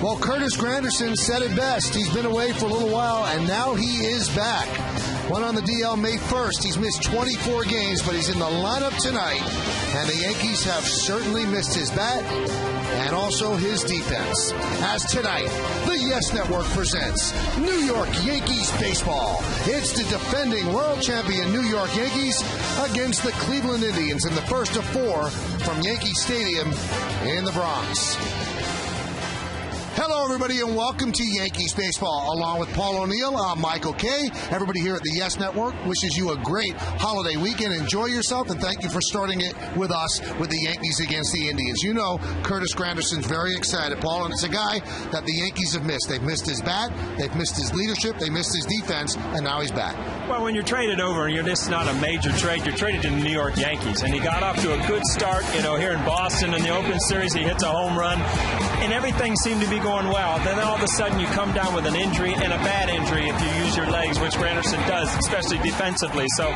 Well, Curtis Granderson said it best. He's been away for a little while, and now he is back. Went on the DL May 1st. He's missed 24 games, but he's in the lineup tonight. And the Yankees have certainly missed his bat and also his defense. As tonight, the Yes Network presents New York Yankees baseball. It's the defending world champion New York Yankees against the Cleveland Indians in the first of 4 from Yankee Stadium in the Bronx. Hello, everybody, and welcome to Yankees Baseball. Along with Paul O'Neill, I'm Michael Kay. Everybody here at the Yes Network wishes you a great holiday weekend. Enjoy yourself, and thank you for starting it with us with the Yankees against the Indians. You know, Curtis Granderson's very excited, Paul, and it's a guy that the Yankees have missed. They've missed his bat, they've missed his leadership, they missed his defense, and now he's back. Well, when you're traded over, and this is not a major trade, you're traded to the New York Yankees, and he got off to a good start, here in Boston in the Oakland series. He hits a home run, and everything seemed to be going well. Then all of a sudden you come down with an injury, and a bad injury if you use your legs, which Granderson does, especially defensively. So,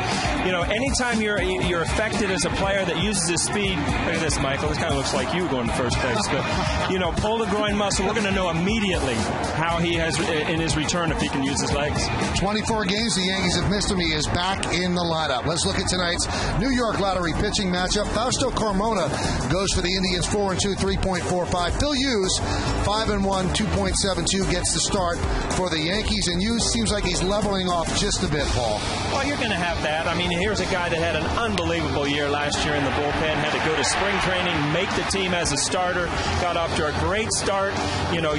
anytime you're affected as a player that uses his speed, look at this, Michael. This kind of looks like you going to first base. But, pull the groin muscle. We're going to know immediately how he has in his return if he can use his legs. 24 games the Yankees have missed him. He is back in the lineup. Let's look at tonight's New York Lottery pitching matchup. Fausto Carmona goes for the Indians 4-2, 3.45. Phil Hughes, 5-1, 2.72 gets the start for the Yankees, and Hughes seems like he's leveling off just a bit, Paul. Well, you're going to have that. I mean, here's a guy that had an unbelievable year last year in the bullpen, had to go to spring training, make the team as a starter, got off to a great start,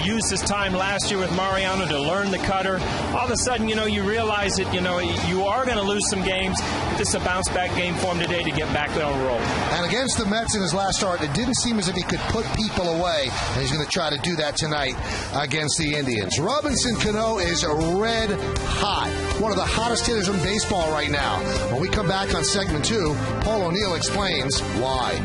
used his time last year with Mariano to learn the cutter. All of a sudden, you realize that, you are going to lose some games. This is a bounce-back game for him today to get back on the roll. And against the Mets in his last start, it didn't seem as if he could put people away, and he's going to try to do that tonight against the Indians. Robinson Cano is red hot. One of the hottest hitters in baseball right now. When we come back on segment 2, Paul O'Neill explains why.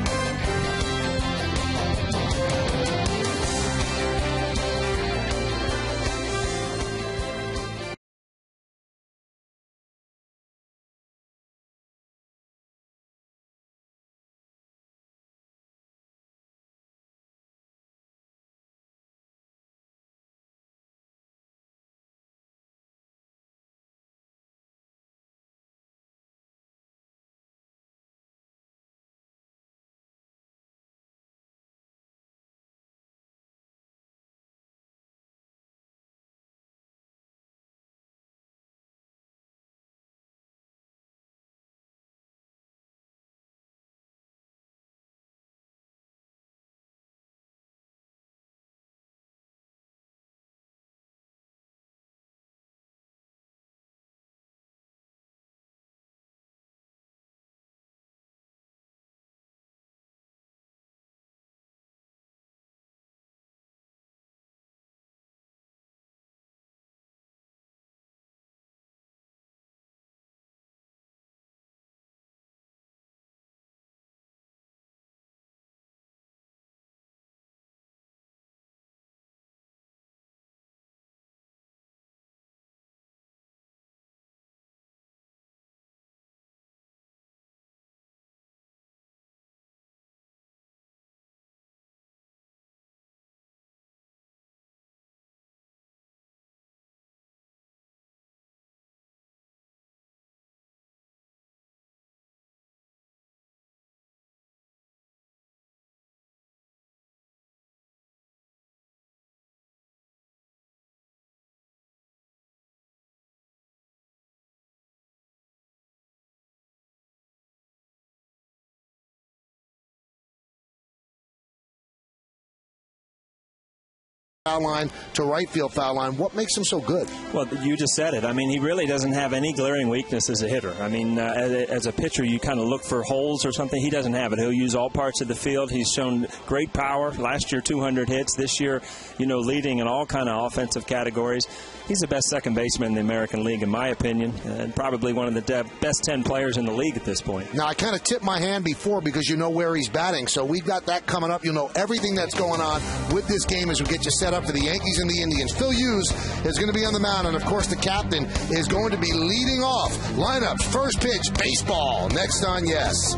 Foul line to right field foul line. What makes him so good? Well, you just said it. I mean, he really doesn't have any glaring weakness as a hitter. I mean, as a pitcher, you kind of look for holes or something. He doesn't have it. He'll use all parts of the field. He's shown great power. Last year, 200 hits. This year, leading in all kind of offensive categories. He's the best second baseman in the American League, in my opinion, and probably one of the best 10 players in the league at this point. Now, I kind of tipped my hand before because you know where he's batting, so we've got that coming up. You'll know everything that's going on with this game as we get you set up for the Yankees and the Indians. Phil Hughes is going to be on the mound, and, of course, the captain is going to be leading off. Lineups, first pitch, baseball, next on Yes.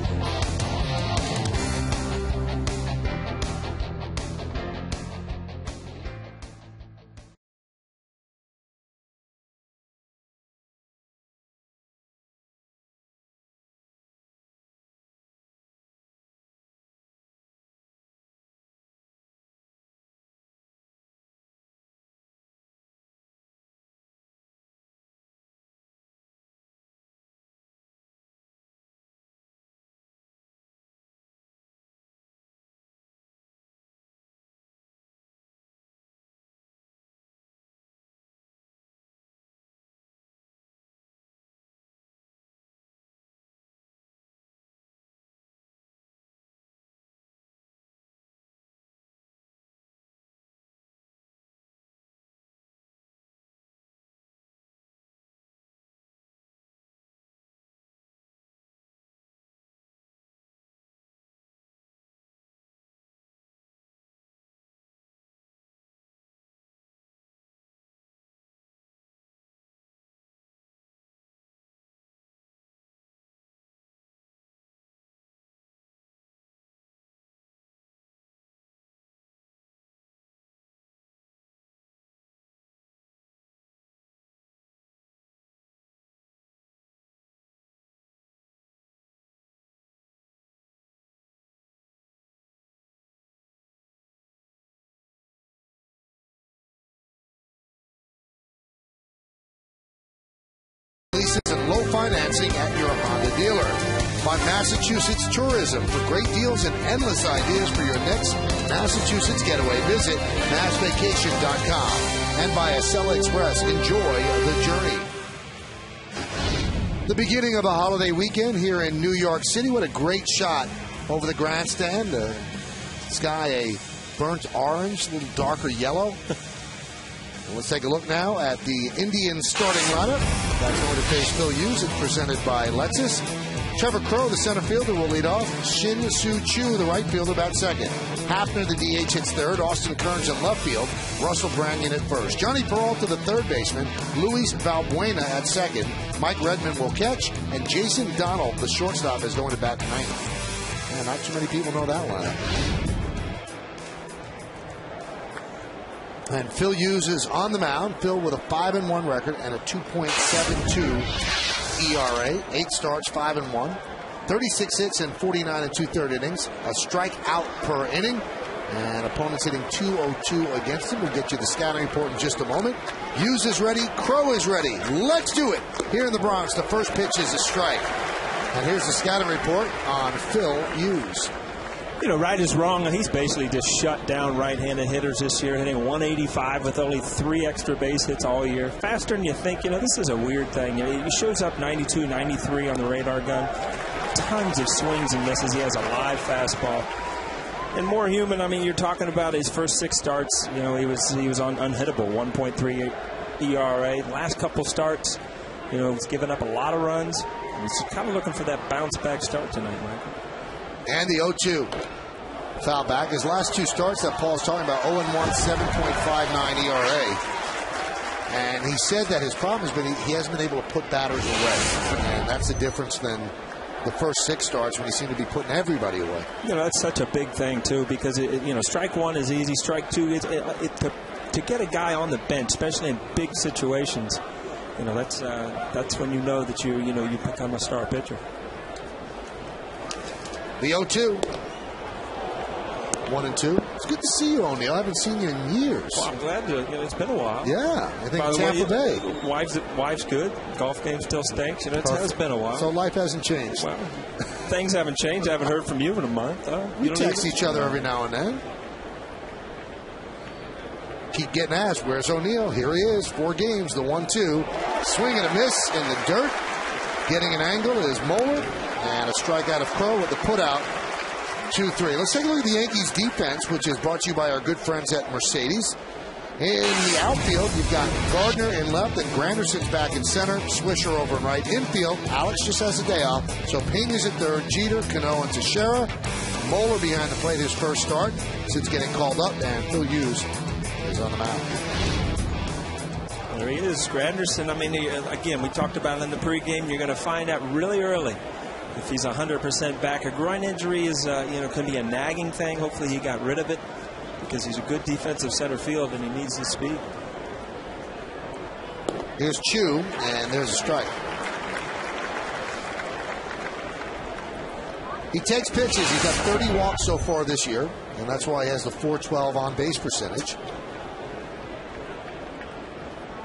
low financing at your Honda dealer. By Massachusetts Tourism. For great deals and endless ideas for your next Massachusetts getaway, visit massvacation.com. And by Acela Express. Enjoy the journey. The beginning of a holiday weekend here in New York City. What a great shot over the grandstand. The sky a burnt orange, a little darker yellow. Let's take a look now at the Indians starting lineup. That's going to face Phil Hughes. It's presented by Lexus. Trevor Crowe, the center fielder, will lead off. Shin Soo Choo, the right fielder, bat second. Hafner, the DH, hits third. Austin Kearns in left field. Russell Branyan at first. Johnny Peralta, the third baseman. Luis Valbuena at second. Mike Redmond will catch. And Jason Donald, the shortstop, is going to bat ninth. Man, not too many people know that lineup. And Phil Hughes is on the mound. Phil with a 5-1 record and a 2.72 ERA. 8 starts, 5-1. 36 hits in 49 2/3 innings. A strikeout per inning. And opponents hitting .202 against him. We'll get you the scouting report in just a moment. Hughes is ready. Crowe is ready. Let's do it. Here in the Bronx, the first pitch is a strike. And here's the scouting report on Phil Hughes. You know, right is wrong. He's basically just shut down right-handed hitters this year, hitting 185 with only 3 extra base hits all year. Faster than you think. You know, this is a weird thing. You know, he shows up 92, 93 on the radar gun. Tons of swings and misses. He has a live fastball. And more human, I mean, you're talking about his first 6 starts. You know, he was unhittable, 1.38 ERA. Last couple starts, you know, he's given up a lot of runs. He's kind of looking for that bounce-back start tonight, Michael. And the 0-2. Foul back. His last 2 starts that Paul's talking about, 0-1, 7.59 ERA. And he said that his problem has been he hasn't been able to put batters away. And that's the difference than the first 6 starts when he seemed to be putting everybody away. You know, that's such a big thing, too, because, you know, strike 1 is easy. Strike 2, to get a guy on the bench, especially in big situations, you know, that's when you know that you become a star pitcher. The 0-2. 1-2. It's good to see you, O'Neill. I haven't seen you in years. Well, I'm glad to. You know, it's been a while. Yeah, I think Tampa Bay. Wife's good. Golf game still stinks. You know, it's been a while. So life hasn't changed. Well, things haven't changed. I haven't heard from you in a month. We text each other every now and then. Keep getting asked, where's O'Neill? Here he is. 4 games. The 1-2. Swing and a miss in the dirt. Getting an angle is Moeller. And a strikeout of Crowe with the putout. 2-3. Let's take a look at the Yankees defense, which is brought to you by our good friends at Mercedes. In the outfield, you've got Gardner in left and Granderson's back in center. Swisher over in right. Infield, Alex just has a day off. So Pena's at third, Jeter, Cano, and Teixeira. Moeller behind the plate his first start since getting called up. And Phil Hughes is on the mound. There he is, Granderson. I mean, again, we talked about it in the pregame. You're going to find out really early if he's 100% back. A groin injury is, can be a nagging thing. Hopefully he got rid of it because he's a good defensive center field and he needs the speed. Here's Chu, and there's a strike. He takes pitches. He's got 30 walks so far this year, and that's why he has the .412 on-base percentage.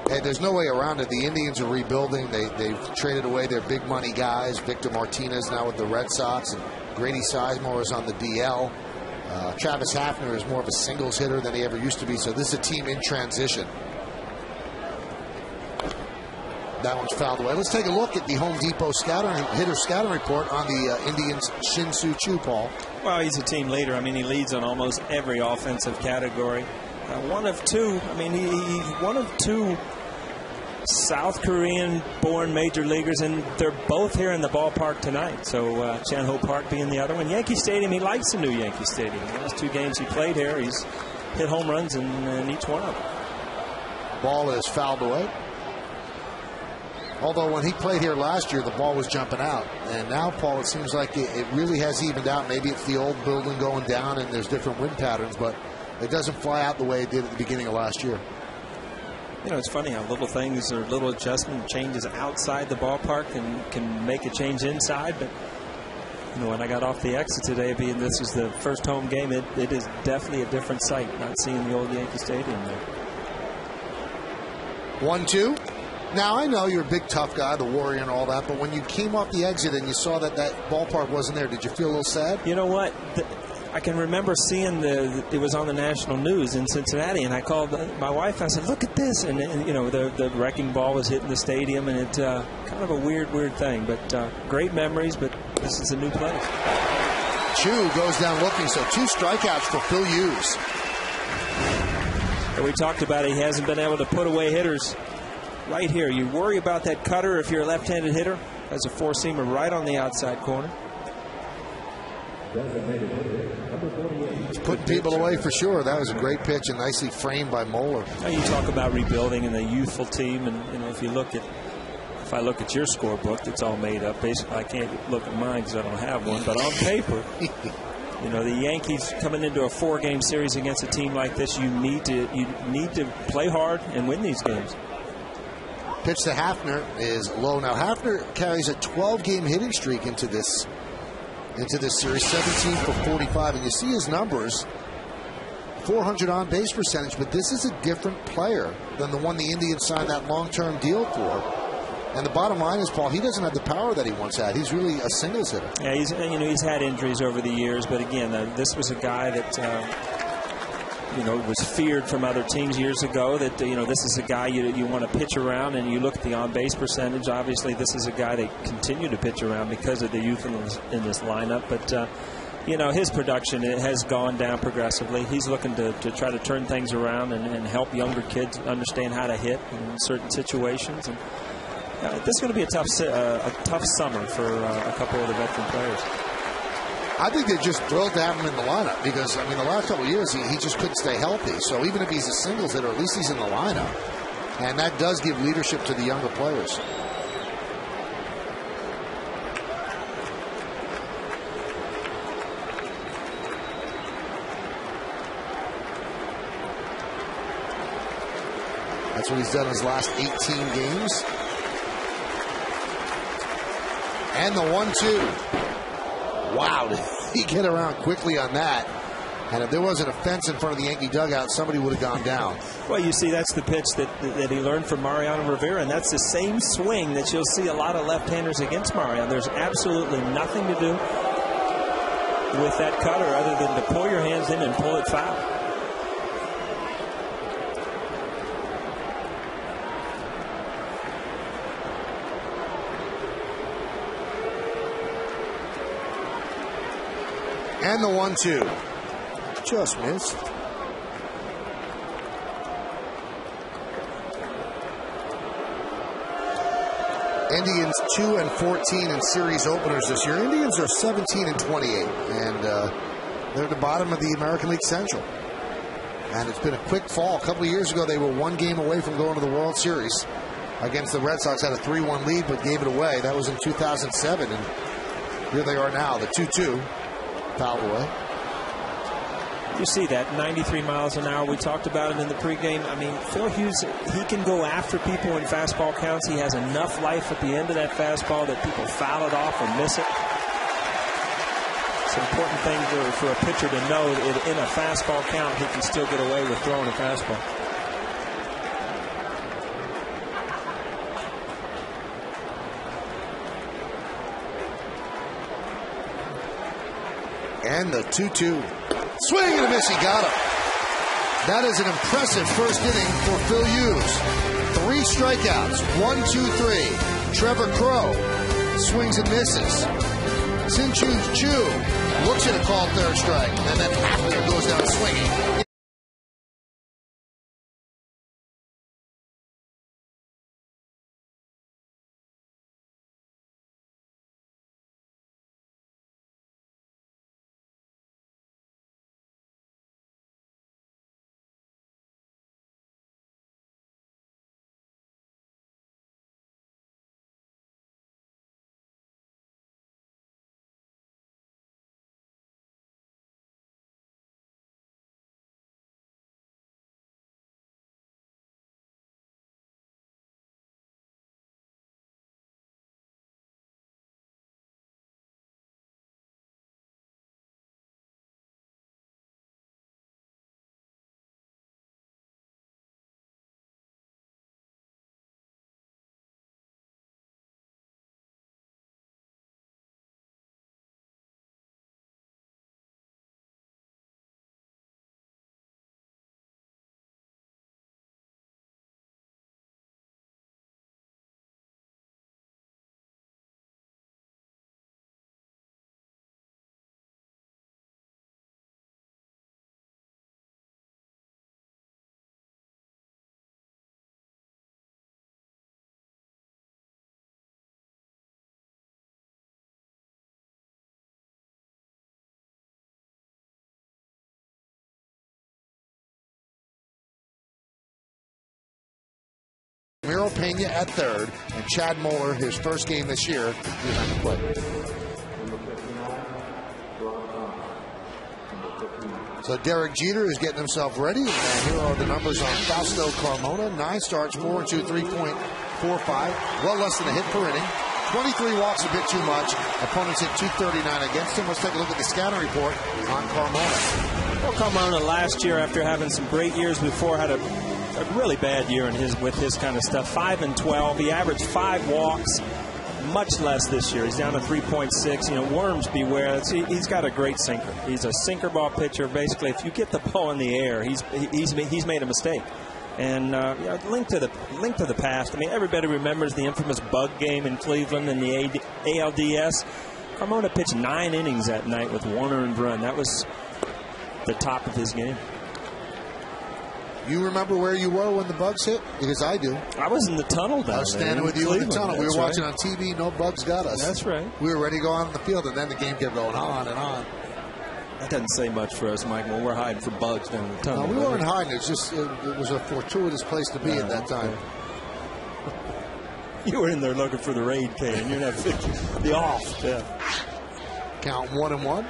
Hey, there's no way around it. The Indians are rebuilding. They've traded away their big money guys. Victor Martinez now with the Red Sox, and Grady Sizemore is on the DL. Travis Hafner is more of a singles hitter than he ever used to be. So this is a team in transition. That one's fouled away. Let's take a look at the Home Depot hitter scouting report on the Indians' Shin Soo Choo, Paul. Well, he's a team leader. I mean, he leads on almost every offensive category. One of 2. I mean, he's one of 2 South Korean-born major leaguers, and they're both here in the ballpark tonight. So Chan-Ho Park being the other one. Yankee Stadium, he likes the new Yankee Stadium. The last 2 games he played here, he's hit home runs in each one of them. Ball is fouled away. Although when he played here last year, the ball was jumping out. And now, Paul, it seems like it really has evened out. Maybe it's the old building going down and there's different wind patterns, but it doesn't fly out the way it did at the beginning of last year. You know, it's funny how little things or little adjustment changes outside the ballpark and can make a change inside. But, you know, when I got off the exit today, being this is the first home game, it is definitely a different sight, not seeing the old Yankee Stadium there. 1-2. Now, I know you're a big, tough guy, the warrior and all that, but when you came off the exit and you saw that that ballpark wasn't there, did you feel a little sad? You know what? I can remember seeing it was on the national news in Cincinnati, and I called my wife. I said, "Look at this!" And you know, the wrecking ball was hitting the stadium, and it's kind of a weird thing. But great memories. But this is a new place. Chu goes down looking, so 2 strikeouts for Phil Hughes. And we talked about he hasn't been able to put away hitters. Right here, you worry about that cutter if you're a left-handed hitter. Has a 4-seamer right on the outside corner. He's putting people away for sure. That was a great pitch and nicely framed by Moeller. Now you talk about rebuilding and the youthful team, and you know, if I look at your scorebook, it's all made up. Basically, I can't look at mine because I don't have one. But on paper, you know, the Yankees coming into a 4-game series against a team like this, you need to play hard and win these games. Pitch to Hafner is low. Now Hafner carries a 12-game hitting streak into this series, 17 for 45, and you see his numbers, 400 on-base percentage, but this is a different player than the one the Indians signed that long-term deal for. And the bottom line is, Paul, he doesn't have the power that he once had. He's really a singles hitter. Yeah, he's had injuries over the years, but again, this was a guy that was feared from other teams years ago. That this is a guy you want to pitch around, and you look at the on-base percentage. Obviously, this is a guy they continue to pitch around because of the youth in this lineup. But his production has gone down progressively. He's looking to try to turn things around and help younger kids understand how to hit in certain situations. And this is going to be a tough summer for a couple of the veteran players. I think they're just thrilled to have him in the lineup because, I mean, the last couple of years he just couldn't stay healthy. So even if he's a singles hitter, at least he's in the lineup. And that does give leadership to the younger players. That's what he's done his last 18 games. And the 1-2. Wow, did he get around quickly on that? And if there wasn't a fence in front of the Yankee dugout, somebody would have gone down. Well, you see, that's the pitch that he learned from Mariano Rivera, and that's the same swing that you'll see a lot of left-handers against Mariano. There's absolutely nothing to do with that cutter other than to pull your hands in and pull it foul. And the 1-2. Just missed. Indians 2-14 in series openers this year. Indians are 17-28, and they're at the bottom of the American League Central. And it's been a quick fall. A couple of years ago, they were 1 game away from going to the World Series against the Red Sox. Had a 3-1 lead, but gave it away. That was in 2007, and here they are now. The 2-2. Foul away. You see that 93 miles an hour. We talked about it in the pregame. I mean, Phil Hughes, he can go after people in fastball counts. He has enough life at the end of that fastball that people foul it off or miss it. It's an important thing for a pitcher to know that in a fastball count, he can still get away with throwing a fastball. And the 2-2. Swing and a miss. He got him. That is an impressive first inning for Phil Hughes. 3 strikeouts. 1, 2, 3. Trevor Crowe swings and misses. Sin-Chu Chu looks at a called third strike. And then Hafner goes down swinging. Rafael Pena at third, and Chad Moeller, his first game this year, behind the plate. So Derek Jeter is getting himself ready, and here are the numbers on Fausto Carmona. 9 starts, 4-2, 3.45, well less than a hit per inning. 23 walks, a bit too much. Opponents hit 239 against him. Let's take a look at the scouting report on Carmona. Well, Carmona last year, after having some great years before, had a really bad year with his kind of stuff. 5-12. He averaged 5 walks, much less this year. He's down to 3.6. You know, worms beware. He's got a great sinker. He's a sinker ball pitcher. Basically, if you get the ball in the air, he's made a mistake. And link to the past. I mean, everybody remembers the infamous bug game in Cleveland in the ALDS. Carmona pitched 9 innings that night with 1 earned run. That was the top of his game. You remember where you were when the bugs hit? Because I do. I was in the tunnel down there. I was standing with you in the tunnel. We were watching on TV. No bugs got us. That's right. We were ready to go on the field, and then the game kept going on and on. That doesn't say much for us, Mike, when we're hiding for bugs down in the tunnel. No, we weren't hiding. It was a fortuitous place to be at that time. You were in there looking for the raid can. You're not the off. Yeah. Count 1-1.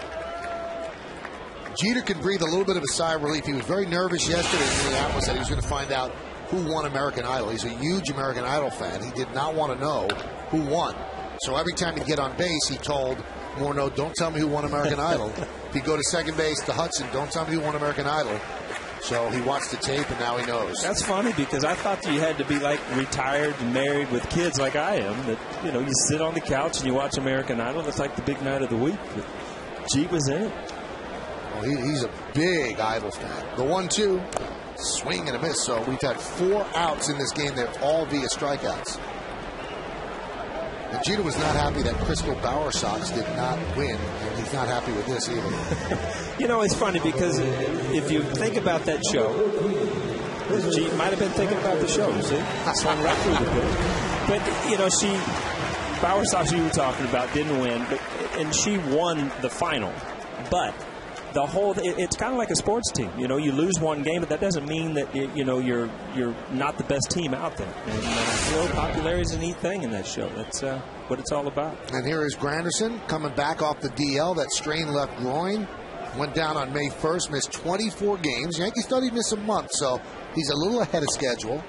Jeter could breathe a little bit of a sigh of relief. He was very nervous yesterday in Minneapolis that he was going to find out who won American Idol. He's a huge American Idol fan. He did not want to know who won. So every time he'd get on base, he told Morneau, don't tell me who won American Idol. If he'd go to second base to Hudson, don't tell me who won American Idol. So he watched the tape, and now he knows. That's funny, because I thought you had to be like retired and married with kids like I am. That, you know, you sit on the couch and you watch American Idol. It's like the big night of the week. Jeet was in it. Well, he's a big Idol fan. The 1-2, swing and a miss. So we've had 4 outs in this game. They're all via strikeouts. And Jeter was not happy that Crystal Bauer Sox did not win, and he's not happy with this either. You know, it's funny because if you think about that show, Jeter might have been thinking about the show, see? Swung right through the pitch. But, you know, Bauer Sox you were talking about didn't win, and she won the final. But the whole, it's kind of like a sports team. You know, you lose one game, but that doesn't mean that you're not the best team out there. And popularity is a neat thing in that show. That's what it's all about. And here is Granderson coming back off the DL. That strained left groin went down on May 1st. Missed 24 games. Yankees thought he'd miss a month, so he's a little ahead of schedule.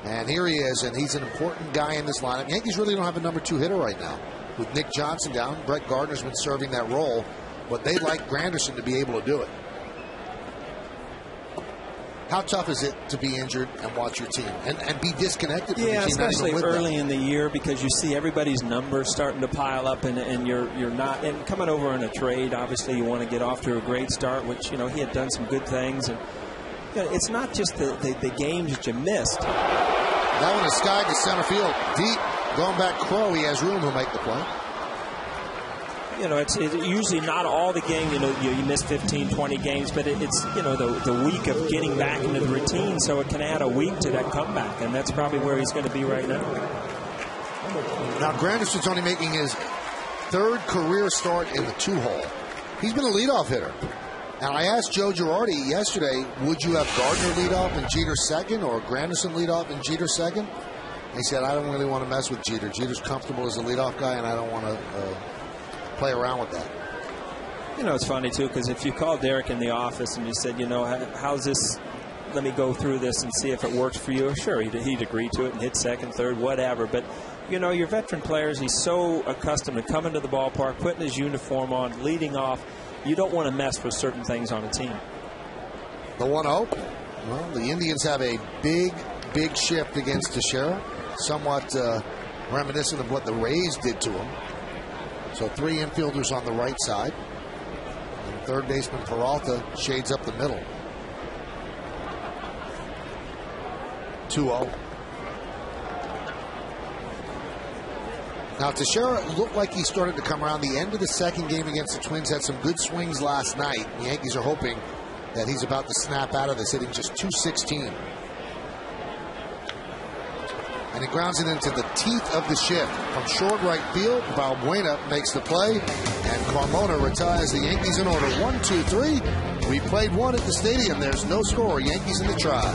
And here he is, and he's an important guy in this lineup. Yankees really don't have a number 2 hitter right now. With Nick Johnson down, Brett Gardner's been serving that role. But they'd like Granderson to be able to do it. How tough is it to be injured and watch your team and be disconnected from your team? Especially early in the year, because you see everybody's numbers starting to pile up, and you're not. And coming over in a trade, obviously you want to get off to a great start, which, you know, he had done some good things. And you know, it's not just the games that you missed. That one is skied to center field, deep, going back Crow. He has room to make the play. You know, it's usually not all the game. You know, you miss 15, 20 games, but it's, you know, the week of getting back into the routine, so it can add a week to that comeback, and that's probably where he's going to be right now. Now, Granderson's only making his 3rd career start in the 2-hole. He's been a leadoff hitter. And I asked Joe Girardi yesterday, would you have Gardner lead off and Jeter second, or Granderson lead off and Jeter second? He said, I don't really want to mess with Jeter. Jeter's comfortable as a leadoff guy, and I don't want to play around with that. You know, it's funny, too, because if you called Derek in the office and you said, you know, how's this, let me go through this and see if it works for you, sure, he'd agree to it and hit second, third, whatever. But, you know, your veteran players, he's so accustomed to coming to the ballpark, putting his uniform on, leading off. You don't want to mess with certain things on a team. The 1-0. Well, the Indians have a big shift against Teixeira, somewhat reminiscent of what the Rays did to him. So 3 infielders on the right side. And third baseman Peralta shades up the middle. 2-0. Now, Teixeira looked like he started to come around. The end of the second game against the Twins, had some good swings last night. The Yankees are hoping that he's about to snap out of this, hitting just .216. And he grounds it into the teeth of the shift. From short right field, Valbuena makes the play, and Carmona retires the Yankees in order. 1-2-3. We played 1 at the stadium. There's no score. Yankees in the try.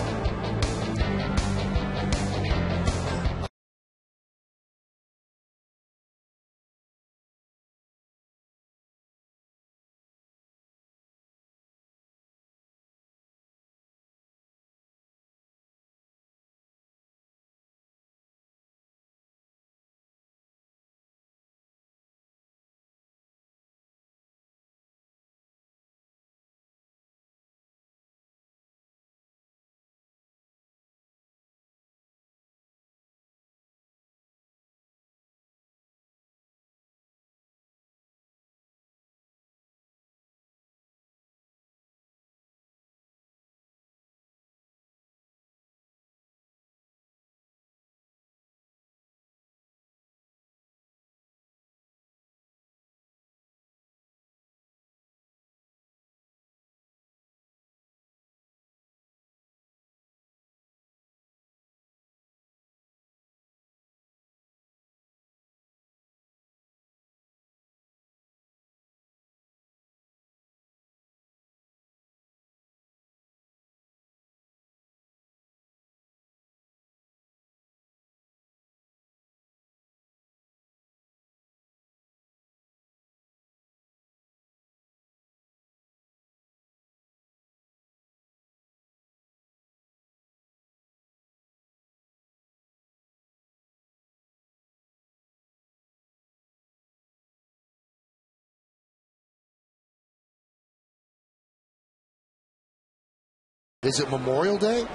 Is it Memorial Day,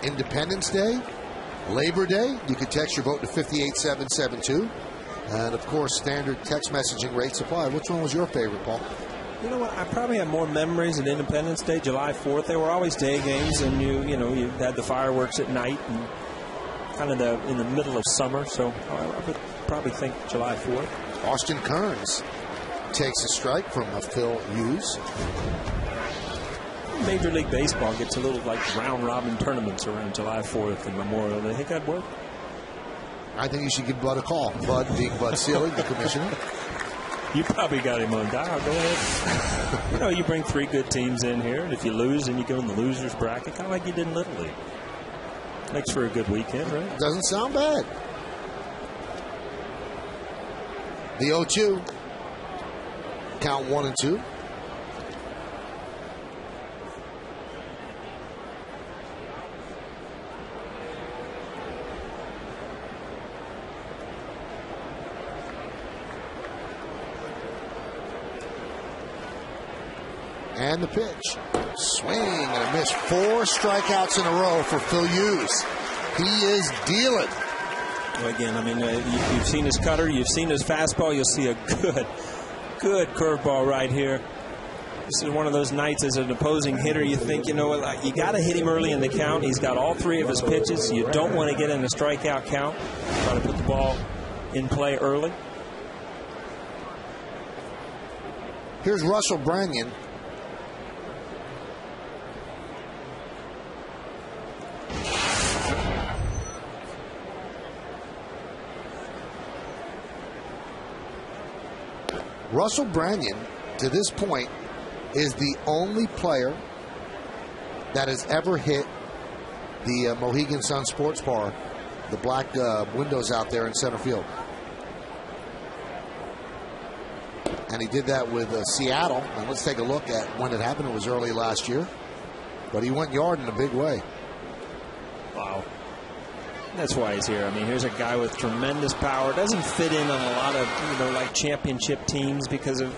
Independence Day, Labor Day? You can text your vote to 58772. And, of course, standard text messaging rates apply. Which one was your favorite, Paul? You know what? I probably have more memories of Independence Day, July 4th. They were always day games, and you had the fireworks at night and kind of in the middle of summer. So I would probably think July 4th. Austin Kearns takes a strike from Phil Hughes. Major League Baseball gets a little like round-robin tournaments around July 4th and Memorial Day. I think that'd work. I think you should give Bud a call. Bud, being Bud Selig, the commissioner. You probably got him on dial. Go ahead. You bring 3 good teams in here, and if you lose, then you go in the loser's bracket, kind of like you did in Little League. Makes for a good weekend, right? Doesn't sound bad. The 0-2. Count 1 and 2. And the pitch. Swing and a miss. 4 strikeouts in a row for Phil Hughes. He is dealing. Well, again, you've seen his cutter. You've seen his fastball. You'll see a good curveball right here. This is one of those nights as an opposing hitter, you think, you got to hit him early in the count. He's got all 3 of his pitches. You don't want to get in a strikeout count. Try to put the ball in play early. Here's Russell Branyan. Russell Branyan, to this point, is the only player that has ever hit the Mohegan Sun Sports Bar, the black windows out there in center field. And he did that with Seattle. And let's take a look at when it happened. It was early last year. But he went yard in a big way. Wow. That's why he's here. Here's a guy with tremendous power. Doesn't fit in on a lot of, like championship teams because of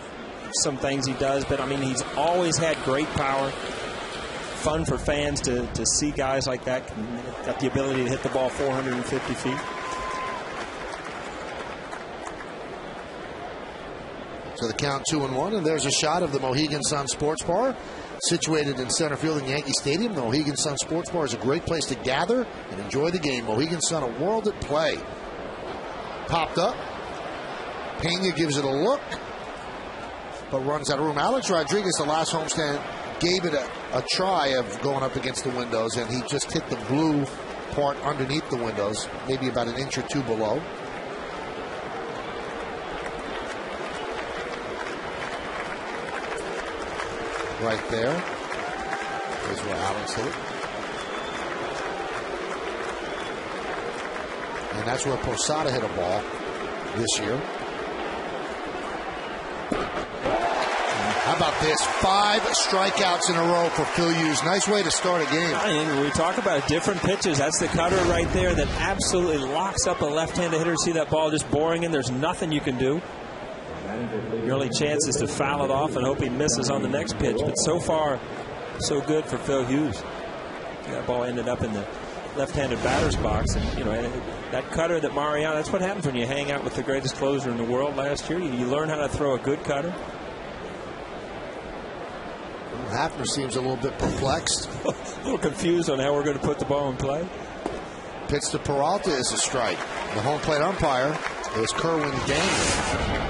some things he does. But, he's always had great power. Fun for fans to see guys like that. Got the ability to hit the ball 450 feet. So the count 2-1. And there's a shot of the Mohegan Sun Sports Bar, situated in center field in Yankee Stadium. The Mohegan Sun Sports Bar is a great place to gather and enjoy the game. Mohegan Sun, a world at play. Popped up. Pena gives it a look, but runs out of room. Alex Rodriguez, the last homestand, gave it a try of going up against the windows, and he just hit the blue part underneath the windows, maybe about an inch or 2 below. Right there is where Alex hit it. And that's where Posada hit a ball this year. How about this? 5 strikeouts in a row for Phil Hughes. Nice way to start a game. And we talk about different pitches. That's the cutter right there that absolutely locks up a left-handed hitter. See that ball just boring in? There's nothing you can do. Your only chance is to foul it off and hope he misses on the next pitch. But so far, so good for Phil Hughes. That ball ended up in the left-handed batter's box. And, that cutter that Mariano, that's what happens when you hang out with the greatest closer in the world last year. You learn how to throw a good cutter. Hafner seems a little bit perplexed. A little confused on how we're going to put the ball in play. Pitch to Peralta is a strike. The home plate umpire is Kerwin Daniel.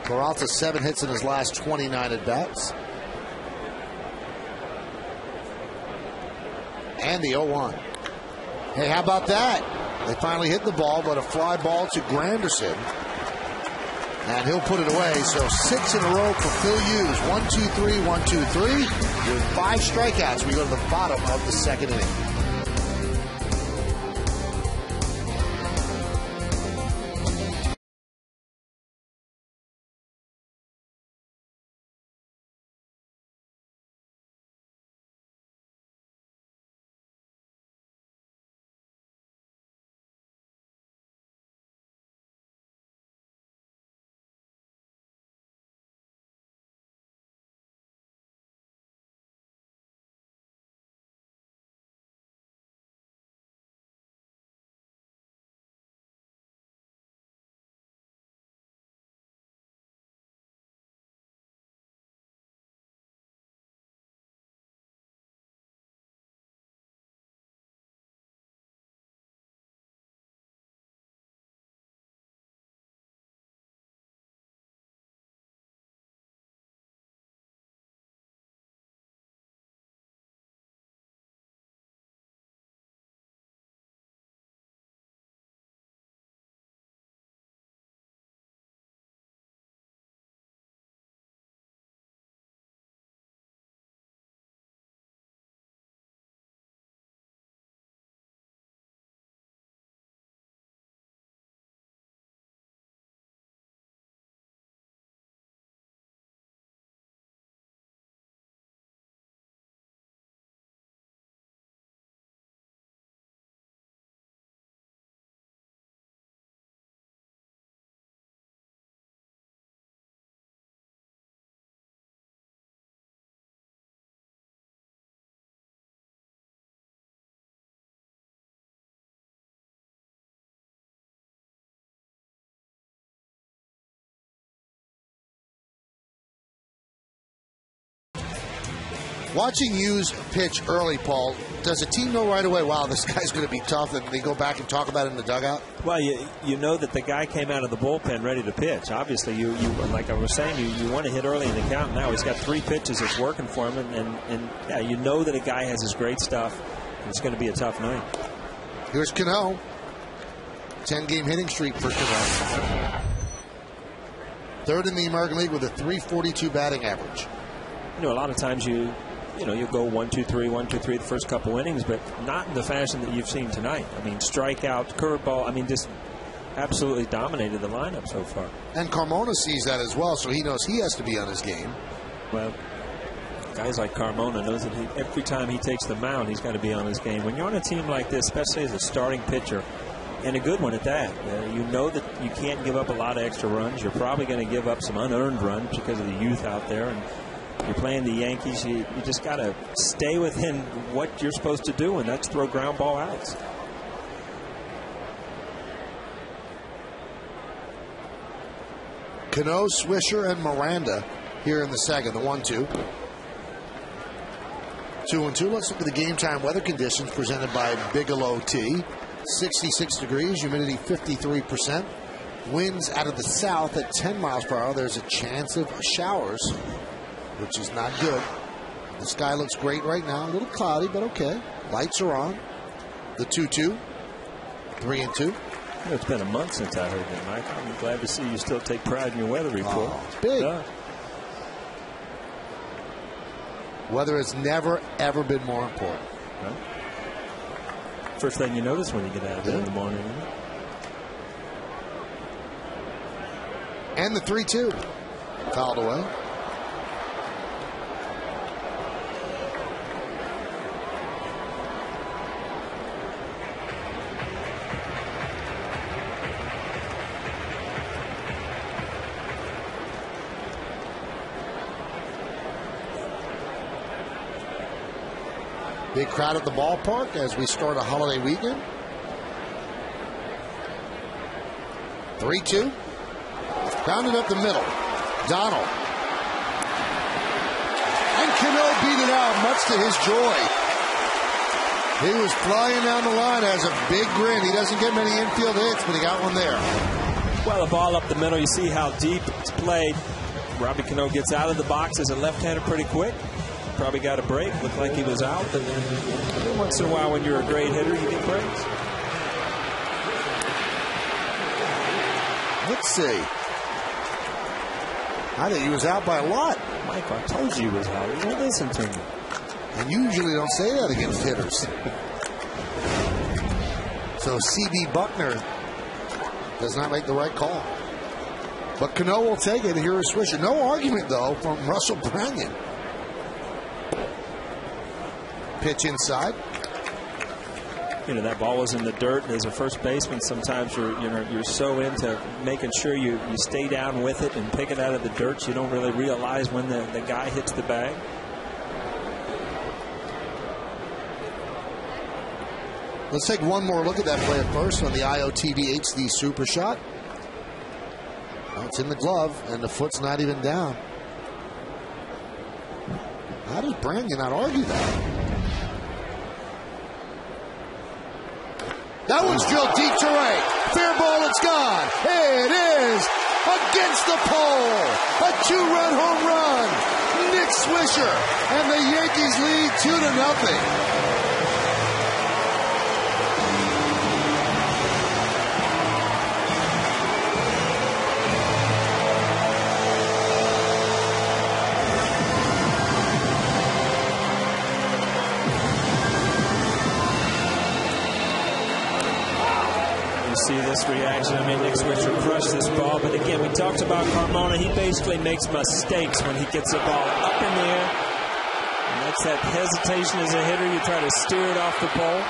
Peralta 7 hits in his last 29 at-bats. And the 0-1. Hey, how about that? They finally hit the ball, but a fly ball to Granderson. And he'll put it away. So 6 in a row for Phil Hughes. 1-2-3, 1-2-3. With 5 strikeouts, we go to the bottom of the second inning. Watching Hughes pitch early, Paul, does a team know right away, wow, this guy's going to be tough, and they go back and talk about it in the dugout? Well, you know that the guy came out of the bullpen ready to pitch. Obviously, you like I was saying, you want to hit early in the count. Now he's got 3 pitches that's working for him, and yeah, you know that a guy has his great stuff, and it's going to be a tough night. Here's Cano. 10-game hitting streak for Cano. 3rd in the American League with a .342 batting average. You know, a lot of times you go 1, 2, 3, 1, 2, 3 the first couple innings, but not in the fashion that you've seen tonight. I mean, strikeout, curveball. I mean, just absolutely dominated the lineup so far. And Carmona sees that as well, so he knows he has to be on his game. Well, guys like Carmona knows that every time he takes the mound, he's got to be on his game. When you're on a team like this, especially as a starting pitcher, and a good one at that, you know that you can't give up a lot of extra runs. You're probably going to give up some unearned runs because of the youth out there, and you're playing the Yankees. You just got to stay within what you're supposed to do, and that's throw ground ball outs. Cano, Swisher, and Miranda here in the second. The 1-2. 2-2. Let's look at the game time weather conditions presented by Bigelow Tea. 66 degrees, humidity 53%. Winds out of the south at 10 miles per hour. There's a chance of showers, which is not good. The sky looks great right now. A little cloudy, but okay. Lights are on. The 2-2. 3-2. It's been a month since I heard that, Mike. I'm glad to see you still take pride in your weather report. Oh, it's big. Yeah. Weather has never, ever been more important. Well, first thing you notice when you get out of there in the morning. And the 3-2. Fouled away. Big crowd at the ballpark as we start a holiday weekend. 3-2. Grounded up the middle. Donald. And Cano beat it out, much to his joy. He was flying down the line, has a big grin. He doesn't get many infield hits, but he got one there. Well, the ball up the middle, you see how deep it's played. Robbie Cano gets out of the box as a left-hander pretty quick. Probably got a break. Looked like he was out. But then once in a while, when you're a great hitter, you get breaks. Let's see. I think he was out by a lot. Mike, I told you he was out. You don't listen to me. And you usually don't say that against hitters. So C.B. Buckner does not make the right call. But Cano will take it. Here is Swisher. No argument, though, from Russell Branyan. Pitch inside. You know, that ball was in the dirt. As a first baseman, sometimes you're so into making sure you stay down with it and pick it out of the dirt, you don't really realize when the guy hits the bag. Let's take one more look at that play at first on the IOTV HD Super Shot. Well, it's in the glove, and the foot's not even down. How does Branyan not argue that? That one's drilled deep to right. Fair ball, it's gone. It is against the pole. A 2-run home run. Nick Swisher, and the Yankees lead 2-0. See this reaction. I mean, Nick Swisher crushed this ball, but again, we talked about Carmona. He basically makes mistakes when he gets the ball up in the air. And that's that hesitation as a hitter. You try to steer it off the pole.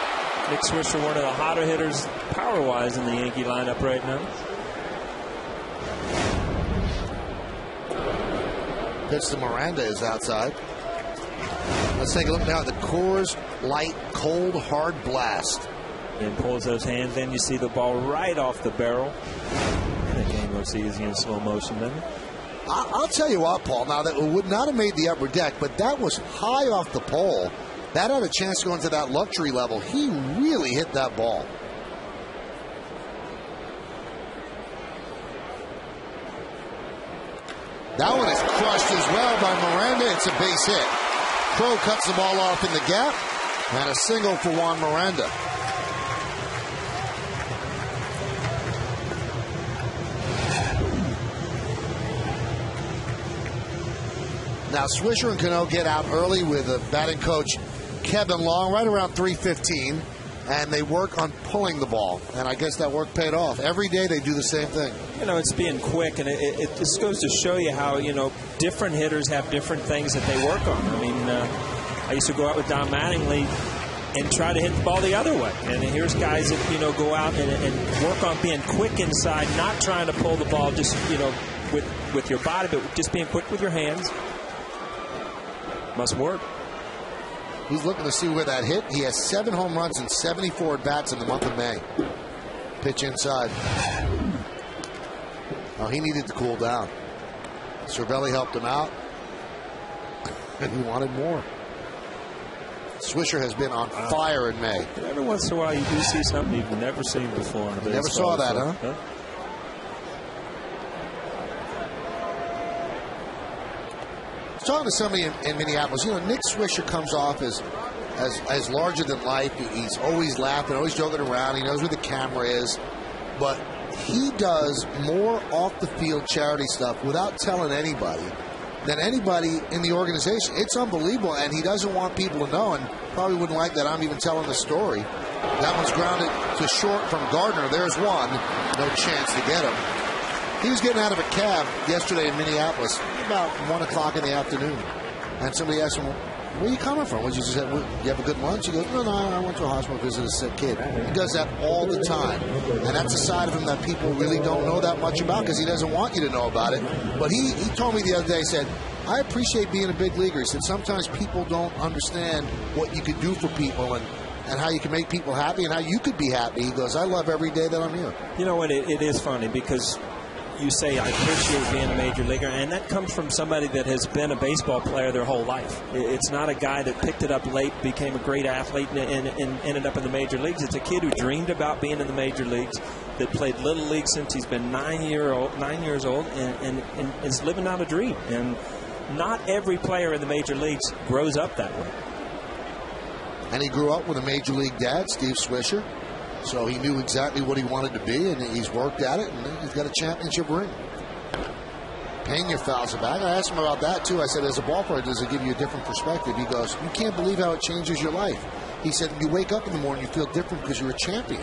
Nick Swisher, one of the hotter hitters power-wise in the Yankee lineup right now. Pitch to Miranda is outside. Let's take a look now at the Coors Light Cold Hard Blast. And pulls those hands in. You see the ball right off the barrel. That game looks easy in slow motion, doesn't it? I'll tell you what, Paul, now that would not have made the upper deck, but that was high off the pole. That had a chance to go into that luxury level. He really hit that ball. That one is crushed as well by Miranda. It's a base hit. Crow cuts the ball off in the gap, and a single for Juan Miranda. Now, Swisher and Cano get out early with batting coach Kevin Long right around 3:15, and they work on pulling the ball. And I guess that work paid off. Every day they do the same thing. It's being quick, and it just goes to show you how, different hitters have different things that they work on. I mean, I used to go out with Don Mattingly and try to hit the ball the other way. And here's guys that, go out and work on being quick inside, not trying to pull the ball just, with your body, but just being quick with your hands. Must work. He's looking to see where that hit. He has 7 home runs and 74 at-bats in the month of May. Pitch inside. Oh, he needed to cool down. Cervelli helped him out. And he wanted more. Swisher has been on fire in May. Every once in a while you do see something you've never seen before. You never saw that, huh? Talking to somebody in Minneapolis, Nick Swisher comes off as larger than life. He's always laughing, always joking around. He knows where the camera is, but he does more off the field charity stuff without telling anybody than anybody in the organization. It's unbelievable, and he doesn't want people to know, and probably wouldn't like that I'm even telling the story. That one's grounded to short from Gardner. There's one. No chance to get him. He was getting out of a cab yesterday in Minneapolis about 1 o'clock in the afternoon. And somebody asked him, where are you coming from? You have a good lunch? He goes, no, I went to a hospital to visit a sick kid. He does that all the time. And that's a side of him that people really don't know that much about because he doesn't want you to know about it. But he told me the other day, he said, I appreciate being a big leaguer. He said, sometimes people don't understand what you can do for people and how you can make people happy and how you could be happy. He goes, I love every day that I'm here. You know what? It is funny because you say, I appreciate being a major leaguer, and that comes from somebody that has been a baseball player their whole life. It's not a guy that picked it up late, became a great athlete, and ended up in the major leagues. It's a kid who dreamed about being in the major leagues, that played Little League since he's been 9 years old, and is living out a dream. And not every player in the major leagues grows up that way. And he grew up with a major league dad, Steve Swisher. So he knew exactly what he wanted to be, and he's worked at it, and he's got a championship ring. Pena fouls it back. I asked him about that, too. I said, as a ball player, does it give you a different perspective? He goes, you can't believe how it changes your life. He said, you wake up in the morning, you feel different because you're a champion.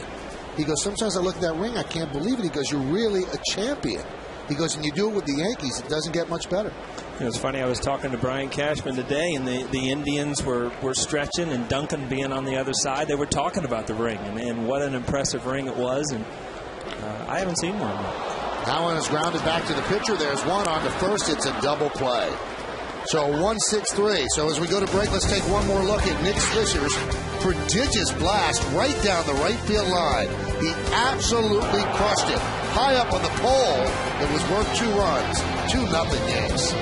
He goes, sometimes I look at that ring, I can't believe it. He goes, you're really a champion. He goes, and you do it with the Yankees, it doesn't get much better. It was funny, I was talking to Brian Cashman today, and the Indians were stretching, and Duncan being on the other side, they were talking about the ring, and what an impressive ring it was, and I haven't seen one. That one is grounded back to the pitcher. There's one on to first. It's a double play. So 1-6-3. So as we go to break, let's take one more look at Nick Swisher's prodigious blast right down the right field line. He absolutely crushed it. High up on the pole, it was worth 2 runs. 2-0 Yanks.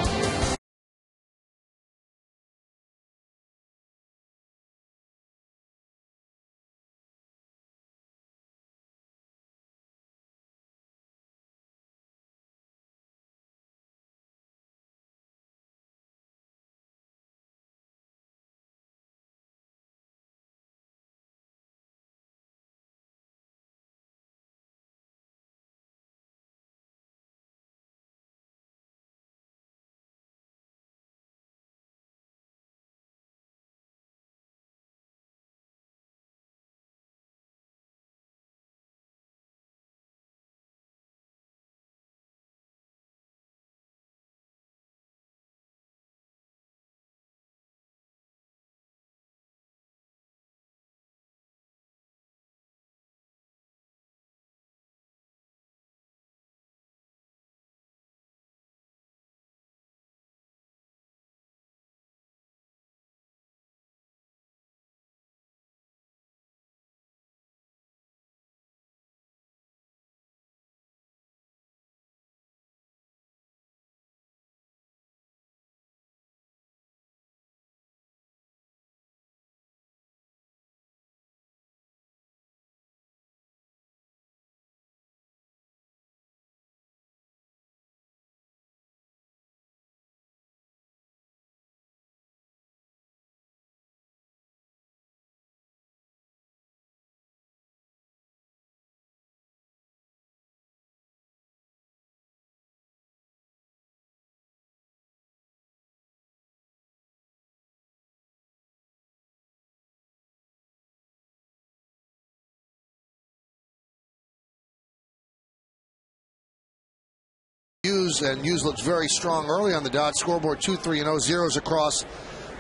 Hughes, and Hughes looks very strong early on the dot. Scoreboard 2-3-0, zeros across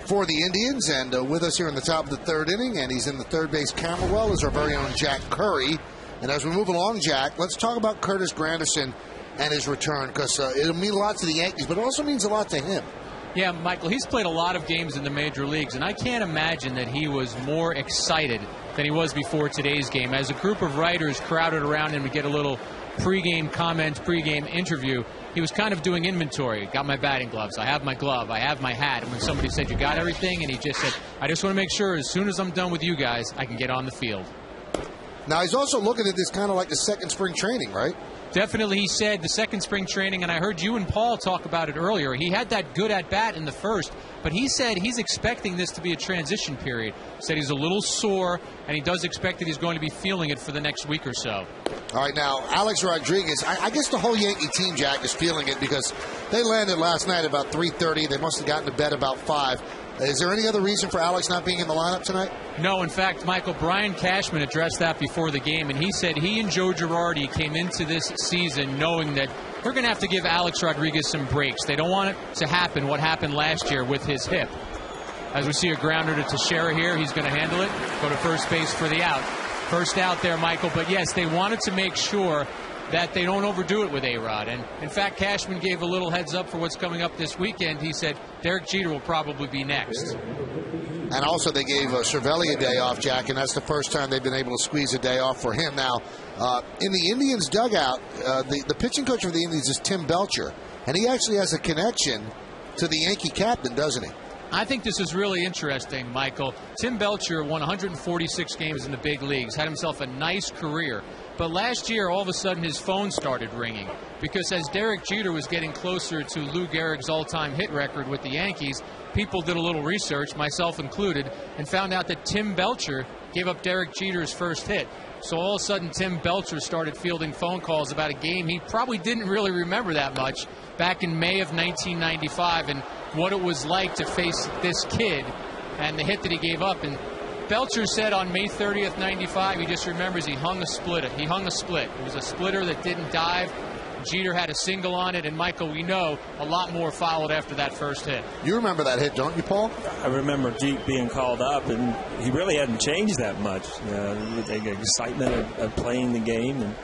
for the Indians. And with us here in the top of the third inning, and he's in the third base camera well, is our very own Jack Curry. And as we move along, Jack, let's talk about Curtis Granderson and his return, because it'll mean a lot to the Yankees, but it also means a lot to him. Yeah, Michael, he's played a lot of games in the major leagues, and I can't imagine that he was more excited than he was before today's game. As a group of writers crowded around him to get a little pregame comments, pregame interview, he was kind of doing inventory. Got my batting gloves, I have my glove, I have my hat. And when somebody said, "You got everything?" and he just said, "I just want to make sure as soon as I'm done with you guys, I can get on the field." Now, he's also looking at this kind of like the second spring training, right? Definitely, he said the second spring training, and I heard you and Paul talk about it earlier. He had that good at-bat in the first, but he said he's expecting this to be a transition period. He said he's a little sore, and he does expect that he's going to be feeling it for the next week or so. All right, now, Alex Rodriguez, I guess the whole Yankee team, Jack, is feeling it because they landed last night about 3:30. They must have gotten to bed about 5. Is there any other reason for Alex not being in the lineup tonight? No, in fact, Michael, Brian Cashman addressed that before the game, and he said he and Joe Girardi came into this season knowing that we're going to have to give Alex Rodriguez some breaks. They don't want it to happen what happened last year with his hip. As we see a grounder to Teixeira here, he's going to handle it, go to first base for the out. First out there, Michael, but yes, they wanted to make sure that they don't overdo it with A-Rod. And, in fact, Cashman gave a little heads up for what's coming up this weekend. He said Derek Jeter will probably be next. And also they gave Cervelli a day off, Jack, and that's the first time they've been able to squeeze a day off for him. Now, in the Indians dugout, the pitching coach for the Indians is Tim Belcher, and he actually has a connection to the Yankee captain, doesn't he? I think this is really interesting, Michael. Tim Belcher won 146 games in the big leagues, had himself a nice career. But last year, all of a sudden, his phone started ringing because as Derek Jeter was getting closer to Lou Gehrig's all-time hit record with the Yankees, people did a little research, myself included, and found out that Tim Belcher gave up Derek Jeter's first hit. So all of a sudden, Tim Belcher started fielding phone calls about a game he probably didn't really remember that much back in May of 1995 and what it was like to face this kid and the hit that he gave up. And Belcher said on May 30th, 95, he just remembers he hung a split. He hung a split. It was a splitter that didn't dive. Jeter had a single on it, and Michael, we know a lot more followed after that first hit. You remember that hit, don't you, Paul? I remember Jeet being called up, and he really hadn't changed that much. The excitement of playing the game, and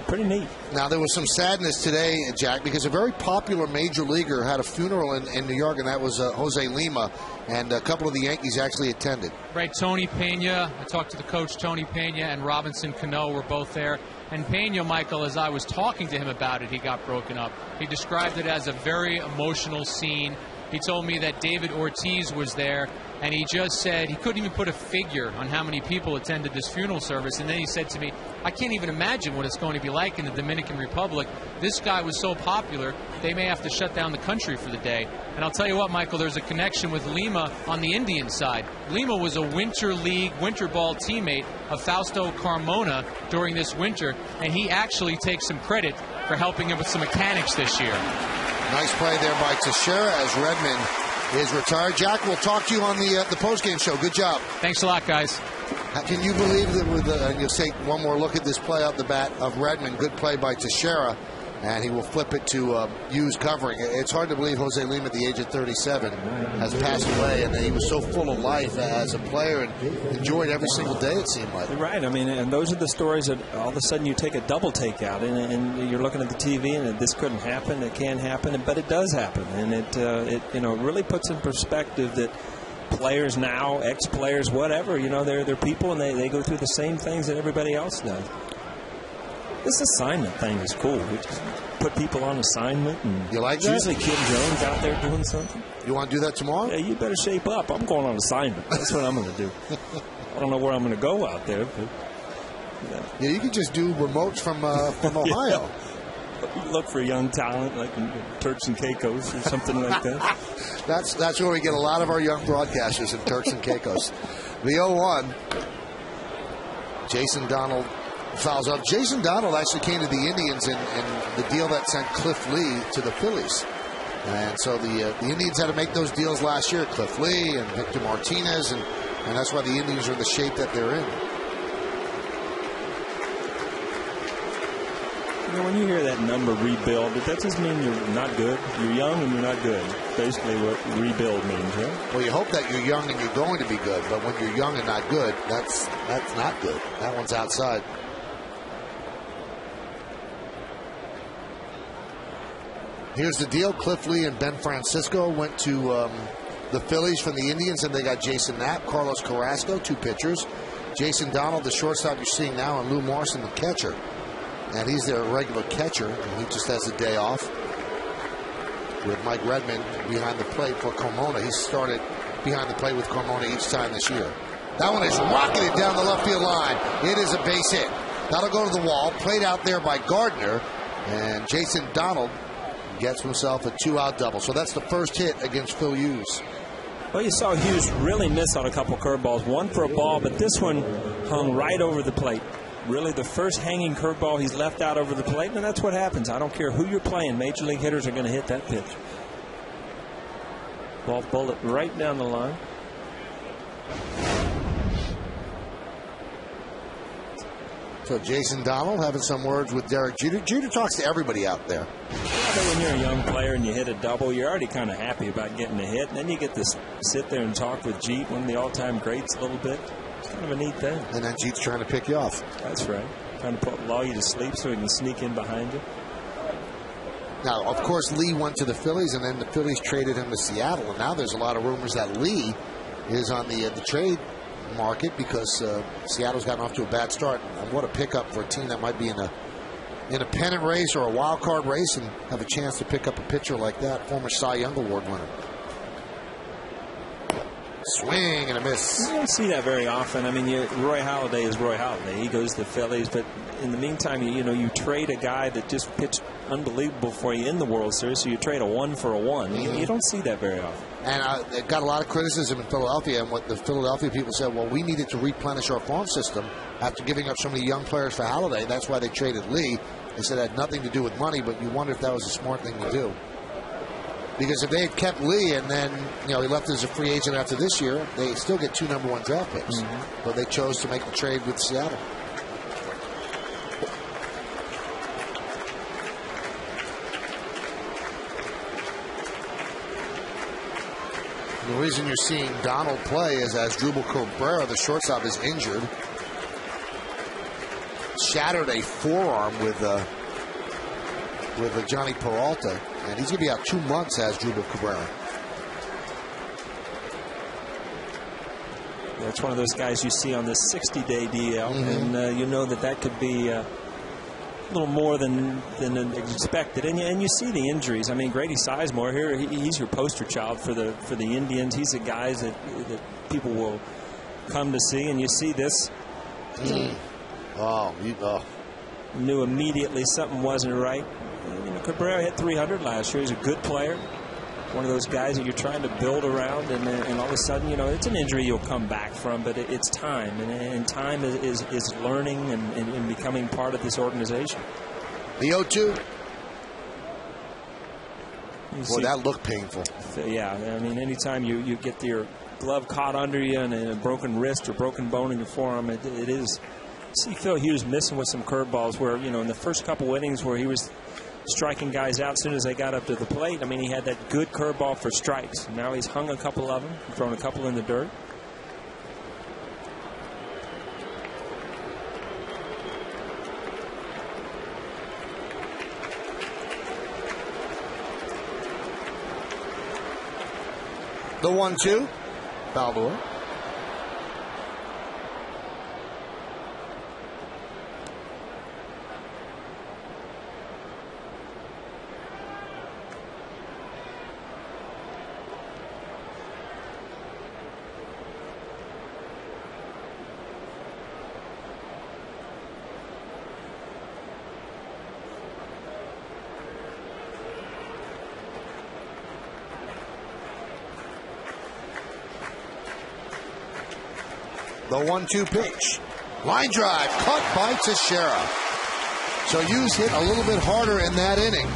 pretty neat. Now, there was some sadness today, Jack, because a very popular major leaguer had a funeral in New York, and that was Jose Lima, and a couple of the Yankees actually attended. Right, Tony Pena. I talked to the coach, Tony Pena, and Robinson Cano were both there. And Pena, Michael, as I was talking to him about it, he got broken up. He described it as a very emotional scene. He told me that David Ortiz was there, and he just said he couldn't even put a figure on how many people attended this funeral service. And then he said to me, I can't even imagine what it's going to be like in the Dominican Republic. This guy was so popular, they may have to shut down the country for the day. And I'll tell you what, Michael, there's a connection with Lima on the Indian side. Lima was a winter league, winter ball teammate of Fausto Carmona during this winter, and he actually takes some credit for helping him with some mechanics this year. Nice play there by Teixeira as Redmond is retired. Jack, we'll talk to you on the postgame show. Good job. Thanks a lot, guys. Can you believe that with and you'll take one more look at this play out the bat of Redmond. Good play by Teixeira, and he will flip it to Hughes covering. It's hard to believe Jose Lima at the age of 37 has passed away, and he was so full of life as a player and enjoyed every single day, it seemed like. Right. I mean, and those are the stories that all of a sudden you take a double take out, and you're looking at the TV, and this couldn't happen, it can happen, but it does happen, and it really puts in perspective that players now, ex-players, whatever, they're people, and they go through the same things that everybody else does. This assignment thing is cool. We just put people on assignment, and you like that? Usually Kim Jones out there doing something. You want to do that tomorrow? Yeah, you better shape up. I'm going on assignment. That's what I'm going to do. I don't know where I'm going to go out there, but yeah, you can just do remotes from Ohio. Look for young talent like Turks and Caicos or something like that. That's where we get a lot of our young broadcasters in Turks and Caicos. The 0-1. Jason Donald fouls up. Jason Donald actually came to the Indians in the deal that sent Cliff Lee to the Phillies. And so the Indians had to make those deals last year, Cliff Lee and Victor Martinez, and that's why the Indians are in the shape that they're in. You know, when you hear that number, rebuild, that doesn't mean you're not good. You're young and you're not good. Basically what rebuild means, right? Well, you hope that you're young and you're going to be good, but when you're young and not good, that's not good. That one's outside. Here's the deal. Cliff Lee and Ben Francisco went to the Phillies from the Indians, and they got Jason Knapp, Carlos Carrasco, 2 pitchers. Jason Donald, the shortstop you're seeing now, and Lou Morrison, the catcher. And he's their regular catcher, and he just has a day off. With Mike Redmond behind the plate for Carmona. He started behind the plate with Carmona each time this year. That one is rocketed down the left field line. It is a base hit. That'll go to the wall. Played out there by Gardner. And Jason Donald gets himself a 2-out double. So that's the first hit against Phil Hughes. Well, you saw Hughes really miss on a couple curveballs. One for a ball, but this one hung right over the plate. Really the first hanging curveball he's left out over the plate, and that's what happens. I don't care who you're playing. Major league hitters are going to hit that pitch. Ball bullet right down the line. So Jason Donald having some words with Derek Jeter. Jeter talks to everybody out there. Yeah, but when you're a young player and you hit a double, you're already kind of happy about getting a hit. And then you get to sit there and talk with Jeet, one of the all-time greats, a little bit. It's kind of a neat thing. And then Jeet's trying to pick you off. That's right. Trying to lull you to sleep so he can sneak in behind you. Now, of course, Lee went to the Phillies, and then the Phillies traded him to Seattle. And now there's a lot of rumors that Lee is on the trade market because Seattle's gotten off to a bad start. And what a pickup for a team that might be in a pennant race or a wild card race and have a chance to pick up a pitcher like that, former Cy Young Award winner. Swing and a miss. You don't see that very often. I mean, Roy Halladay is Roy Halladay. He goes to the Phillies, but in the meantime, you trade a guy that just pitched unbelievable for you in the World Series, so you trade a 1 for a 1. You don't see that very often. And it got a lot of criticism in Philadelphia, and what the Philadelphia people said, well, we needed to replenish our farm system after giving up so many young players for Halladay. That's why they traded Lee. They said it had nothing to do with money, but you wonder if that was a smart thing to do. Because if they had kept Lee and then he left as a free agent after this year, they still get 2 #1 draft picks. But they chose to make the trade with Seattle. The reason you're seeing Donald play is as Asdrubal Cabrera, the shortstop, is injured. Shattered a forearm with Johnny Peralta. And he's going to be out 2 months as Asdrubal Cabrera. That's one of those guys you see on this 60-day DL, and you know that could be a little more than expected. And you see the injuries. I mean, Grady Sizemore here, he's your poster child for the Indians. He's the guys that people will come to see, and you see this. Knew immediately something wasn't right. Cabrera hit 300 last year. He's a good player. One of those guys that you're trying to build around, and all of a sudden, it's an injury you'll come back from, but it's time. And time is learning and becoming part of this organization. The 0-2. Boy, that looked painful. Yeah, I mean, anytime you get your glove caught under you and a broken wrist or broken bone in your forearm, it is. See Phil Hughes missing with some curveballs where, in the first couple innings where he was striking guys out as soon as they got up to the plate. I mean, he had that good curveball for strikes. Now he's hung a couple of them, thrown a couple in the dirt. The 1-2. Foul ball. The 1-2 pitch. Line drive. Caught by Teixeira. So Hughes hit a little bit harder in that inning.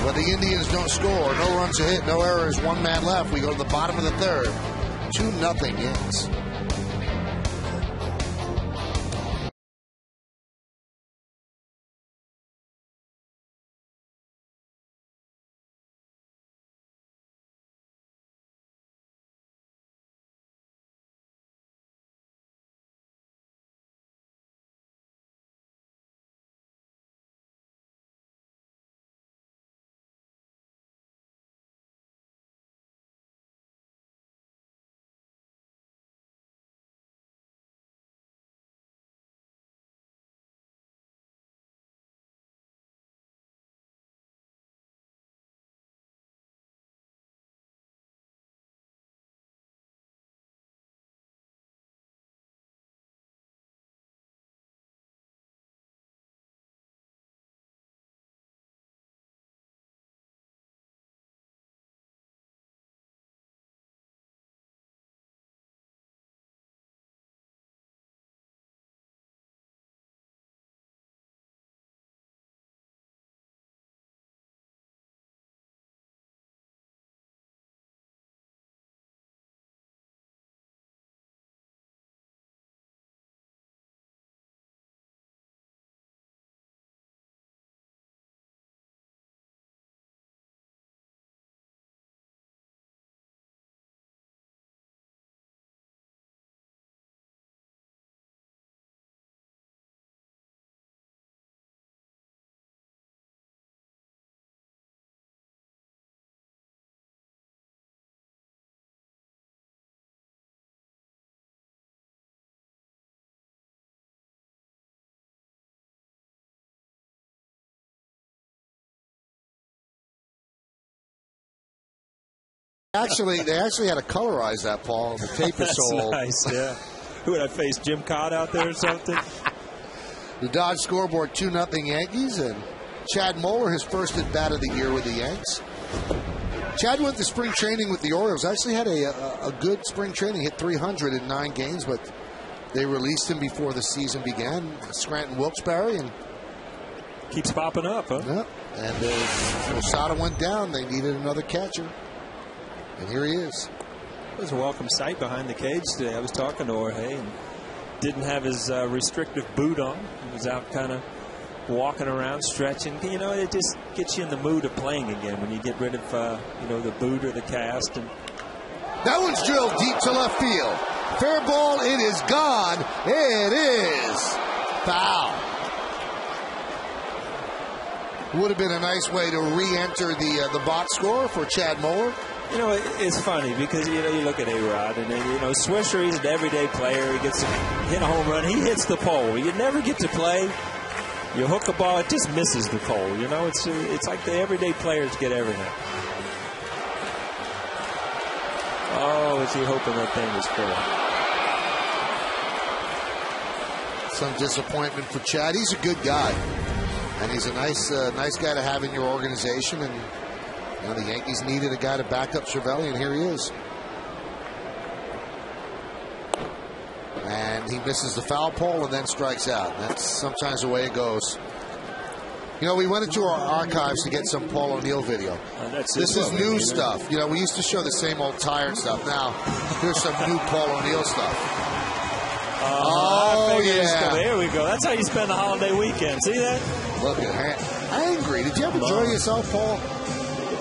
But the Indians don't score. No runs a hit. No errors. 1 man left. We go to the bottom of the third. 2-0 Yanks. They actually had to colorize that, Paul. The tape is so old. Nice, yeah. Who would I face? Jim Cott out there or something? The Dodge scoreboard 2-0 Yankees, and Chad Moeller, his first at bat of the year with the Yanks. Chad went to spring training with the Orioles. Actually had a good spring training. Hit 300 in 9 games, but they released him before the season began. Scranton Wilkes-Barre, and keeps popping up, huh? Yeah. And Losada went down. They needed another catcher, and here he is. It was a welcome sight behind the cage today. I was talking to Jorge and didn't have his restrictive boot on. He was out kind of walking around, stretching. You know, it just gets you in the mood of playing again when you get rid of, the boot or the cast. And that one's drilled deep to left field. Fair ball. It is gone. It is foul. Would have been a nice way to re-enter the box score for Chad Moeller. You know, it's funny because, you look at A-Rod and, Swisher, he's an everyday player. He gets to hit a home run. He hits the pole. You never get to play. You hook a ball, it just misses the pole. It's like the everyday players get everything. Oh, is he hoping that thing is full? Some disappointment for Chad. He's a good guy. And he's a nice guy to have in your organization. And the Yankees needed a guy to back up Cervelli, and here he is. And he misses the foul pole and then strikes out. That's sometimes the way it goes. We went into our archives to get some Paul O'Neill video. This is new stuff. We used to show the same old tired stuff. Now, here's some new Paul O'Neill stuff. Yeah. There we go. That's how you spend the holiday weekend. See that? Look at angry. Did you ever enjoy yourself, Paul?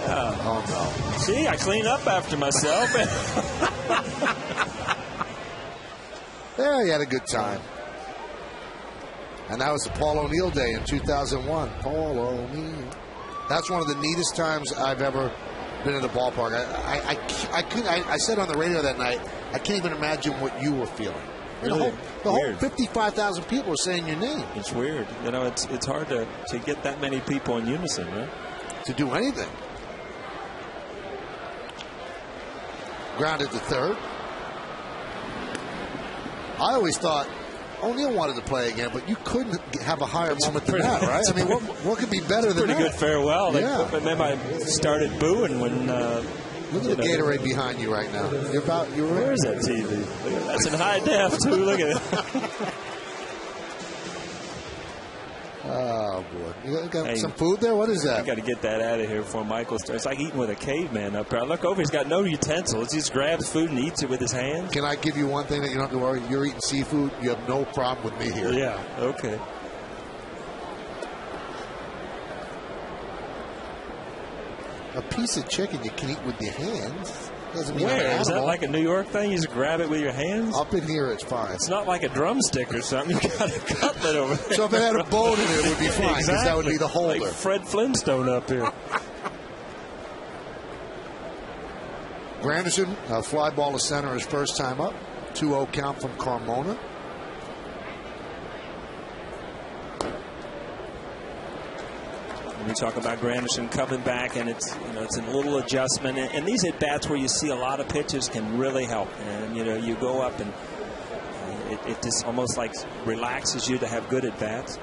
Yeah. Oh, no. See, I clean up after myself. Yeah, he had a good time. And that was the Paul O'Neill day in 2001. Paul O'Neill. That's one of the neatest times I've ever been in the ballpark. I said on the radio that night, I can't even imagine what you were feeling. Really? The whole 55,000 people are saying your name. It's weird. It's hard to get that many people in unison, right? To do anything. Grounded to third. I always thought O'Neill wanted to play again, but you couldn't have a higher moment than that, right? I mean, what could be better than that? Pretty good farewell. Yeah. Remember, I started booing when. Look at the Gatorade behind you right now. Where is that TV? That's in high def too. Look at it. Oh boy! You got some food there? What is that? I got to get that out of here before Michael starts. It's like eating with a caveman up there. I look over; he's got no utensils. He just grabs food and eats it with his hands. Can I give you one thing that you don't have to worry? You're eating seafood. You have no problem with me here. Yeah. Okay. A piece of chicken you can eat with your hands. Doesn't mean Where? Is that like a New York thing? You just grab it with your hands? Up in here, it's fine. It's not like a drumstick or something. You got a cutlet over there. So if it had a bone in it, it would be fine, because that would be the holder. Like Fred Flintstone up here. Granderson, fly ball to center his first time up. 2-0 count from Carmona. We talk about Granderson coming back, and it's a little adjustment. And these at bats where you see a lot of pitches can really help. And you go up and it just almost like relaxes you to have good at bats.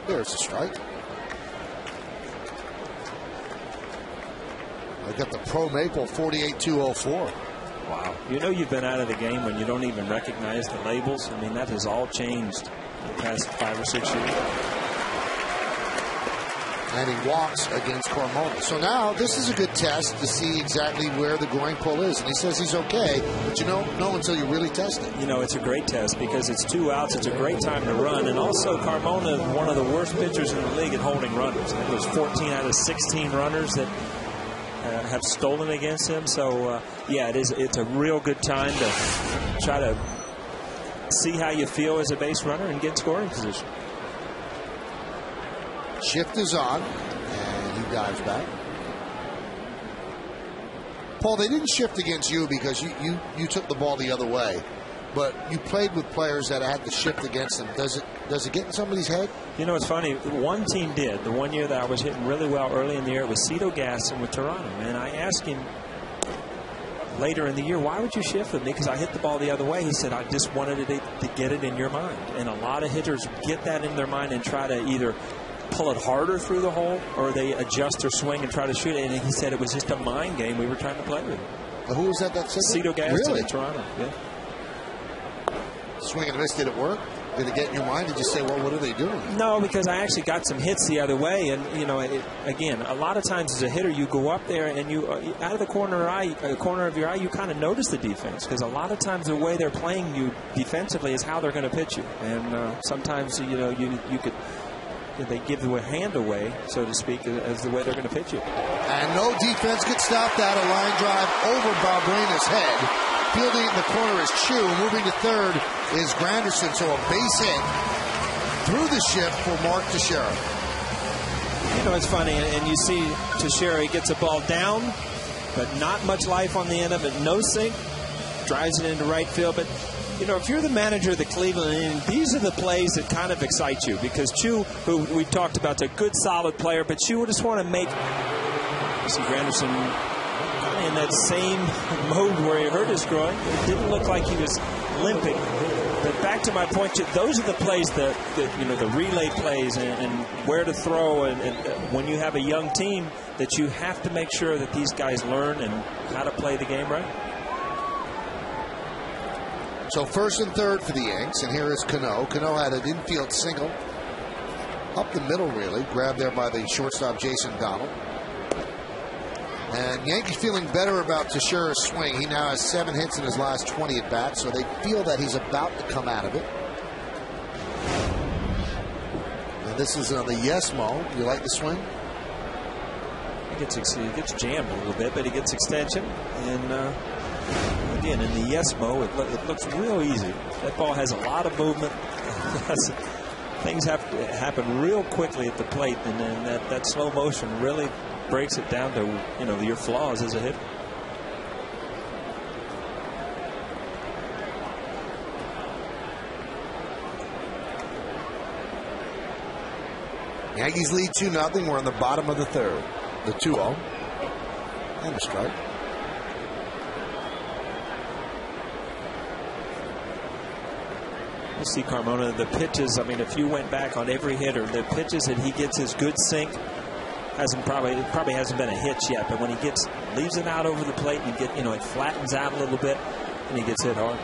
There's a strike. I got the Pro Maple 48-204. Wow. You've been out of the game when you don't even recognize the labels. I mean, that has all changed in the past 5 or 6 years. And he walks against Carmona. So now this is a good test to see exactly where the groin pull is. And he says he's okay, but you don't know until you really test it. It's a great test because it's 2 outs. It's a great time to run. And also Carmona, one of the worst pitchers in the league at holding runners. I think it was 14 out of 16 runners that have stolen against him. So, it's a real good time to try to see how you feel as a base runner and get scoring position. Shift is on, and he dives back. Paul, they didn't shift against you because you took the ball the other way. but you played with players that had the shift against them. Does it get in somebody's head? You know, it's funny. One team did. The one year that I was hitting really well early in the year, it was Cito Gaston with Toronto. And I asked him later in the year, why would you shift with me? Because I hit the ball the other way. He said, I just wanted to get it in your mind. And a lot of hitters get that in their mind and try to either pull it harder through the hole or they adjust their swing and try to shoot it. And he said it was just a mind game we were trying to play with. Who was that said that? Cito Gaston Really? in Toronto. Yeah. Swing and a miss, did it work? Did it get in your mind? Did you say, well, what are they doing? No, because I actually got some hits the other way. And, you know, again, a lot of times as a hitter, you go up there and you, out of the corner of your eye, you kind of notice the defense. Because a lot of times the way they're playing you defensively is how they're going to pitch you. And sometimes, you know, you could, they give the hand away, so to speak, as the way they're going to pitch you. And no defense could stop that. A line drive over Balbrina's head. Fielding in the corner is Chu. Moving to third is Granderson. So a base hit through the shift for Mark Teixeira. You know, it's funny, and you see Teixeira, he gets a ball down, but not much life on the end of it. No sink. Drives it into right field. But, you know, if you're the manager of the Cleveland Indians, these are the plays that kind of excite you. Because Chu, who we talked about, is a good, solid player, but you just want to make, you see Granderson in that same mode where he hurt his groin. It didn't look like he was limping. But back to my point, those are the plays that you know, the relay plays and where to throw. And when you have a young team, that you have to make sure that these guys learn and how to play the game right. So first and third for the Yanks, and here is Cano. Cano had an infield single up the middle, really, grabbed there by the shortstop Jason Donald. And Yankees feeling better about Teixeira's swing. He now has 7 hits in his last 20 at bats, so they feel that he's about to come out of it. And this is on the yes mo. You like the swing? He gets jammed a little bit, but he gets extension. And again, in the yes mo, it looks real easy. That ball has a lot of movement. Things have to happen real quickly at the plate, and then that slow motion really breaks it down to, you know, your flaws as a hitter. Yankees lead 2-0. We're on the bottom of the third. The 2-0. And a strike. You see Carmona, the pitches, I mean, if you went back on every hitter, the pitches that he gets his good sink, probably hasn't been a hitch yet, but when he leaves it out over the plate and it flattens out a little bit and he gets hit hard.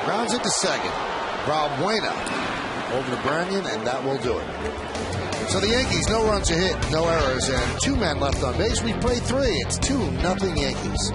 Rounds it to second. Valbuena over to Branyan, and that will do it. So the Yankees, no runs a hit, no errors, and 2 men left on base. We played 3. It's 2-0 Yankees.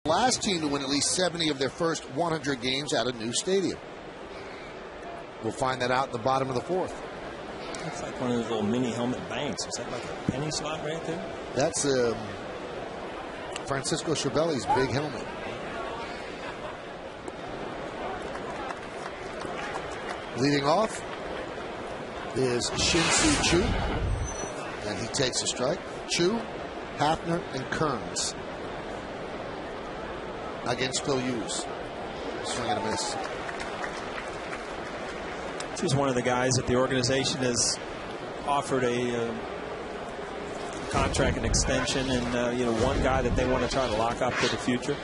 last team to win at least 70 of their first 100 games at a new stadium. We'll find that out in the bottom of the fourth. It's like one of those little mini helmet banks. Is that like a penny slot right there? That's Francisco Cervelli's big helmet. Leading off is Shin-Soo Choo, and he takes a strike. Choo, Hafner, and Kearns against Phil Hughes. Swing and a miss. He's one of the guys that the organization has offered a contract and extension, and one guy that they want to try to lock up for the future.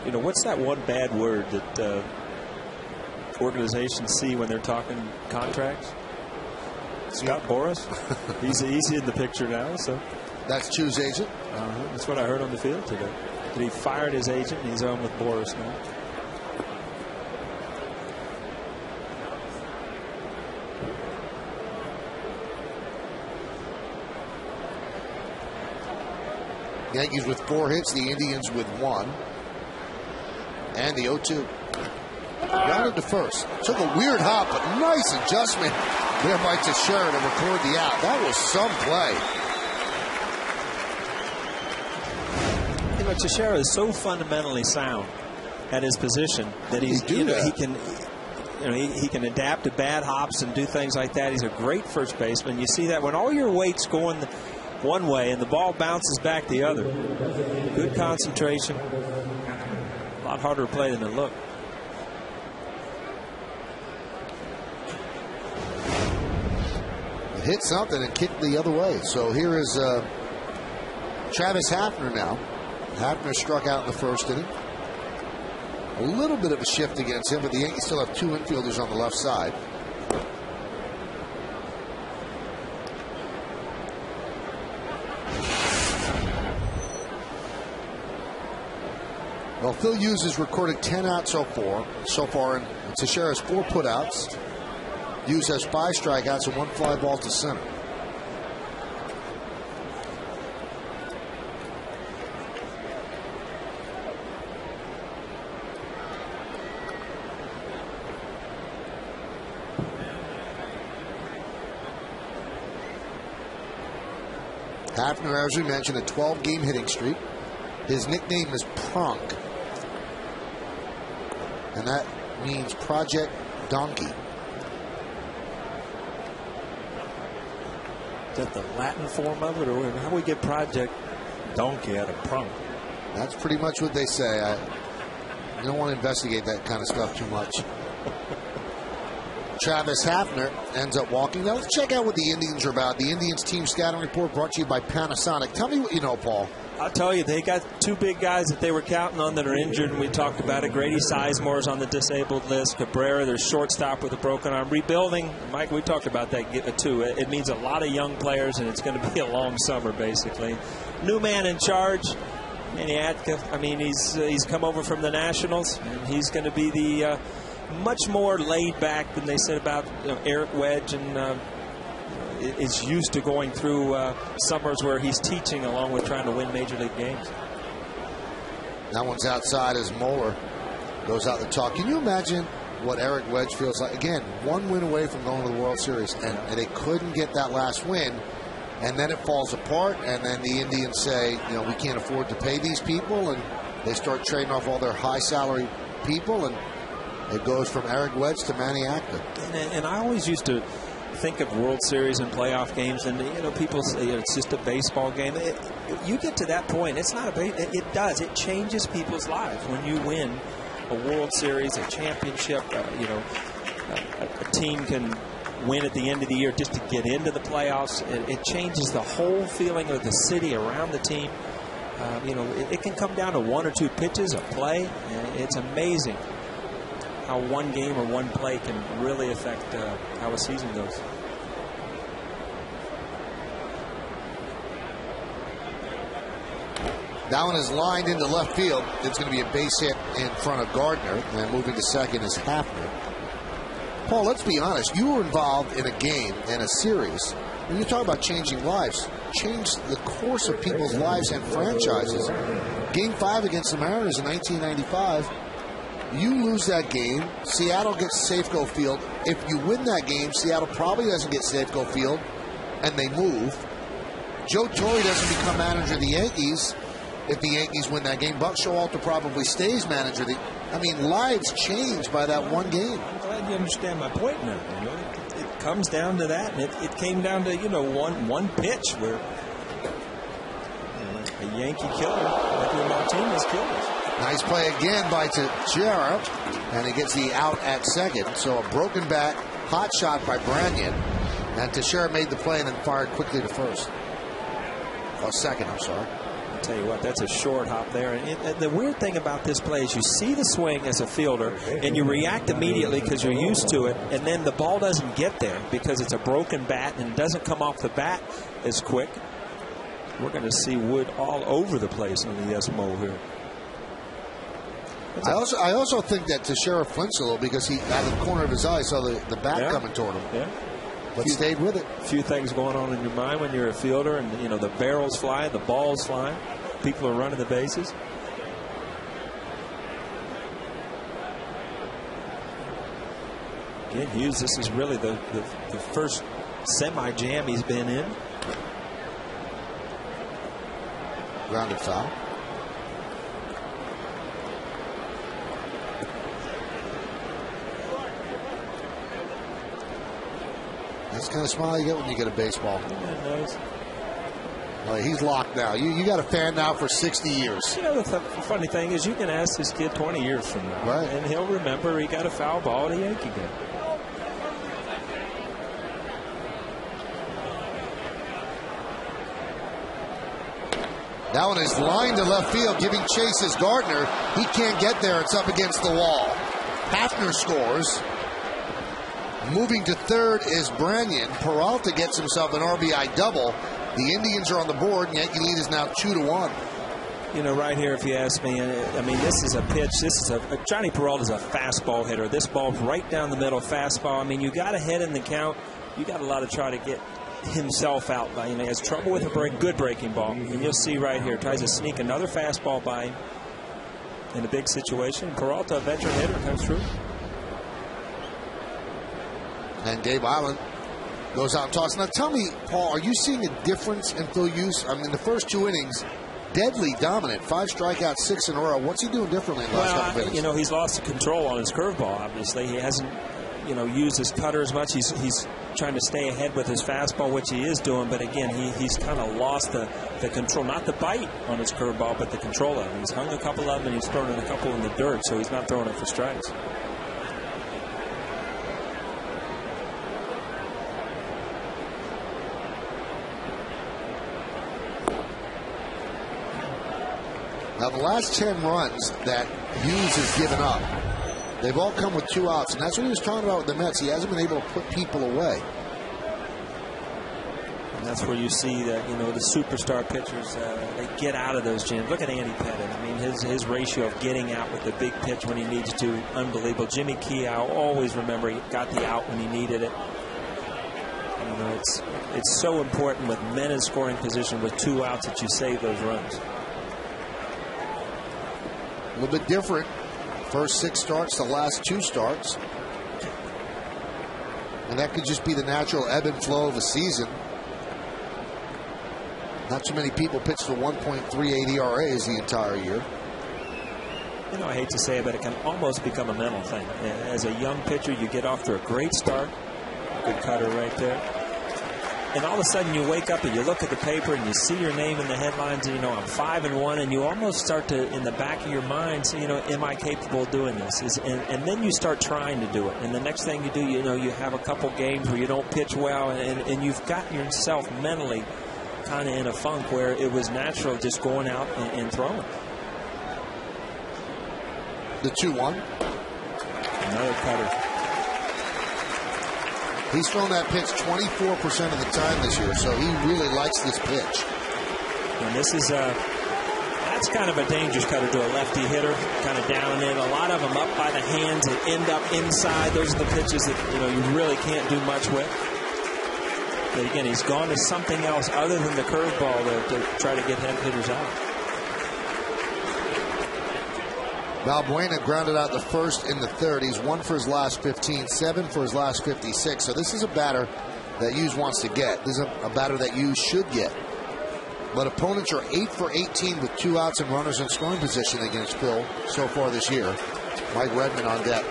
And, what's that one bad word that organizations see when they're talking contracts? Scott Boras. He's in the picture now, so that's Choo's agent. That's what I heard on the field today. That he fired his agent and he's on with Boras now. Yankees with 4 hits, the Indians with 1. And the 0-2. Rounded to first. Took a weird hop, but nice adjustment there by Teixeira to record the out. That was some play. Teixeira is so fundamentally sound at his position that he can adapt to bad hops and do things like that. He's a great first baseman. You see that when all your weight's going one way and the ball bounces back the other. Good concentration. A lot harder to play than it looked. Hit something and kicked the other way. So here is Travis Hafner now. Hafner struck out in the first inning. A little bit of a shift against him, but the Yankees still have 2 infielders on the left side. Well, Phil Hughes has recorded 10 outs so far, and Teixeira has 4 putouts. Hughes has 5 strikeouts and 1 fly ball to center. Hafner, as we mentioned, a 12-game hitting streak. His nickname is Pronk, and that means Project Donkey. Is that the Latin form of it, or how do we get Project Donkey out of Prunk? That's pretty much what they say. I don't want to investigate that kind of stuff too much. Travis Hafner ends up walking. Now let's check out what the Indians are about. The Indians team scouting report brought to you by Panasonic. Tell me what you know, Paul. I'll tell you, they got 2 big guys that they were counting on that are injured, and we talked about it. Grady Sizemore's on the disabled list. Cabrera, their shortstop with a broken arm. Rebuilding, Mike, we talked about that too. It means a lot of young players, and it's going to be a long summer, basically. New man in charge, Manny Atka. I mean, he's come over from the Nationals, and he's going to be the much more laid back than they said about Eric Wedge, and is used to going through summers where he's teaching along with trying to win major league games. That one's outside as Moeller goes out the talk. Can you imagine what Eric Wedge feels like? Again, 1 win away from going to the World Series, and they couldn't get that last win, and then it falls apart, and then the Indians say, we can't afford to pay these people, and they start trading off all their high salary people, and it goes from Eric Wedge to Manny Atka. And I always used to think of World Series and playoff games, and people say it's just a baseball game. You get to that point, it's not it changes people's lives when you win a World Series, a championship. A team can win at the end of the year just to get into the playoffs. It changes the whole feeling of the city around the team. It can come down to 1 or 2 pitches, a play. It's amazing how one game or one play can really affect how a season goes. That one is lined into left field. It's going to be a base hit in front of Gardner, and moving to second is Hafner. Paul, let's be honest. You were involved in a game and a series. When you talk about changing lives, change the course of people's lives and franchises. Game 5 against the Mariners in 1995. You lose that game, Seattle gets Safeco Field. If you win that game, Seattle probably doesn't get Safeco Field, and they move. Joe Torre doesn't become manager of the Yankees if the Yankees win that game. Buck Showalter probably stays manager. I mean, lives change by that one game. I'm glad you understand my point now. You know, it comes down to that, and it came down to, you know, one pitch where a Yankee killer, like Martinez, killed us. Nice play again by Teixeira, and he gets the out at second. So a broken bat, hot shot by Branyan, and Teixeira made the play and then fired quickly to first. Or second, I'm sorry. I'll tell you what, that's a short hop there. And the weird thing about this play is you see the swing as a fielder, and you react immediately because you're used to it, and then the ball doesn't get there because it's a broken bat and it doesn't come off the bat as quick. We're going to see wood all over the place on the Eskimo here. I also think that Teixeira flinched a little because he, out of the corner of his eye, saw the bat coming toward him. Yeah. But stayed with it. A few things going on in your mind when you're a fielder, and you know the barrel's flying, the ball's flying, people are running the bases. Again, Hughes, this is really the first semi-jam he's been in. Grounded foul. That's the kind of smile you get when you get a baseball. Yeah, nice. Well, he's locked now. You got a fan now for 60 years. You know, the funny thing is you can ask this kid 20 years from now, right, and he'll remember he got a foul ball at a Yankee game. That one is lined to left field, giving chase as Gardner. He can't get there. It's up against the wall. Hafner scores. Moving to third is Branyan. Peralta gets himself an RBI double. The Indians are on the board. Yankee lead is now 2-1. You know, right here, if you ask me, I mean, this is a pitch. This is Johnny Peralta's a fastball hitter. This ball's right down the middle, fastball. I mean, you got ahead in the count. You got a lot to try to get himself out by. You know, he has trouble with a good breaking ball, and you'll see right here, tries to sneak another fastball by him in a big situation. Peralta, a veteran hitter, comes through. And Dave Island goes out and tosses. Now tell me, Paul, are you seeing a difference in Phil Hughes? I mean, the first 2 innings, deadly dominant. 5 strikeouts, 6 in a row. What's he doing differently in the last couple innings? You know, he's lost control on his curveball, obviously. He hasn't, you know, used his cutter as much. He's trying to stay ahead with his fastball, which he is doing. But again, he's kind of lost the control, not the bite on his curveball, but the control of it. He's hung a couple of them, and he's thrown a couple in the dirt, so he's not throwing it for strikes. Now, the last 10 runs that Hughes has given up, they've all come with 2 outs, and that's what he was talking about with the Mets. He hasn't been able to put people away. And that's where you see that, you know, the superstar pitchers, they get out of those jams. Look at Andy Pettit. I mean, his ratio of getting out with the big pitch when he needs to, unbelievable. Jimmy Keough, always remember he got the out when he needed it. You know, it's so important with men in scoring position with 2 outs that you save those runs. A little bit different. First 6 starts, the last 2 starts. And that could just be the natural ebb and flow of a season. Not too many people pitch the 1.38 ERAs the entire year. You know, I hate to say it, but it can almost become a mental thing. As a young pitcher, you get off to a great start. Good cutter right there. And all of a sudden you wake up and you look at the paper and you see your name in the headlines and, you know, I'm 5-1, and you almost start to, in the back of your mind, say, you know, am I capable of doing this? And then you start trying to do it. And the next thing you do, you know, you have a couple games where you don't pitch well, and you've got yourself mentally kind of in a funk where it was natural just going out and throwing. The 2-1. Another cutter. He's thrown that pitch 24% of the time this year, so he really likes this pitch. And this is that's kind of a dangerous cutter to a lefty hitter, kind of down in. A lot of them up by the hands and end up inside. Those are the pitches that, you know, you really can't do much with. But again, he's gone to something else other than the curveball to try to get head hitters out. Balbuena grounded out the first in the third. He's 1 for his last 15, 7 for his last 56. So this is a batter that Hughes wants to get. This is a batter that Hughes should get. But opponents are 8 for 18 with 2 outs and runners in scoring position against Phil so far this year. Mike Redmond on deck.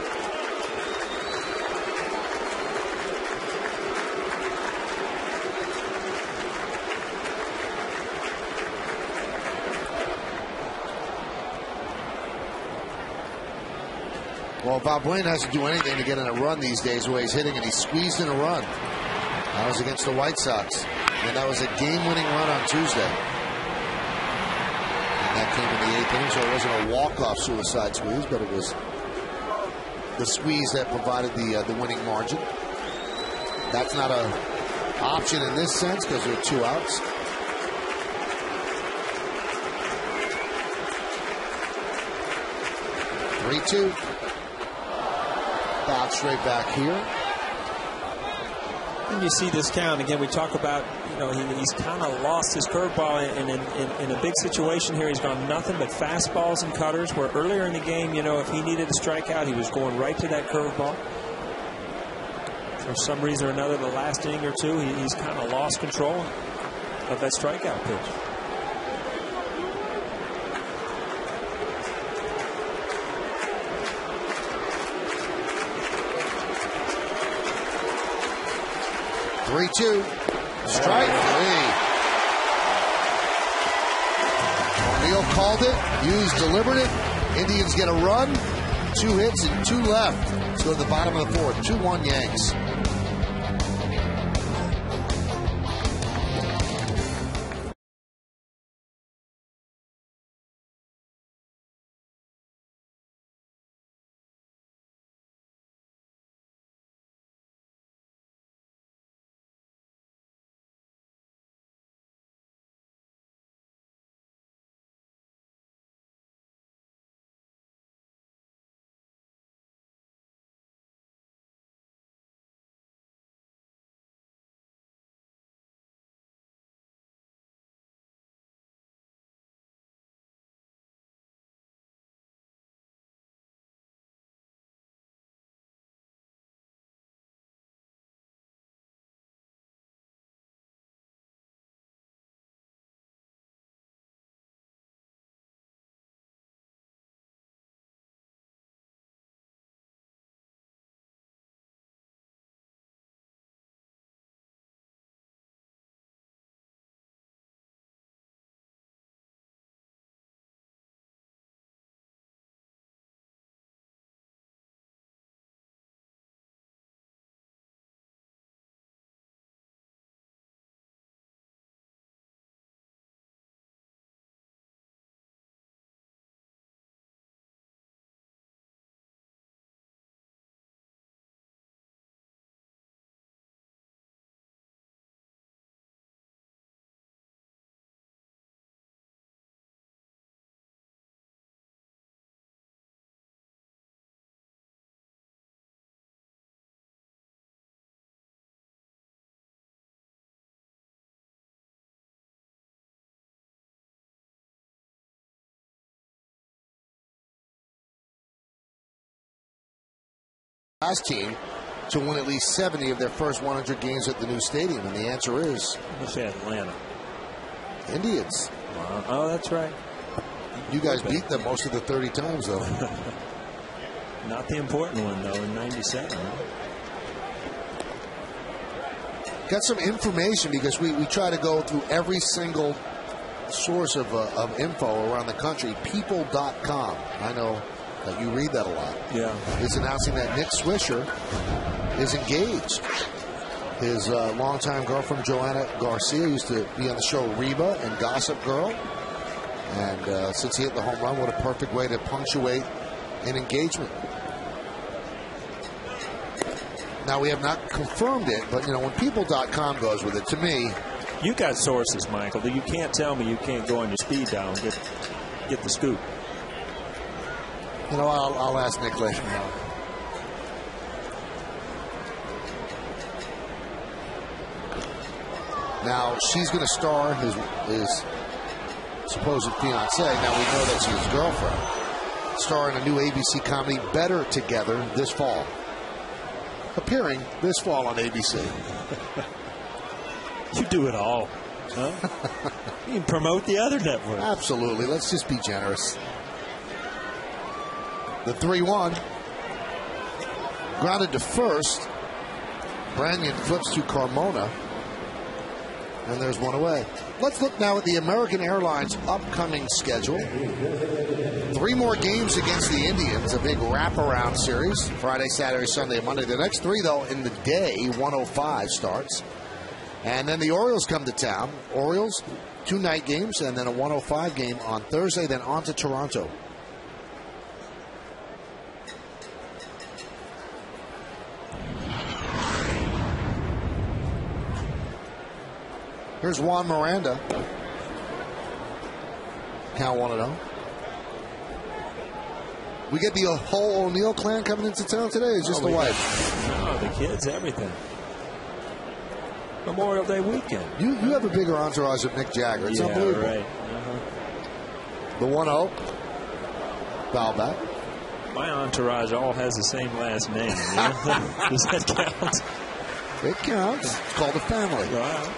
Well, Balbuena has to do anything to get in a run these days the way he's hitting, and he squeezed in a run. That was against the White Sox. And that was a game-winning run on Tuesday. And that came in the 8th inning, so it wasn't a walk-off suicide squeeze, but it was the squeeze that provided the winning margin. That's not an option in this sense because there are 2 outs. Three-two. Foul straight back here. And you see this count again. We talk about, he's kind of lost his curveball in a big situation here. He's gone nothing but fastballs and cutters. Where earlier in the game, if he needed a strikeout, he was going right to that curveball. For some reason or another, the last inning or two, he's kind of lost control of that strikeout pitch. Three-two. Strike 3. O'Neill called it. Hughes delivered it. Indians get a run. 2 hits and 2 left. Let's go to the bottom of the 4th. 2-1 Yanks. Last team to win at least 70 of their first 100 games at the new stadium, and the answer is Atlanta Indians. Wow. Oh, that's right. You guys beat them most of the 30 times, though. Not the important one, though, in '97. Got some information because we try to go through every single source of info around the country. People.com. I know that you read that a lot. Yeah. Is announcing that Nick Swisher is engaged. His longtime girlfriend, Joanna Garcia, used to be on the show Reba and Gossip Girl. And since he hit the home run, what a perfect way to punctuate an engagement. Now, we have not confirmed it, but, when People.com goes with it, to me... You got sources, Michael. You can't tell me you can't go on your speed dial and get the scoop. I'll ask Nick later. Now, she's going to star his supposed fiancé. Now, we know that's his girlfriend. star in a new ABC comedy, Better Together, this fall. Appearing this fall on ABC. You do it all. Huh? You can promote the other network. Absolutely. Let's just be generous. The 3-1. Grounded to first. Branyan flips to Carmona. And there's one away. Let's look now at the American Airlines upcoming schedule. 3 more games against the Indians, a big wraparound series. Friday, Saturday, Sunday, and Monday. The next 3, though, in the day, 1:05 starts. And then the Orioles come to town. Orioles, 2 night games, and then a 1:05 game on Thursday, then on to Toronto. Here's Juan Miranda. Count 1-0. We get the whole O'Neill clan coming into town today. It's just the wife. No, the kids, everything. Memorial Day weekend. You have a bigger entourage of Nick Jagger. It's unbelievable. Right. The 1-0. Foul back. My entourage all has the same last name. Does that count? It counts. It's called a family. Wow.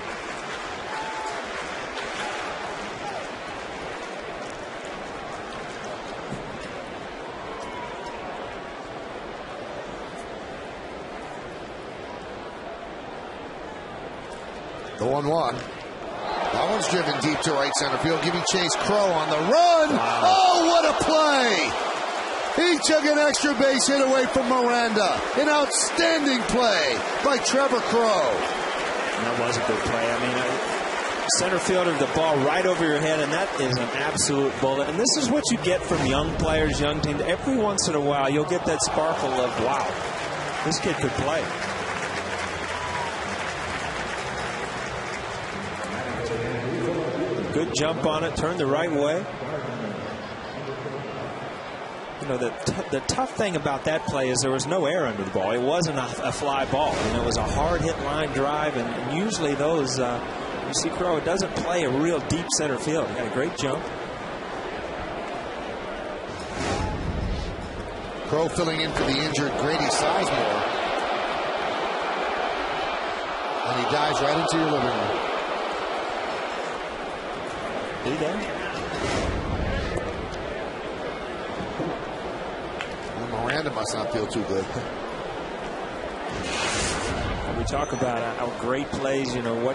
The 1-1. That one's driven deep to right center field, giving Chase Crow on the run. Wow. Oh, what a play! He took an extra base hit away from Miranda. An outstanding play by Trevor Crow. That was a good play. I mean, center fielder, the ball right over your head, and that is an absolute bullet. And this is what you get from young players, young teams. Every once in a while, you'll get that sparkle of, wow, this kid could play. Good jump on it, turned the right way. You know, the tough thing about that play is there was no air under the ball. It wasn't a fly ball. You know, it was a hard hit line drive, and usually those, you see Crow doesn't play a real deep center field. He got a great jump. Crow filling in for the injured Grady Sizemore. And he dives right into your living room. Did he die? Well, Miranda must not feel too good. We talk about how great plays, you know,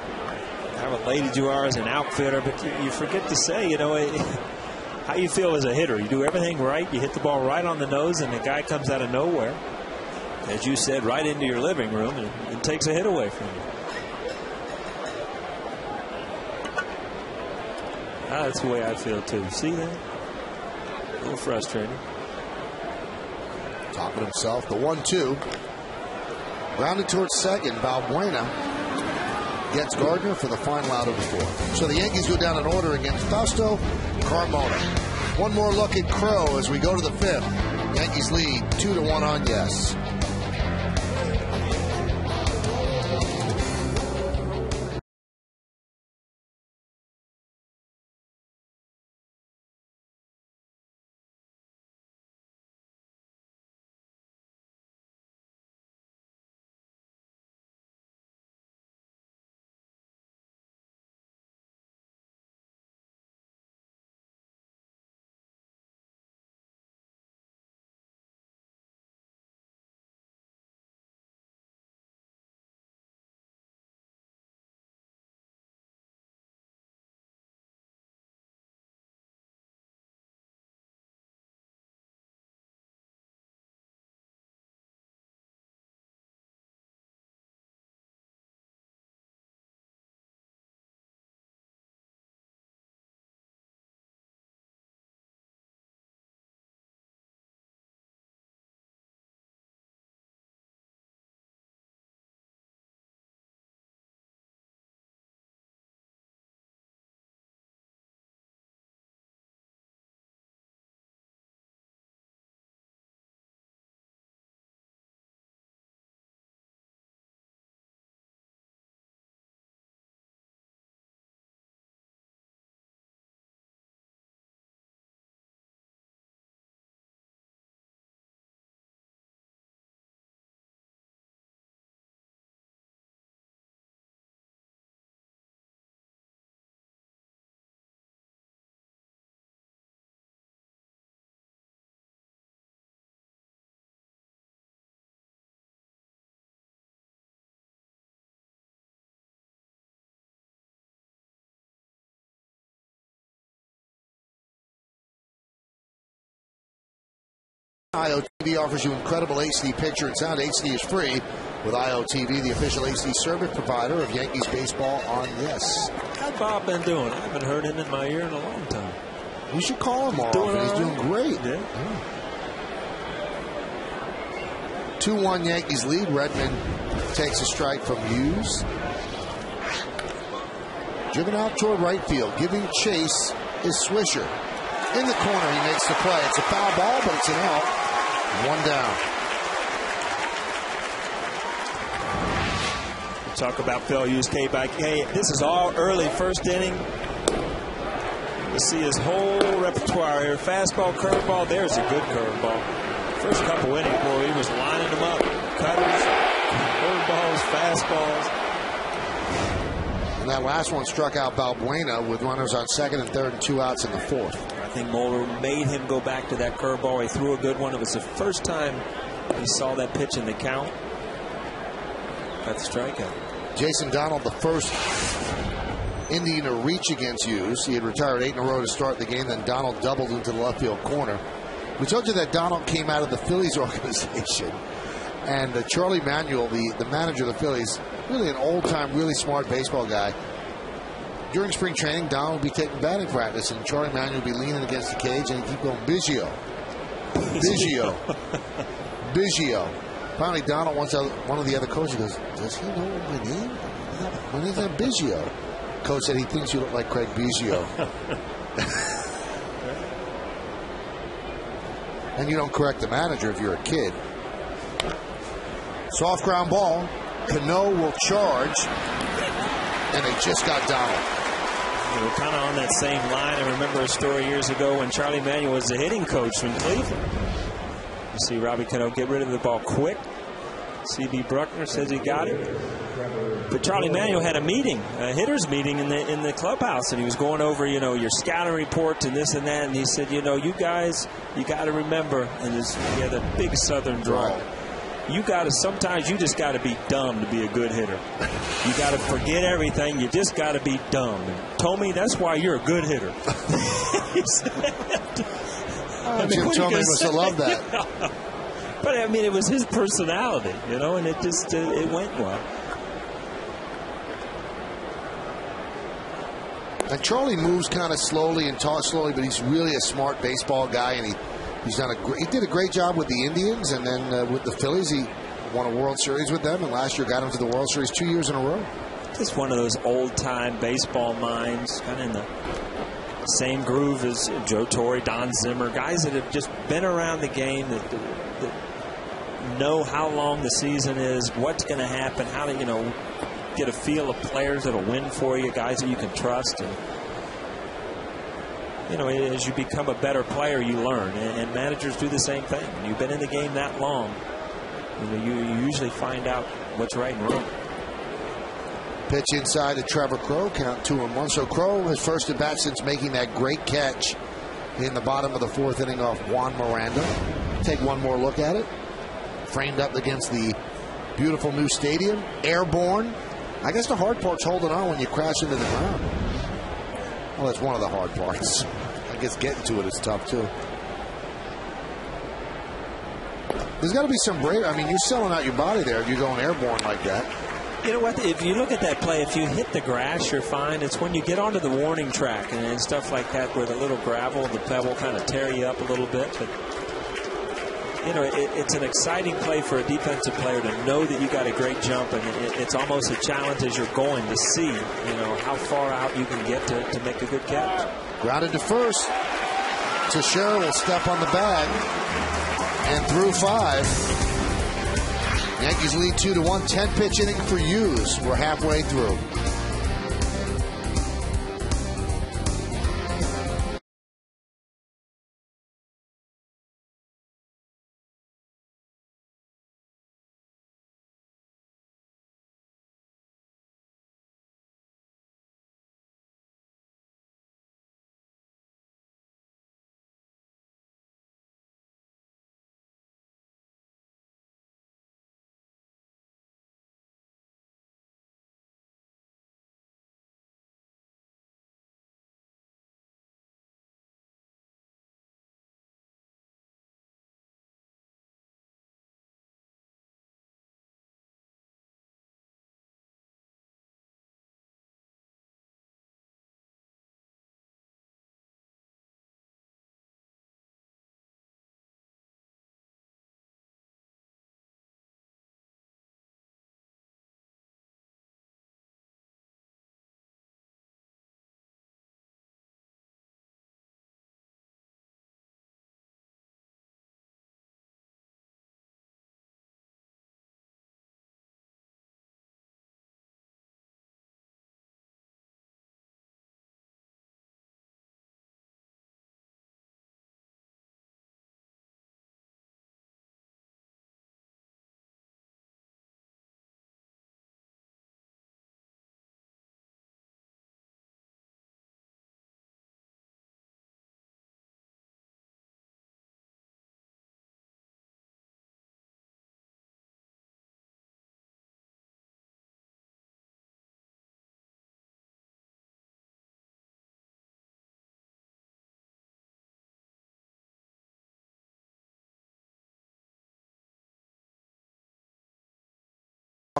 how elated you are as an outfitter, but you forget to say, you know, how you feel as a hitter. You do everything right, you hit the ball right on the nose, and the guy comes out of nowhere, as you said, right into your living room and takes a hit away from you. That's the way I feel, too. See that? A little frustrating. Topping himself. The 1-2. Grounded towards second. Valbuena gets Gardner for the final out of the 4th. So the Yankees go down in order against Fausto, Carmona. One more look at Crow as we go to the 5th. Yankees lead 2-1 on Yes. IOTV offers you incredible HD picture and sound. HD is free with IOTV, the official HD service provider of Yankees baseball on Yes. How's Bob been doing? I haven't heard him in my ear in a long time. You should call him more often. He's doing great. Yeah. 2-1 Yankees lead. Redmond takes a strike from Hughes. Driven out toward right field. Giving chase is Swisher. In the corner, he makes the play. It's a foul ball, but it's an out. One down. Talk about fair use K by K. This is all early first inning. You see his whole repertoire here. Fastball, curveball. There's a good curveball. First couple innings, boy, he was lining them up. Cutters, curveballs, fastballs. And that last one struck out Balbuena with runners on second and third and 2 outs in the fourth. I think Moeller made him go back to that curveball. He threw a good one. It was the first time he saw that pitch in the count. Got the strikeout. Jason Donald, the first Indian to reach against Hughes. He had retired 8 in a row to start the game. Then Donald doubled into the left field corner. We told you that Donald came out of the Phillies organization. And Charlie Manuel, the manager of the Phillies, really an old-time, really smart baseball guy. During spring training, Donald would be taking batting practice, and Charlie Manuel would be leaning against the cage, and he'd keep going, Biggio. Biggio. Biggio. Finally, Donald, one of the other coaches goes, does he know my name? My name's not Biggio. Coach said he thinks you look like Craig Biggio. And you don't correct the manager if you're a kid. Soft ground ball. Cano will charge. And they just got Donald. We were kind of on that same line. I remember a story years ago when Charlie Manuel was the hitting coach in Cleveland. You see Robbie Cano get rid of the ball quick. C.B. Bruckner says he got it. But Charlie Manuel had a meeting, a hitter's meeting in the clubhouse, and he was going over, your scouting reports and this and that. And he said, you guys, you got to remember, and he had a big southern drawl. Sometimes you just got to be dumb to be a good hitter. You got to forget everything. You just got to be dumb. And Tommy, that's why you're a good hitter. Jim Tomey must have loved that. But I mean, it was his personality, and it just it went well. And Charlie moves kind of slowly and talks slowly, but he's really a smart baseball guy, and he did a great job with the Indians, and then with the Phillies, he won a World Series with them, and last year got him to the World Series 2 years in a row. Just one of those old-time baseball minds, kind of in the same groove as Joe Torre, Don Zimmer, guys that have just been around the game, that know how long the season is, what's going to happen, how to get a feel of players that'll win for you, guys that you can trust. And as you become a better player, you learn, and managers do the same thing. When you've been in the game that long, you usually find out what's right and wrong. Pitch inside to Trevor Crowe, count 2-1. So Crowe, his first at bat since making that great catch in the bottom of the fourth inning off Juan Miranda. Take one more look at it. Framed up against the beautiful new stadium. Airborne. I guess the hard part's holding on when you crash into the ground. Well, that's one of the hard parts. I guess getting to it is tough, too. There's got to be some brave. I mean, you're selling out your body there if you're going airborne like that. You know what? If you look at that play, if you hit the grass, you're fine. It's when you get onto the warning track and stuff like that where the little gravel, the pebble kind of tear you up a little bit. But, it's an exciting play for a defensive player to know that you got a great jump, and it's almost a challenge as you're going to see, how far out you can get to make a good catch. Grounded to first. Teixeira will step on the bag and through 5. Yankees lead 2-1. 10-pitch inning for Hughes. We're halfway through.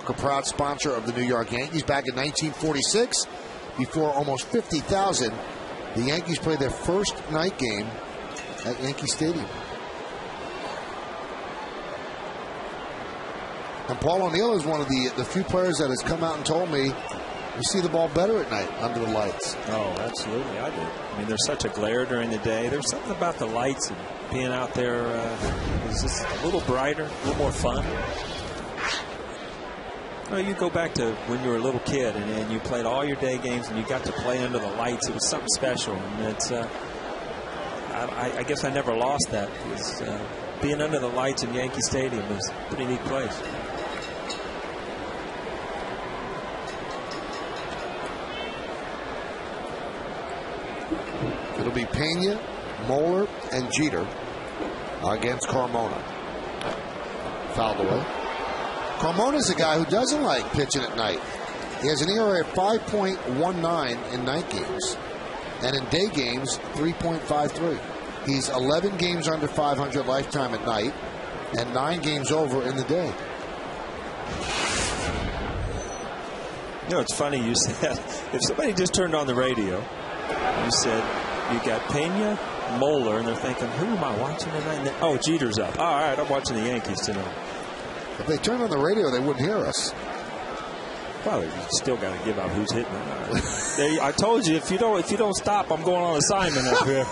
a proud sponsor of the New York Yankees. Back in 1946, before almost 50,000, the Yankees played their first night game at Yankee Stadium. And Paul O'Neill is one of the few players that has come out and told me you see the ball better at night under the lights. Oh, absolutely, I do. I mean, there's such a glare during the day. There's something about the lights and being out there is just a little brighter, a little more fun. Well, you go back to when you were a little kid and you played all your day games and you got to play under the lights. It was something special, and it's. I guess I never lost that. Being under the lights in Yankee Stadium is a pretty neat place. It'll be Pena, Moeller, and Jeter against Carmona. Fouled away. Carmona's a guy who doesn't like pitching at night. He has an ERA of 5.19 in night games. And in day games, 3.53. He's 11 games under 500 lifetime at night and 9 games over in the day. You know, it's funny you said, if somebody just turned on the radio, you said, you got Pena, Moeller, and they're thinking, who am I watching tonight? And then, oh, Jeter's up. All right, I'm watching the Yankees tonight. If they turned on the radio, they wouldn't hear us. Well, you still got to give out who's hitting it. I told you, if you don't stop, I'm going on assignment up here.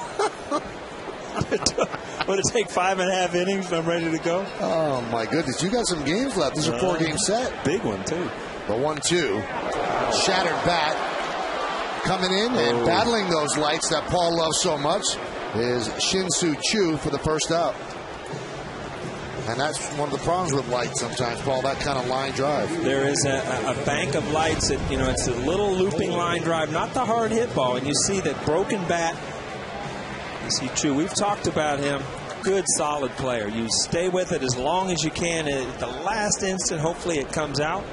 Would it take 5.5 innings and I'm ready to go? Oh, my goodness. You got some games left. This is a 4-game set. Big one, too. The 1-2. Shattered bat. Coming in and battling those lights that Paul loves so much is Shin-Soo Choo for the first out. And that's one of the problems with lights sometimes, Paul, that kind of line drive. There is a bank of lights that, you know, it's a little looping line drive, not the hard hit ball. And you see that broken bat. You see Choo. We've talked about him. Good, solid player. You stay with it as long as you can. At the last instant, hopefully it comes out.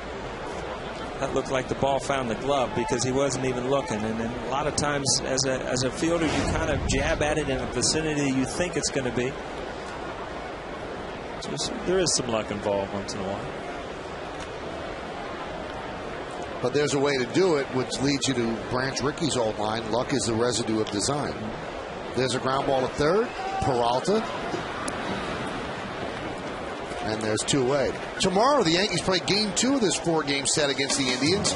That looked like the ball found the glove because he wasn't even looking. And then a lot of times as a fielder, you kind of jab at it in a vicinity you think it's going to be. So there is some luck involved once in a while. But there's a way to do it, which leads you to Branch Rickey's old line, luck is the residue of design. There's a ground ball to third, Peralta. And there's 2-away. Tomorrow, the Yankees play Game 2 of this 4-game set against the Indians.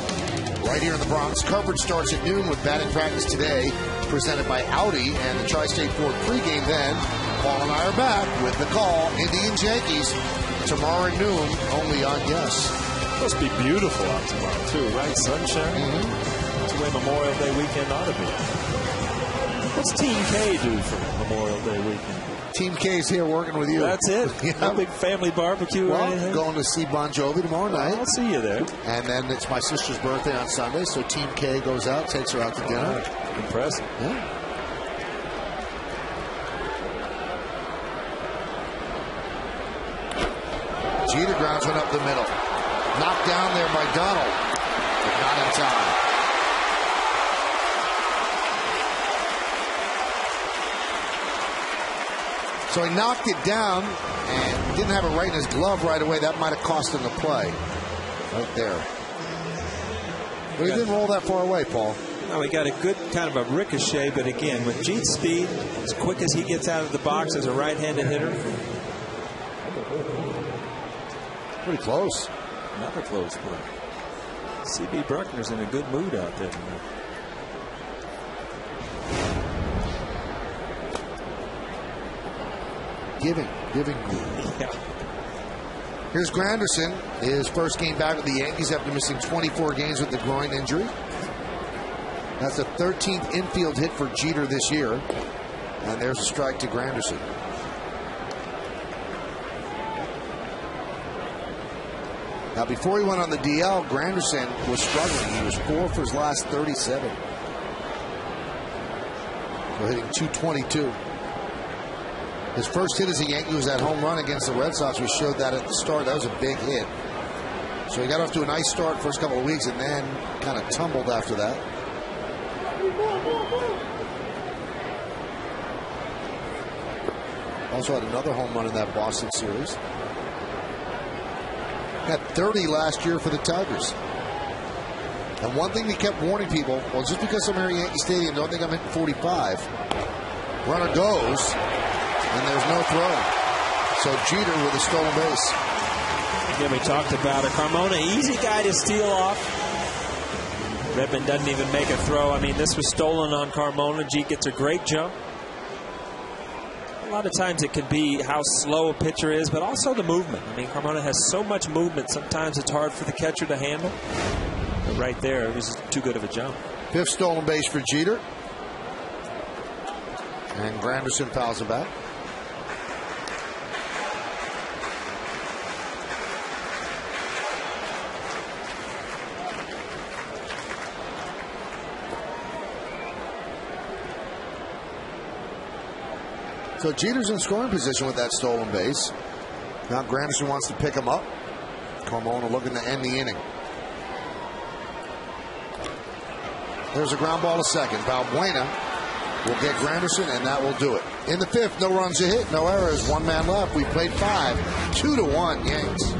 Right here in the Bronx. Coverage starts at noon with batting practice today, presented by Audi and the Tri-State Ford pregame then. Paul and I are back with the call. Indians-Yankees tomorrow at noon, only on Yes. Must be beautiful out tomorrow, too, right? Sunshine. That's the way Memorial Day weekend ought to be. What's Team K do for Memorial Day weekend? Team K's here working with you. That's it. Yeah. No big family barbecue or anything? Going to see Bon Jovi tomorrow night. I'll see you there. And then it's my sister's birthday on Sunday, so Team K goes out, takes her out to dinner. Impressive. Yeah. Jeter grounds one up the middle. Knocked down there by Donald, but not in time. So he knocked it down and didn't have it right in his glove right away. That might have cost him the play. Right there. But he didn't roll that far away, Paul. No, he got a good kind of a ricochet, but again, with Jeet's speed, as quick as he gets out of the box as a right-handed hitter. Pretty close. Another close play. C.B. Bruckner's in a good mood out there tonight. Giving. Yeah. Here's Granderson, his first game back with the Yankees after missing 24 games with the groin injury. That's the 13th infield hit for Jeter this year. And there's a strike to Granderson. Now, before he went on the DL, Granderson was struggling. He was 4 for his last 37. So hitting .222. His first hit as a Yankee was that home run against the Red Sox. We showed that at the start. That was a big hit. So he got off to a nice start first couple of weeks and then kind of tumbled after that. Also had another home run in that Boston series. had 30 last year for the Tigers. And one thing we kept warning people, well, just because I'm here at Yankee Stadium, don't think I'm hitting 45. Runner goes, and there's no throw. So Jeter with a stolen base. Again, we talked about it. Carmona, easy guy to steal off. Redmond doesn't even make a throw. I mean, this was stolen on Carmona. Jeet gets a great jump. A lot of times it can be how slow a pitcher is, but also the movement. I mean, Carmona has so much movement, sometimes it's hard for the catcher to handle. But right there, it was too good of a jump. 5th stolen base for Jeter. And Granderson fouls it back. So Jeter's in scoring position with that stolen base. Now Granderson wants to pick him up. Carmona looking to end the inning. There's a ground ball to second. Valbuena will get Granderson, and that will do it. In the 5th, no runs a hit, no errors, 1 man left. We played 5, 2-1 Yanks.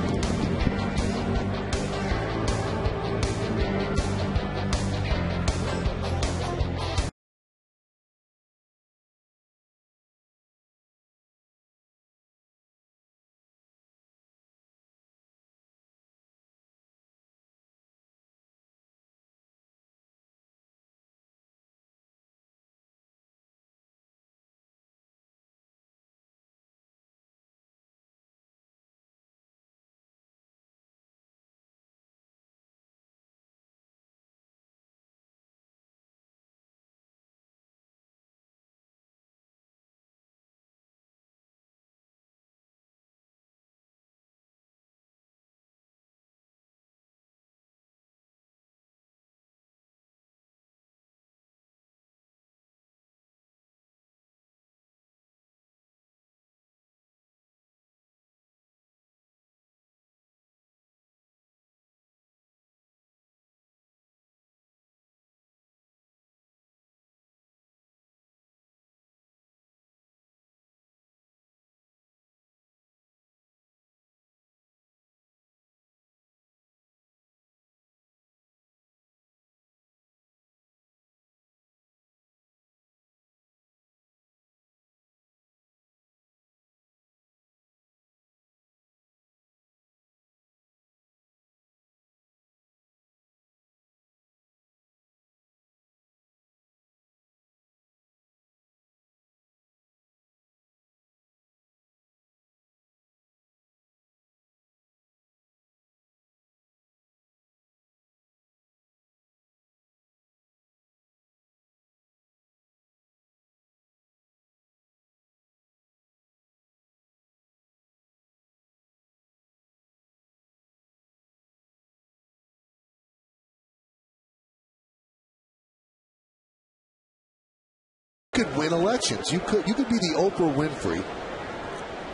Could win elections. You could be the Oprah Winfrey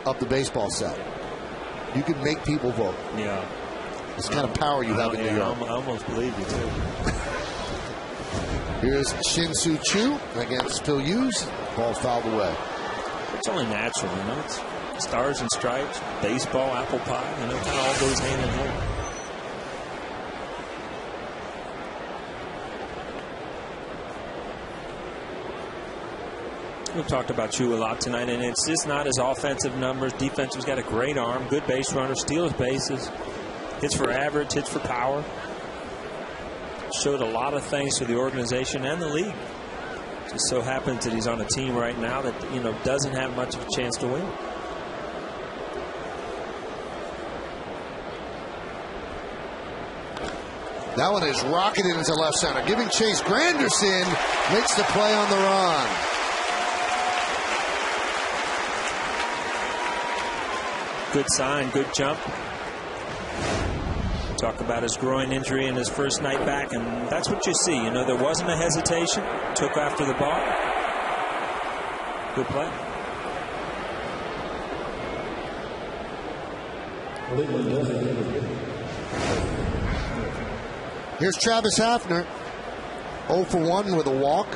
of the baseball side. You could make people vote. Yeah. It's kind of power you have in New York. I almost believe you, too. Here's Shin-Soo Choo against Phil Hughes. Ball fouled away. It's only natural, you know. It's stars and stripes, baseball, apple pie, you know, it kind of all goes hand in hand. We've talked about Choo a lot tonight, and it's just not his offensive numbers. Defensive's got a great arm, good base runner, steals bases, hits for average, hits for power. Showed a lot of things to the organization and the league. Just so happens that he's on a team right now that, you know, doesn't have much of a chance to win. That one is rocketed into left center. Giving chase. Granderson makes the play on the run. Good sign, good jump. Talk about his groin injury and his first night back, and that's what you see. You know, there wasn't a hesitation. Took after the ball. Good play. Here's Travis Hafner, 0 for 1 with a walk.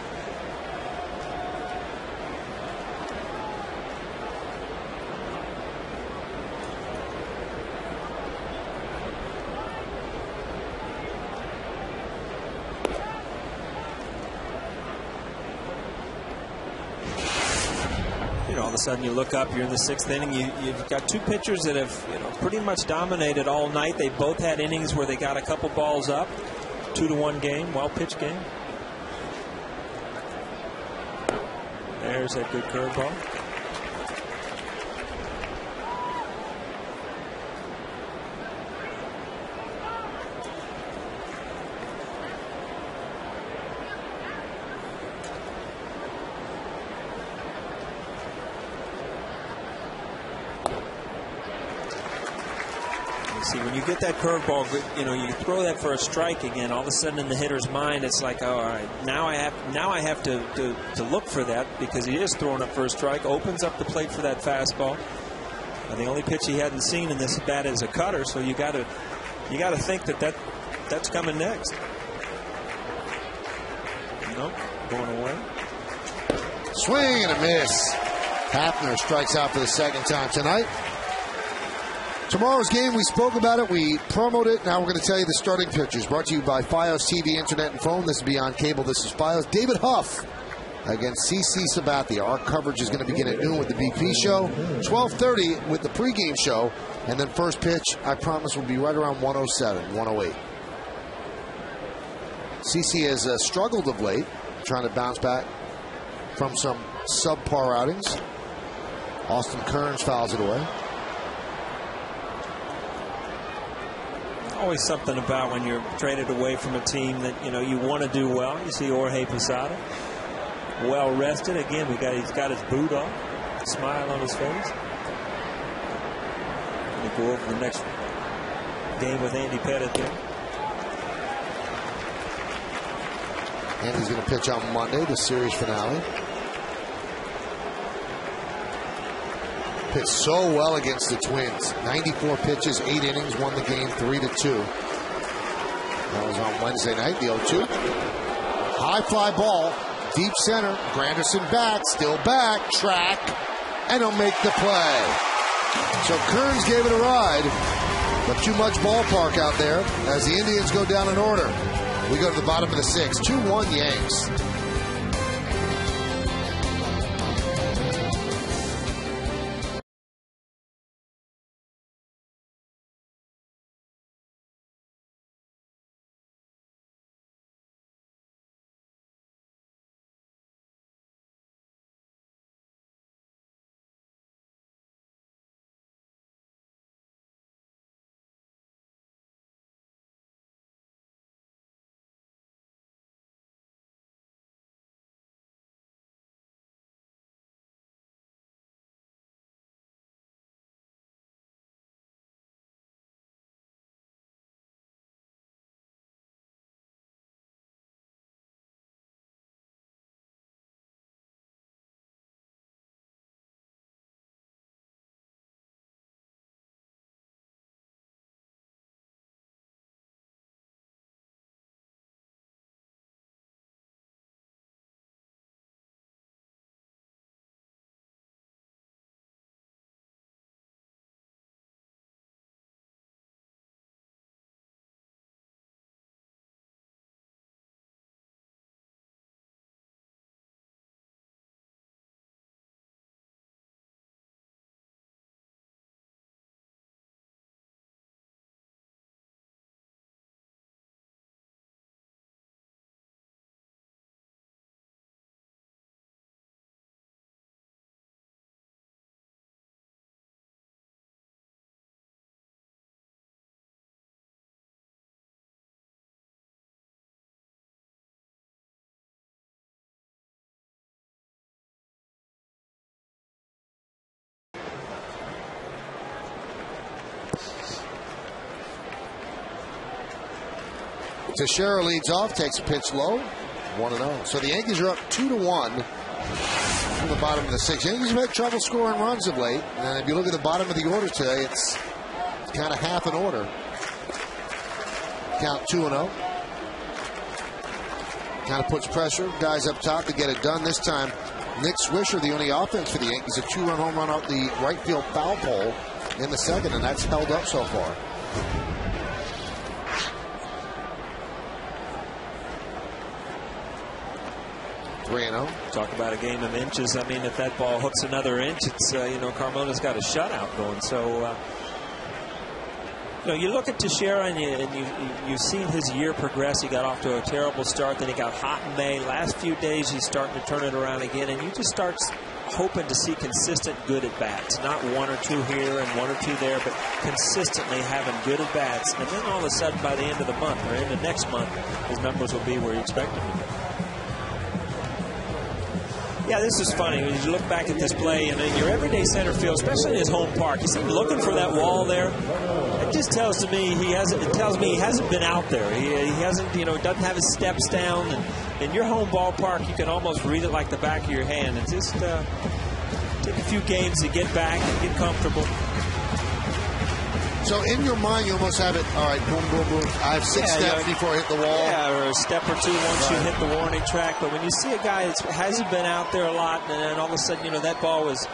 sudden you look up, you're in the 6th inning. You've got 2 pitchers that have pretty much dominated all night. They both had innings where they got a couple balls up. 2-1 game, well-pitched game. There's that good curveball. See, when you get that curveball, you throw that for a strike again. All of a sudden, in the hitter's mind, it's like, oh, all right, now I have to look for that, because he is throwing up for a strike. Opens up the plate for that fastball. And the only pitch he hadn't seen in this bat is a cutter. So you got to think that's coming next. Nope, going away. Swing and a miss. Hafner strikes out for the 2nd time tonight. Tomorrow's game, we spoke about it, we promoted it. Now we're going to tell you the starting pitchers. Brought to you by Fios TV, Internet, and Phone. This is Beyond Cable. This is Fios. David Huff against CC Sabathia. Our coverage is going to begin at noon with the BP show, 12:30 with the pregame show, and then first pitch, I promise, will be right around 107, 108. CC has struggled of late, trying to bounce back from some subpar outings. Austin Kearns fouls it away. Always something about when you're traded away from a team that you want to do well. You see Jorge Posada, well rested. Again, he's got his boot on, smile on his face. Going to go over the next game with Andy Pettit there. Andy's going to pitch on Monday, the series finale. Pitched so well against the Twins. 94 pitches, 8 innings, won the game 3-2. That was on Wednesday night, the 0-2. High fly ball, deep center. Granderson back, still back, track, and he'll make the play. So Kearns gave it a ride, but too much ballpark out there as the Indians go down in order. We go to the bottom of the 6th, 2-1 Yanks. Teixeira leads off, takes a pitch low, 1-0. So the Yankees are up 2-1 from the bottom of the 6th. Yankees have had trouble scoring runs of late, and if you look at the bottom of the order today, it's kind of half an order. Count 2-0. Kind of puts pressure, guys up top to get it done. This time, Nick Swisher, the only offense for the Yankees, a 2-run home run off the right field foul pole in the 2nd, and that's held up so far. 3-0. Talk about a game of inches. I mean, if that ball hooks another inch, it's, you know, Carmona's got a shutout going. So, you know, you look at Teixeira and you've seen his year progress. He got off to a terrible start. Then he got hot in May. Last few days, he's starting to turn it around again. And you just start hoping to see consistent good at-bats. Not one or two here and one or two there, but consistently having good at-bats. And then all of a sudden, by the end of the month or end of next month, his numbers will be where you expect them to be. Yeah, this is funny. When you look back at this play, and in your everyday center field, especially in his home park, you see him looking for that wall there. It just tells me he hasn't. It tells me he hasn't been out there. He hasn't. You know, doesn't have his steps down. And in your home ballpark, you can almost read it like the back of your hand. And just take a few games to get back and get comfortable. So in your mind, you almost have it, all right, boom, boom, boom. I have 6 steps before I hit the wall. Yeah, or a step or two once you hit the warning track. But when you see a guy that hasn't been out there a lot, and then all of a sudden, you know, that ball was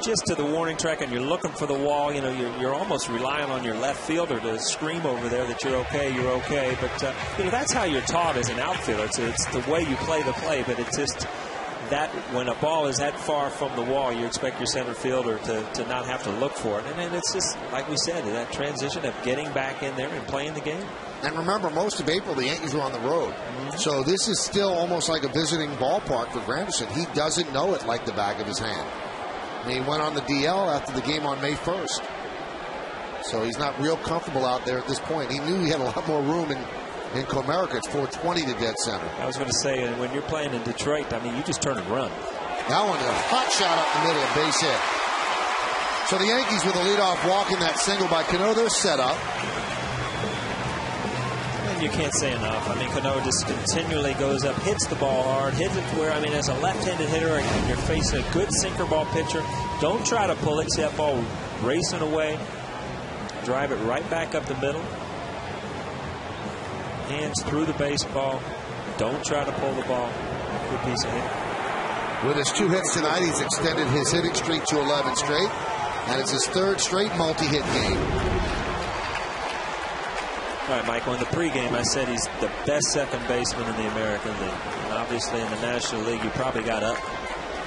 just to the warning track and you're looking for the wall, you know, you're almost relying on your left fielder to scream over there that you're okay, you're okay. But, you know, that's how you're taught as an outfielder. It's the way you play the play, but it's just that when a ball is that far from the wall, you expect your center fielder to not have to look for it. And then it's just, like we said, that transition of getting back in there and playing the game. And remember, most of April, the Yankees were on the road. So this is still almost like a visiting ballpark for Granderson. He doesn't know it like the back of his hand. And he went on the DL after the game on May 1st. So he's not real comfortable out there at this point. He knew he had a lot more room in Comerica. It's 420 to dead center. I was going to say, when you're playing in Detroit, I mean, you just turn and run. That one, a hot shot up the middle, a base hit. So the Yankees with a leadoff walk in that single by Cano. They're set up. And you can't say enough. I mean, Cano just continually goes up, hits the ball hard, hits it where, I mean, as a left-handed hitter, and you're facing a good sinker ball pitcher, don't try to pull it. See that ball racing away. Drive it right back up the middle. Hands through the baseball. Don't try to pull the ball. Good piece of hitting. With his 2 hits tonight, he's extended his hitting streak to 11 straight. And it's his 3rd straight multi-hit game. All right, Michael, in the pregame, I said he's the best second baseman in the American League. And obviously, in the National League, you probably got up.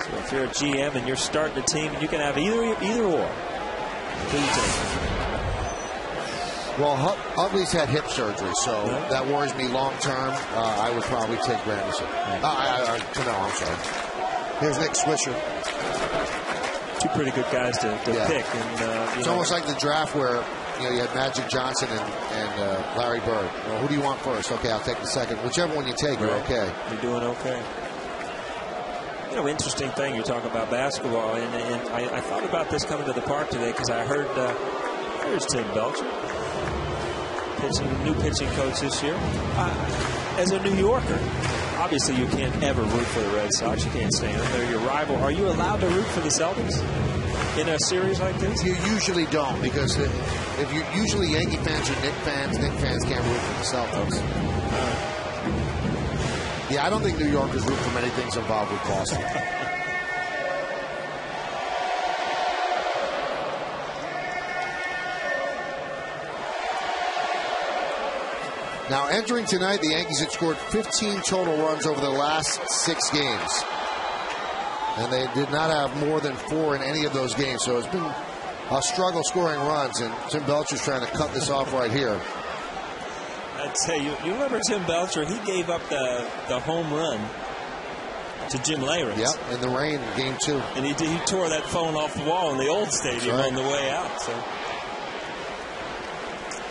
So if you're a GM and you're starting a team, you can have either or. Who you take? Well, Utley's had hip surgery, so that worries me long term. I would probably take Granderson. No, I'm sorry. Here's Nick Swisher. 2 pretty good guys to pick. And, it's almost like the draft where you had Magic Johnson and Larry Bird. Well, who do you want first? Okay, I'll take the second. Whichever one you take, you're okay. You're doing okay. You know, interesting thing, you're talking about basketball, and I thought about this coming to the park today because I heard there's Tim Belcher. New pitching coach this year. As a New Yorker, obviously you can't ever root for the Red Sox. You can't stand them. They're your rival. Are you allowed to root for the Celtics in a series like this? You usually don't, because if you usually Yankee fans or Knicks fans can't root for the Celtics. Yeah, I don't think New Yorkers root for many things involved with Boston. Now, entering tonight, the Yankees had scored 15 total runs over the last 6 games. And they did not have more than 4 in any of those games. So it's been a struggle scoring runs, and Tim Belcher's trying to cut this off right here. I'd say, you remember Tim Belcher? He gave up the home run to Jim Leyritz. Yep, in the rain, game 2. And he tore that phone off the wall in the old stadium on the way out. So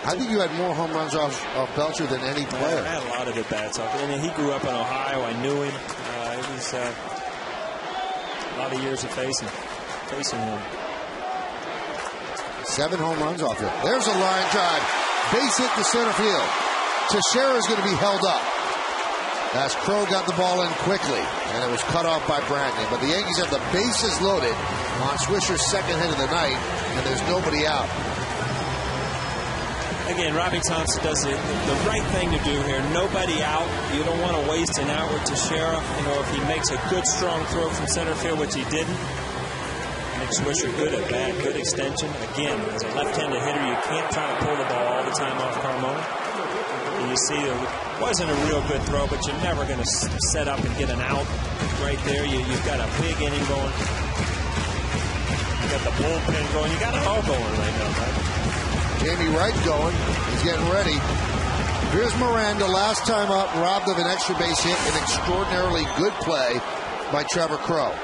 I think you had more home runs off Belcher than any player. I had a lot of at-bats. I mean, he grew up in Ohio. I knew him. It was a lot of years of facing him. 7 home runs off him. There's a line drive. Base hit to center field. Teixeira is going to be held up as Crow got the ball in quickly, and it was cut off by Brantley. But the Yankees have the bases loaded on Swisher's 2nd hit of the night, and there's nobody out. Again, Robbie Thompson does the right thing to do here. Nobody out. You don't want to waste an out with Teixeira. You know, if he makes a good, strong throw from center field, which he didn't. Nick Swisher, good at bat, good extension. Again, as a left-handed hitter, you can't try to pull the ball all the time off Carmona. And you see it wasn't a real good throw, but you're never going to set up and get an out right there. You've got a big inning going. You got the bullpen going. You got it all going right now, right? Jamie Wright going. He's getting ready. Here's Miranda, last time up, robbed of an extra base hit. An extraordinarily good play by Trevor Crowe.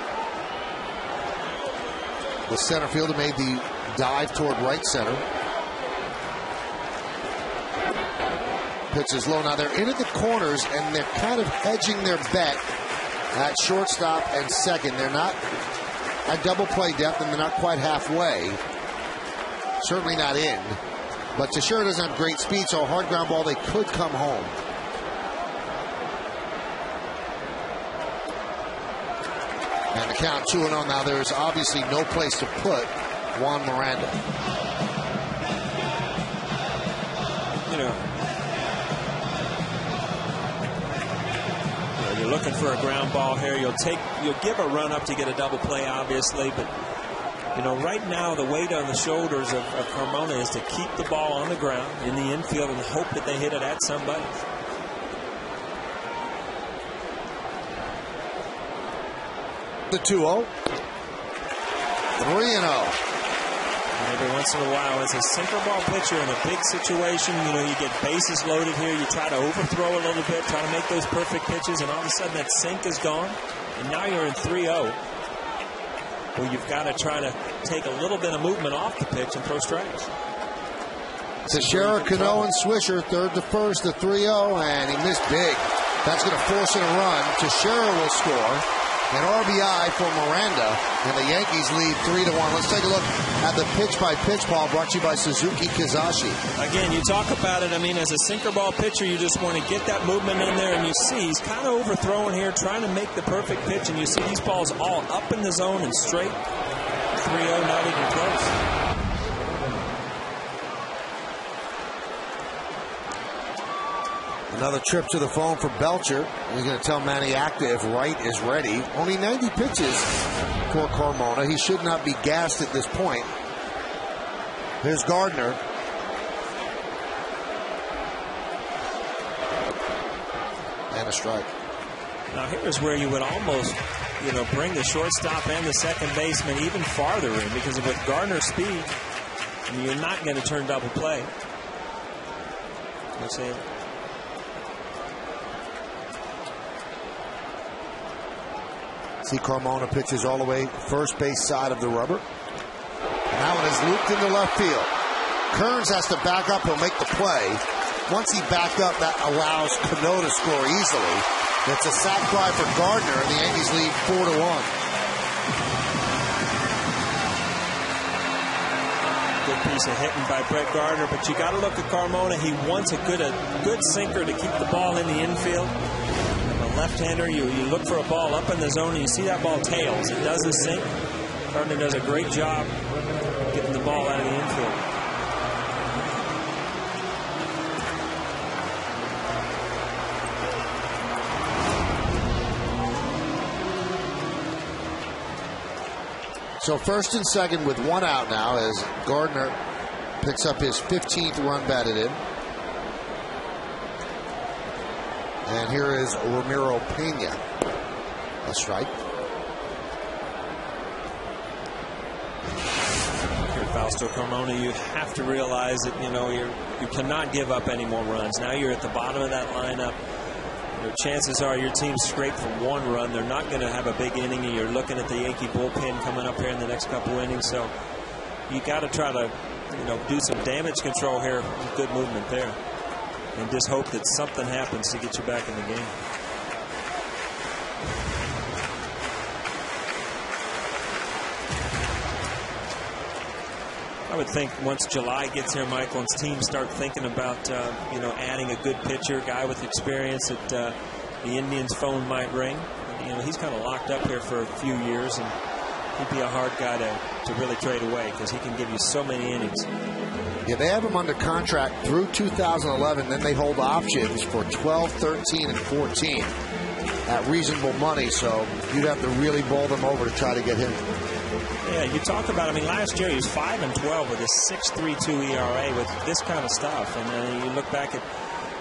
The center fielder made the dive toward right center. Pitch is low. Now they're in at the corners, and they're kind of hedging their bet at shortstop and second. They're not at double play depth, and they're not quite halfway. Certainly not in. But Teixeira doesn't have great speed, so a hard ground ball, they could come home. And the count 2-0. Now there's obviously no place to put Juan Miranda. You're looking for a ground ball here. You'll give a run up to get a double play, obviously, but right now the weight on the shoulders of Carmona is to keep the ball on the ground in the infield and hope that they hit it at somebody. The 2-0. 3-0. Every once in a while, as a sinker ball pitcher in a big situation, you get bases loaded here. You try to overthrow a little bit, try to make those perfect pitches, and all of a sudden that sink is gone, and now you're in 3-0. Well, you've got to try to take a little bit of movement off the pitch and throw strikes. Teixeira, Cano, and Swisher, third to first, the 3-0, and he missed big. That's going to force in a run. Teixeira will score. An RBI for Miranda, and the Yankees lead 3-1. Let's take a look at the pitch-by-pitch ball brought to you by Suzuki Kizashi. Again, you talk about it. I mean, as a sinker ball pitcher, you just want to get that movement in there, and you see he's kind of overthrowing here, trying to make the perfect pitch, and you see these balls all up in the zone and straight. 3-0, not even close. Another trip to the phone for Belcher. He's going to tell Manny Acta if Wright is ready. Only 90 pitches for Carmona. He should not be gassed at this point. Here's Gardner. And a strike. Now here's where you would almost, bring the shortstop and the second baseman even farther in, because with Gardner's speed, you're not going to turn double play. Let's see. See Carmona pitches all the way first base side of the rubber. And that one is looped into left field. Kearns has to back up. He'll make the play. Once he backed up, that allows Cano to score easily. It's a sac fly for Gardner, and the Yankees lead 4-1. Good piece of hitting by Brett Gardner, but you got to look at Carmona. He wants a good sinker to keep the ball in the infield. Left-hander, you look for a ball up in the zone, and you see that ball tails. It does the sink. Gardner does a great job getting the ball out of the infield. So first and second with one out now as Gardner picks up his 15th run batted in. And here is Ramiro Pena. A strike. Here, Fausto Carmona, you have to realize that you cannot give up any more runs. Now you're at the bottom of that lineup. Chances are your team scraped for one run. They're not going to have a big inning, and you're looking at the Yankee bullpen coming up here in the next couple innings. So you got to try to do some damage control here. Good movement there. And just hope that something happens to get you back in the game. I would think once July gets here, Michael, and teams start thinking about, adding a good pitcher, guy with experience that the Indians' phone might ring. He's kind of locked up here for a few years, and he'd be a hard guy to really trade away because he can give you so many innings. Yeah, they have him under contract through 2011. Then they hold options for 12, 13, and 14 at reasonable money. So you'd have to really bowl them over to try to get him. Yeah, you talk about, last year he was 5-12 with a 6.32 ERA with this kind of stuff. And then you look back at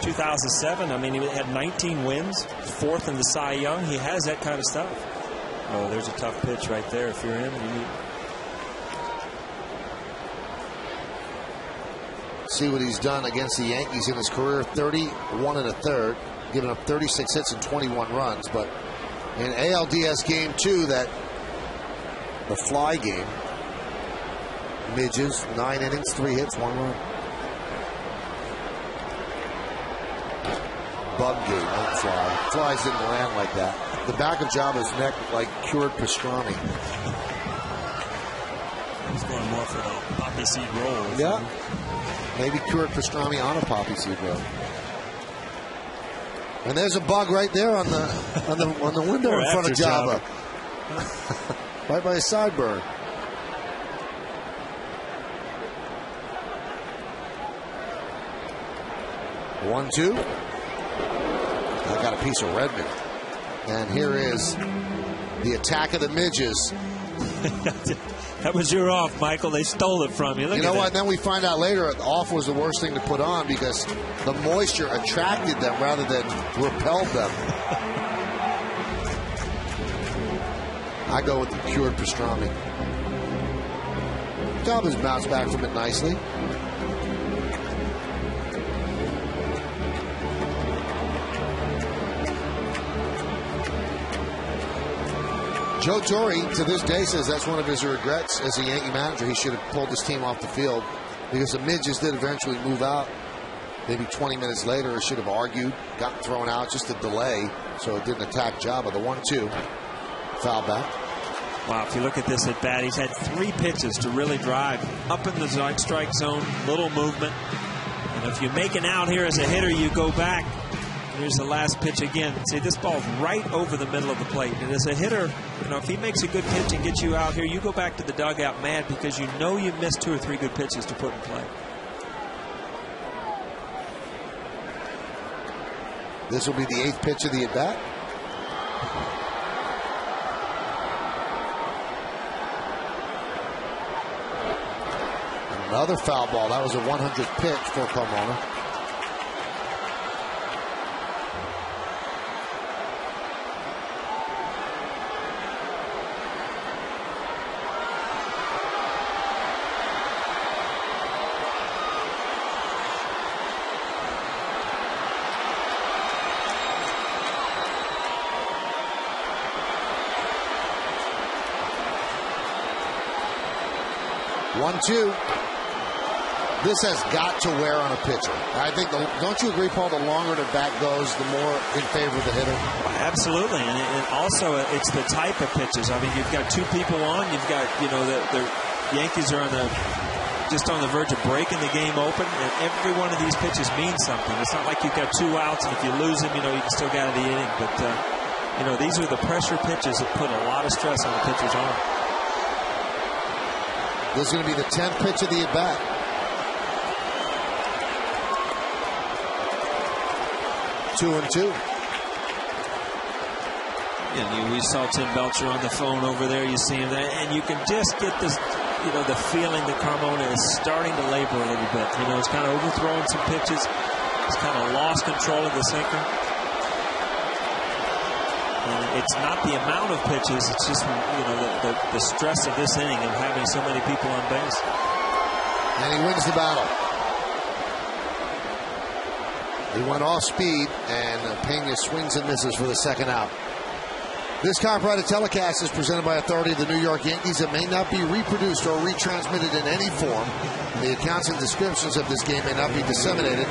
2007. I mean, he had 19 wins, 4th in the Cy Young. He has that kind of stuff. Oh, there's a tough pitch right there. If you're him, see what he's done against the Yankees in his career. 31 1/3, giving up 36 hits and 21 runs. But in ALDS game 2, the fly game, Midges, 9 innings, 3 hits, 1 run. Bug game, not fly. Flies didn't land like that. The back of Jabba's neck like cured pastrami. He's going more for the poppy seed roll. Yeah. Maybe cured pastrami on a poppy seed roll. And there's a bug right there on the window in front of Jabba. Right by his sideburn. One, 2. I got a piece of Redmond. And here is the attack of the Midges. That was your off, Michael. They stole it from you. Look, you know what? And then we find out later off was the worst thing to put on because the moisture attracted them rather than repelled them. I go with the cured pastrami. Jabba's bounced back from it nicely. Joe Torre, to this day, says that's one of his regrets as a Yankee manager. He should have pulled his team off the field because the Midges did eventually move out. Maybe 20 minutes later, it should have argued, gotten thrown out, just a delay, so it didn't attack Jabba. The 1-2, foul back. Wow, if you look at this at bat, he's had 3 pitches to really drive up in the strike zone, little movement. And if you make an out here as a hitter, you go back. Here's the last pitch again. See, this ball's right over the middle of the plate. And as a hitter, you know, if he makes a good pitch and gets you out here, you go back to the dugout mad because you know you missed 2 or 3 good pitches to put in play. This will be the 8th pitch of the at-bat. Another foul ball. That was a 100th pitch for Carmona. One, 2. This has got to wear on a pitcher. I think, don't you agree, Paul, the longer the bat goes, the more in favor of the hitter? Absolutely. And also, it's the type of pitches. I mean, you've got 2 people on. You've got, you know, the Yankees are just on the verge of breaking the game open. And every one of these pitches means something. It's not like you've got 2 outs, and if you lose them, you know, you can still get out of the inning. But, you know, these are the pressure pitches that put a lot of stress on the pitcher's arm. This is going to be the 10th pitch of the at-bat. Two and 2. And we saw Tim Belcher on the phone over there. You see him there, and you can just get this, you know, the feeling that Carmona is starting to labor a little bit. You know, he's kind of overthrowing some pitches. He's kind of lost control of the sinker. And it's not the amount of pitches; it's just, you know, the stress of this inning of having so many people on base. And he wins the battle. He went off speed, and Pena swings and misses for the second out. This copyrighted telecast is presented by authority of the New York Yankees. It may not be reproduced or retransmitted in any form. The accounts and descriptions of this game may not be disseminated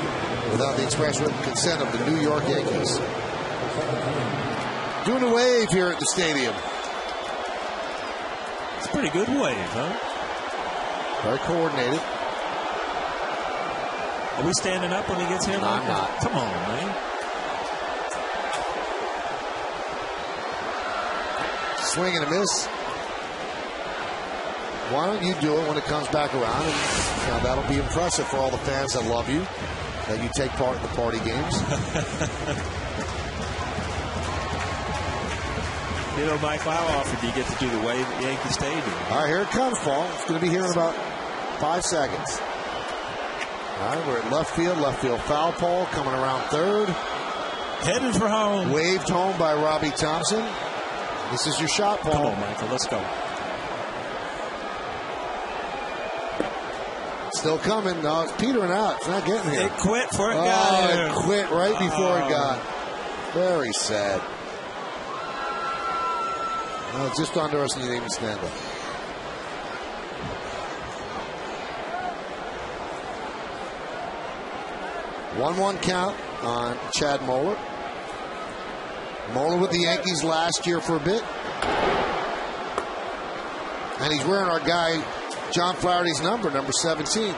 without the express written consent of the New York Yankees. Doing a wave here at the stadium. It's a pretty good wave, huh? Very coordinated. Are we standing up when he gets hit? I'm not. Come on, man. Swing and a miss. Why don't you do it when it comes back around? And, you know, that'll be impressive for all the fans that love you, that you take part in the party games. You know, Mike, how often do you get to do the wave at Yankee Stadium? All right, here it comes, Paul. It's going to be here in about 5 seconds. All right, we're at left field foul pole coming around third. Heading for home. Waved home by Robbie Thompson. This is your shot, Paul. Come on, Michael, let's go. Still coming. No, it's petering out. It's not getting here. It quit before it got here. It quit right before it got. Very sad. No, just under us and you didn't even stand up. One count on Chad Moeller. Moeller with the Yankees last year for a bit. And he's wearing our guy John Flaherty's number 17.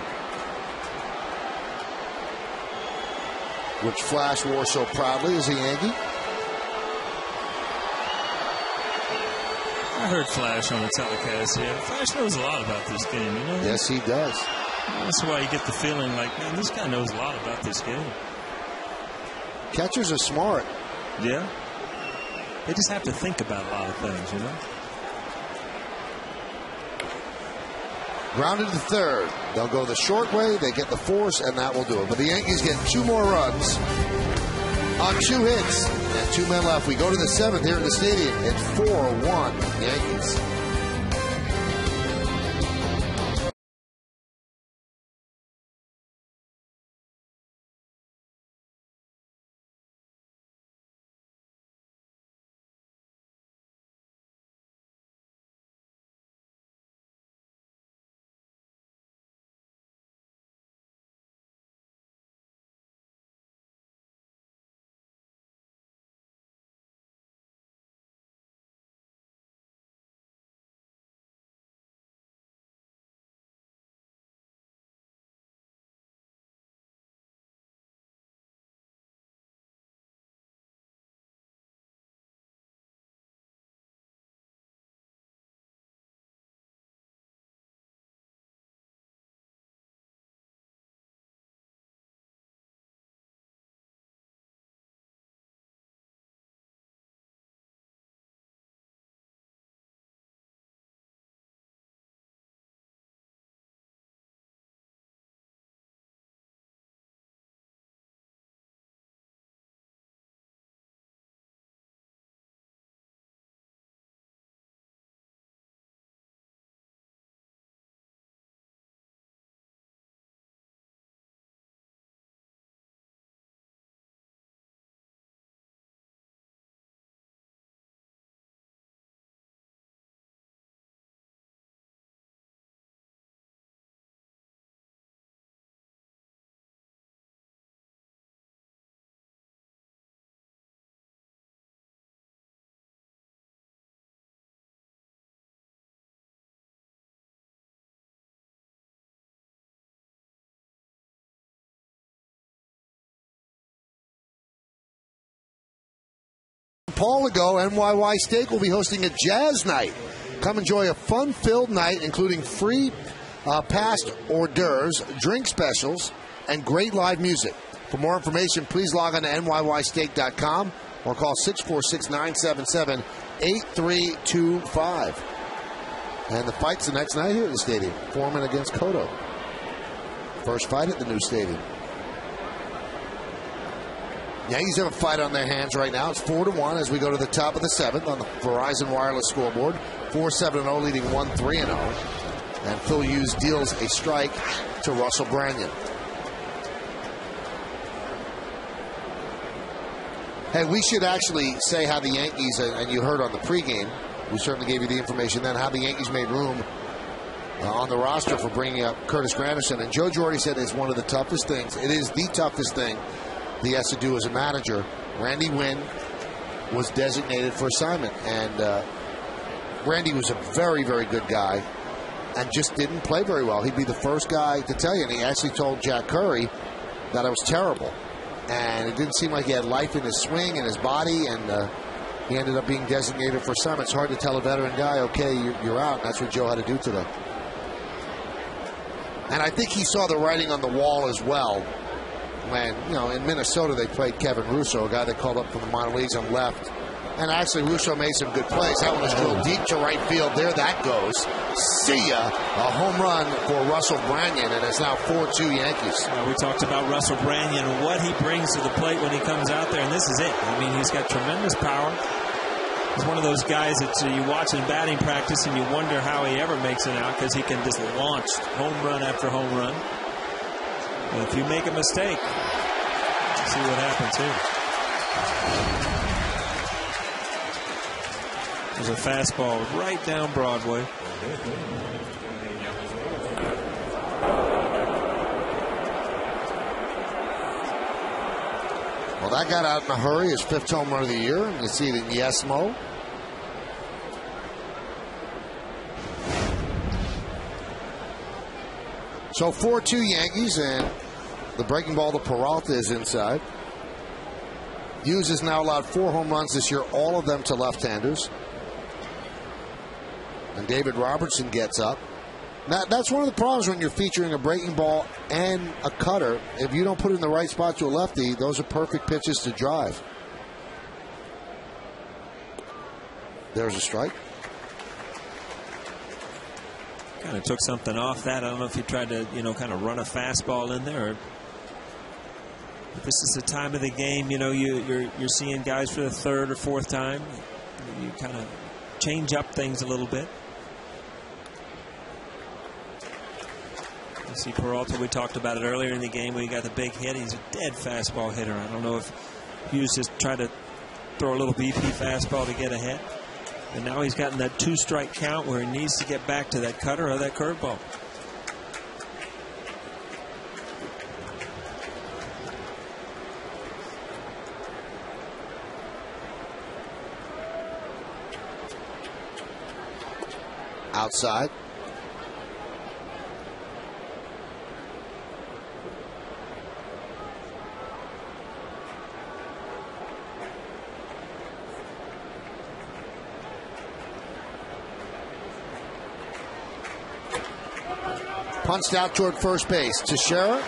Which Flash wore so proudly as a Yankee. I heard Flash on the telecast here. Flash knows a lot about this game, you know? Yes, he does. That's why you get the feeling like, man, this guy knows a lot about this game. Catchers are smart. Yeah. They just have to think about a lot of things, you know? Grounded to third. They'll go the short way. They get the force, and that will do it. But the Yankees get 2 more runs on 2 hits and 2 men left. We go to the 7th here in the stadium. It's 4-1 Yankees. Paul ago, NYY Steak will be hosting a jazz night. Come enjoy a fun-filled night, including free past hors d'oeuvres, drink specials, and great live music. For more information, please log on to NYYsteak.com or call 646-977-8325. And the fight's the next night here at the stadium. Foreman against Cotto. First fight at the new stadium. Yankees have a fight on their hands right now. It's 4-1 as we go to the top of the 7th on the Verizon Wireless scoreboard. 4-7-0 leading 1-3-0. And Phil Hughes deals a strike to Russell Branyan. Hey, we should actually say how the Yankees, and you heard on the pregame, we certainly gave you the information then, how the Yankees made room on the roster for bringing up Curtis Granderson. And Joe Girardi said it's one of the toughest things. It is the toughest thing he has to do as a manager. Randy Wynn was designated for assignment, and Randy was a very, very good guy and just didn't play very well. He'd be the first guy to tell you, and he actually told Jack Curry that I was terrible, and it didn't seem like he had life in his swing and his body, and he ended up being designated for assignment. It's hard to tell a veteran guy, okay, you're out, and that's what Joe had to do today. And I think he saw the writing on the wall as well. When, in Minnesota they played Kevin Russo, a guy they called up from the minor leagues on left, And actually, Russo made some good plays. That one was drilled deep to right field. There that goes. See ya. A home run for Russell Branyan, and it's now 4-2 Yankees. We talked about Russell Branyan and what he brings to the plate when he comes out there, and this is it. I mean, he's got tremendous power. He's one of those guys that you watch in batting practice and you wonder how he ever makes it out, because he can just launch home run after home run. And if you make a mistake, see what happens here. There's a fastball right down Broadway. Well, that got out in a hurry. His 5th home run of the year. You see it in Yesmo. So 4-2 Yankees, and the breaking ball to Peralta is inside. Hughes has now allowed 4 home runs this year, all of them to left-handers. And David Robertson gets up. Now, that's one of the problems when you're featuring a breaking ball and a cutter. If you don't put it in the right spot to a lefty, those are perfect pitches to drive. There's a strike. Kind of took something off that. I don't know if he tried to, kind of run a fastball in there. But this is the time of the game, you're seeing guys for the 3rd or 4th time. You kind of change up things a little bit. You see Peralta, we talked about it earlier in the game when he got the big hit. He's a dead fastball hitter. I don't know if Hughes just tried to throw a little BP fastball to get ahead. And now he's gotten that 2-strike count where he needs to get back to that cutter or that curveball. Outside. Punched out toward first base. Teixeira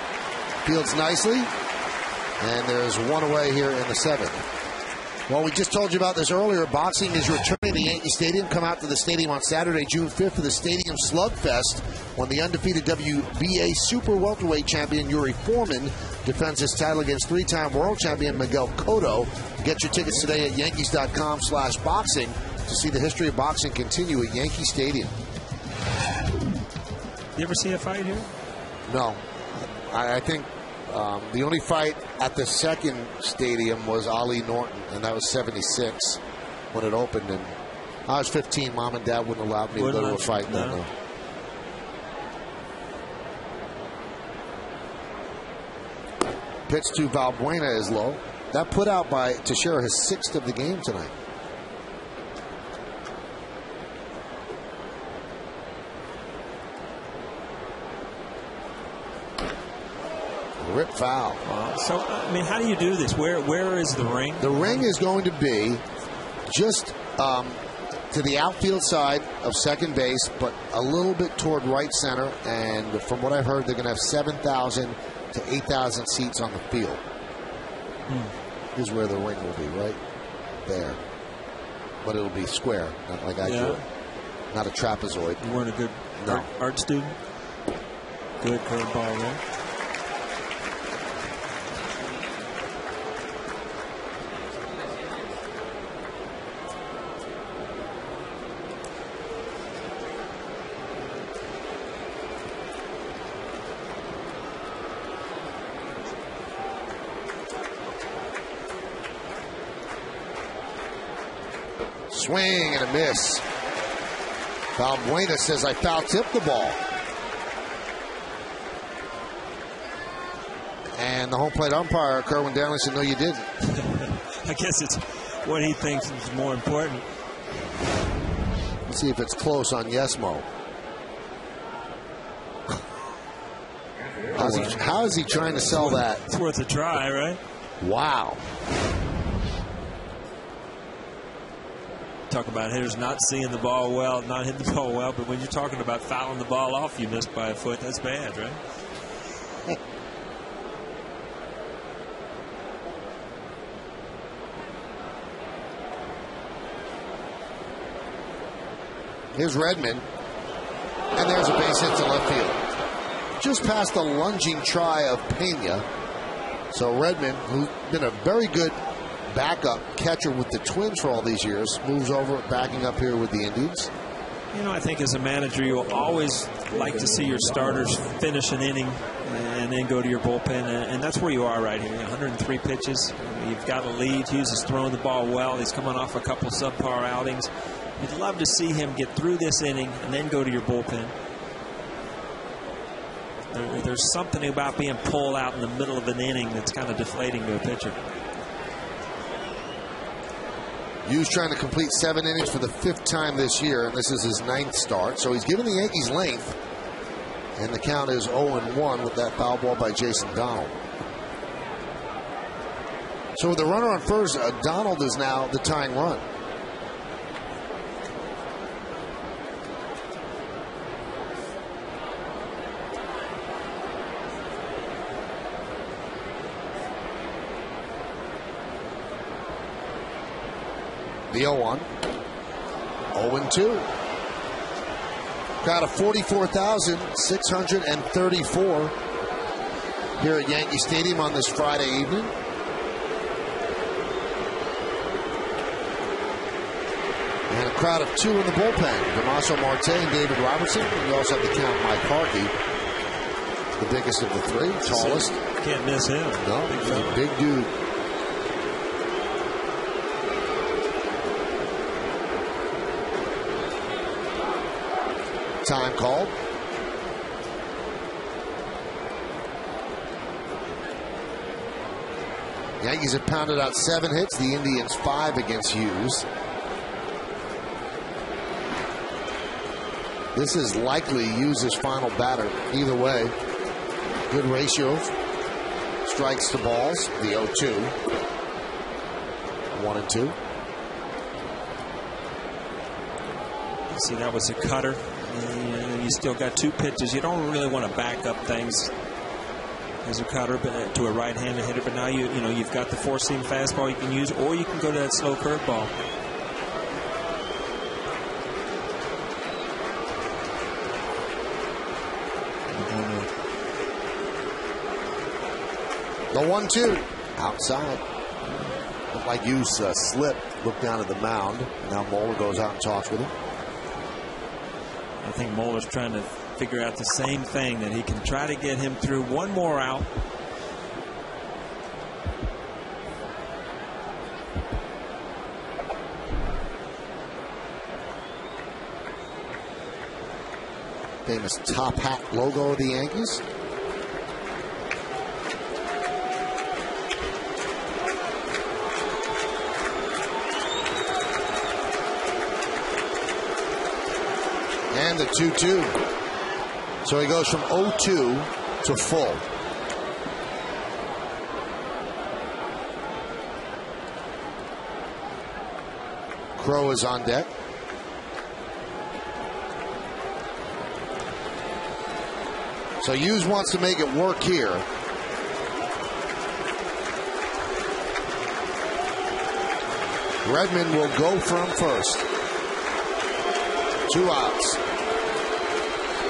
fields nicely. And there's one away here in the 7th. Well, we just told you about this earlier. Boxing is returning to Yankee Stadium. Come out to the stadium on Saturday, June 5th for the Stadium Slugfest, when the undefeated WBA Super Welterweight Champion Yuri Foreman defends his title against 3-time world champion Miguel Cotto. Get your tickets today at Yankees.com/boxing to see the history of boxing continue at Yankee Stadium. You ever see a fight here? No. I think the only fight at the second stadium was Ali Norton, and that was 76 when it opened. And I was 15. Mom and Dad wouldn't allow me to go to a fight. No. Pitch to Valbuena is low. That put out by Teixeira, his 6th of the game tonight. Rip foul. So, I mean, how do you do this? Where is the ring? The ring is going to be just to the outfield side of second base, but a little bit toward right center. And from what I've heard, they're going to have 7,000 to 8,000 seats on the field. Here's where the ring will be, right there. But it'll be square, not like I do. Not a trapezoid. You weren't a good art student? Good curveball there. Swing and a miss. Valbuena says, I foul-tipped the ball. And the home plate umpire, Kerwin Danley, said, no, you didn't. I guess it's what he thinks is more important. Let's see if it's close on Yesmo. How is he trying to sell that? It's worth a try, right? Wow. Talk about hitters not seeing the ball well, not hitting the ball well, but when you're talking about fouling the ball off, you missed by a foot. That's bad, right? Here's Redmond. And there's a base hit to left field. Just past the lunging try of Pena. So Redmond, who's been a very good backup catcher with the Twins for all these years, moves over, backing up here with the Indians. You know, I think as a manager, you'll always like to see your starters finish an inning and then go to your bullpen, and that's where you are right here. 103 pitches. You've got a lead. Hughes is throwing the ball well. He's coming off a couple subpar outings. You'd love to see him get through this inning and then go to your bullpen. There's something about being pulled out in the middle of an inning that's kind of deflating to a pitcher. Hughes trying to complete 7 innings for the 5th time this year, and this is his 9th start. So he's given the Yankees length, and the count is 0-1 with that foul ball by Jason Donald. So with the runner on first, Donald is now the tying run. The 0-1. 0-2. Crowd of 44,634 here at Yankee Stadium on this Friday evening. And a crowd of 2 in the bullpen. Damaso Marte and David Robertson. And you also have to count Mike Harkey, the biggest of the 3, tallest. Can't miss him. No, he's a big dude. Time called. Yankees have pounded out 7 hits. The Indians 5 against Hughes. This is likely Hughes' final batter. Either way, good ratio. Strikes to balls. The 0-2. 1-2. See, that was a cutter. You still got 2 pitches. You don't really want to back up things as a cutter but to a right-handed hitter. But now you've got the 4-seam fastball you can use, or you can go to that slow curveball. The 1-2 outside. Looked like Hughes slipped. Looked down at the mound. Now Moeller goes out and talks with him. I think Moeller's trying to figure out the same thing, that he can try to get him through one more out. Famous top hat logo of the Yankees. And the 2-2. So he goes from 0-2 to full. Crow is on deck. So Hughes wants to make it work here. Redmond will go from first. 2 outs.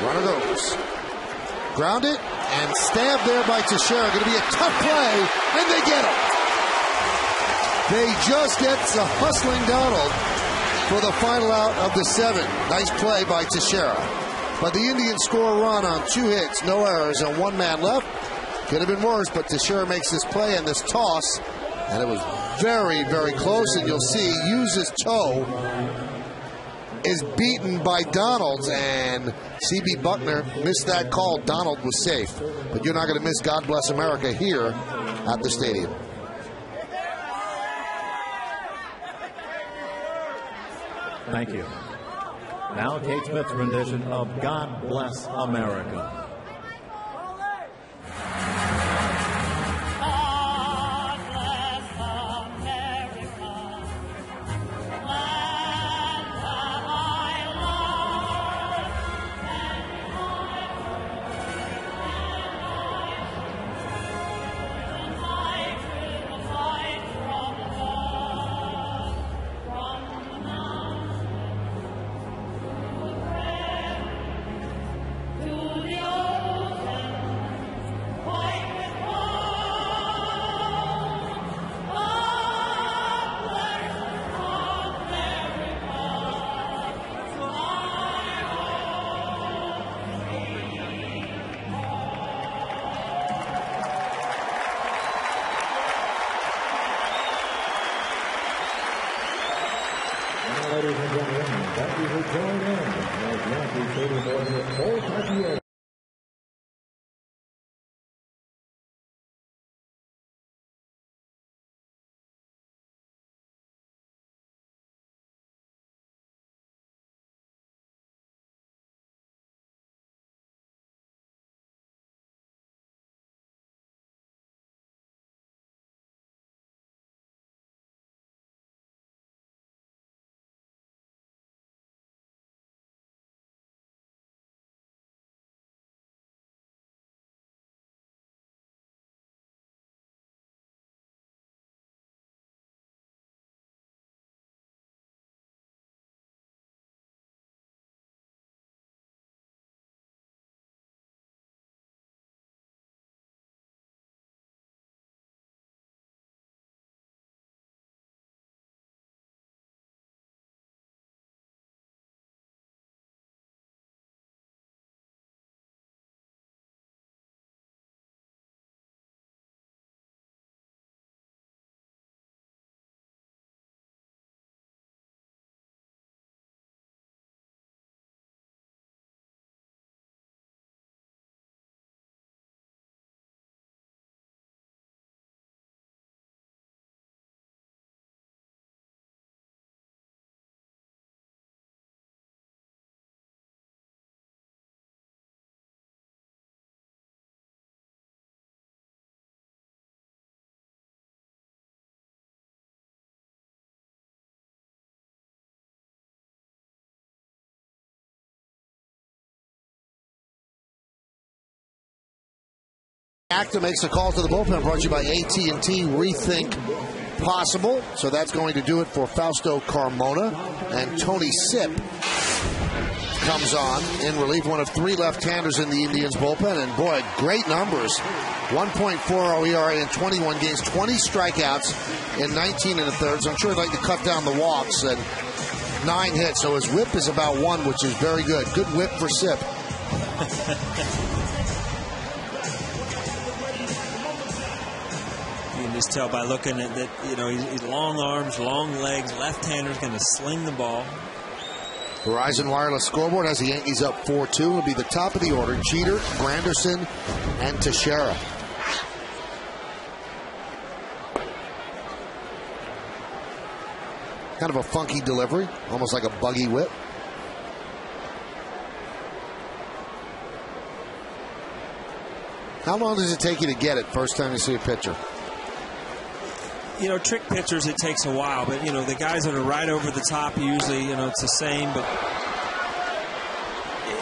Runner goes. Grounded and stabbed there by Teixeira. Going to be a tough play, and they get him. They just get the hustling Donald for the final out of the 7. Nice play by Teixeira. But the Indians score a run on 2 hits, no errors, and 1 man left. Could have been worse, but Teixeira makes this play and this toss, and it was very, very close. And you'll see Hughes' toe is beaten by Donald's, and C.B. Buckner missed that call. Donald was safe. But you're not going to miss God Bless America here at the stadium. Thank you. Now Kate Smith's rendition of God Bless America. Acta makes a call to the bullpen, brought to you by AT&T Rethink Possible. So that's going to do it for Fausto Carmona. And Tony Sipp comes on in relief, one of 3 left-handers in the Indians bullpen. And boy, great numbers. 1.40 ERA in 21 games, 20 strikeouts in 19 1/3. So I'm sure he'd like to cut down the walks, and 9 hits. So his whip is about 1, which is very good. Good whip for Sipp. You can just tell by looking at that, he's long arms, long legs, left-hander's going to sling the ball. Verizon Wireless scoreboard has the Yankees up 4-2. It'll be the top of the order. Jeter, Granderson, and Teixeira. Kind of a funky delivery, almost like a buggy whip. How long does it take you to get it first time you see a pitcher? Trick pitchers, it takes a while, but, the guys that are right over the top, usually, it's the same, but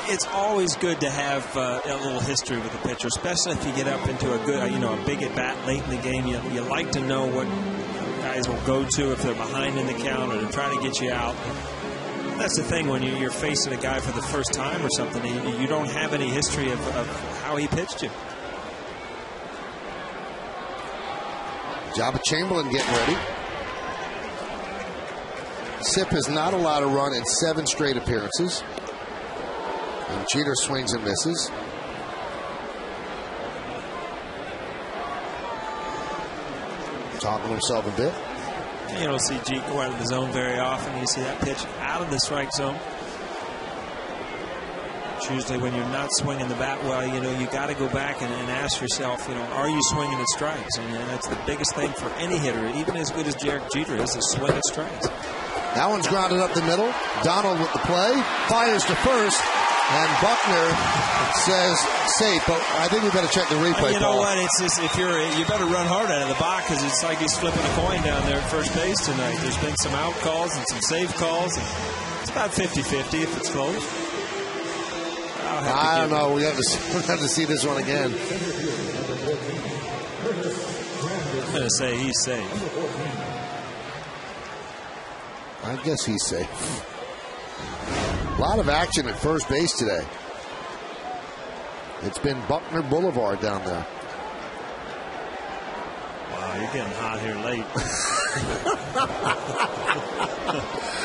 it's always good to have a little history with the pitcher, especially if you get up into a good, a big at-bat late in the game. You like to know what guys will go to if they're behind in the count or to try to get you out. That's the thing when you're facing a guy for the first time or something, you don't have any history of how he pitched you. Jabba Chamberlain getting ready. Sipp is not allowed to run in 7 straight appearances. And Jeter swings and misses. Talking himself a bit. You don't see Jeter go out of the zone very often. You see that pitch out of the strike zone. It's usually when you're not swinging the bat well, you got to go back and ask yourself, are you swinging at strikes? And that's the biggest thing for any hitter, even as good as Derek Jeter is swing at strikes. That one's grounded up the middle. Donald with the play, fires to first, and Buckner says safe. But I think we better check the replay. You know what? It's just you better run hard out of the box because it's like he's flipping a coin down there at first base tonight. There's been some out calls and some save calls. And it's about 50-50 if it's close. I don't know. We have to see this one again. I'm going to say he's safe. I guess he's safe. A lot of action at first base today. It's been Buckner Boulevard down there. Wow, you're getting hot here late.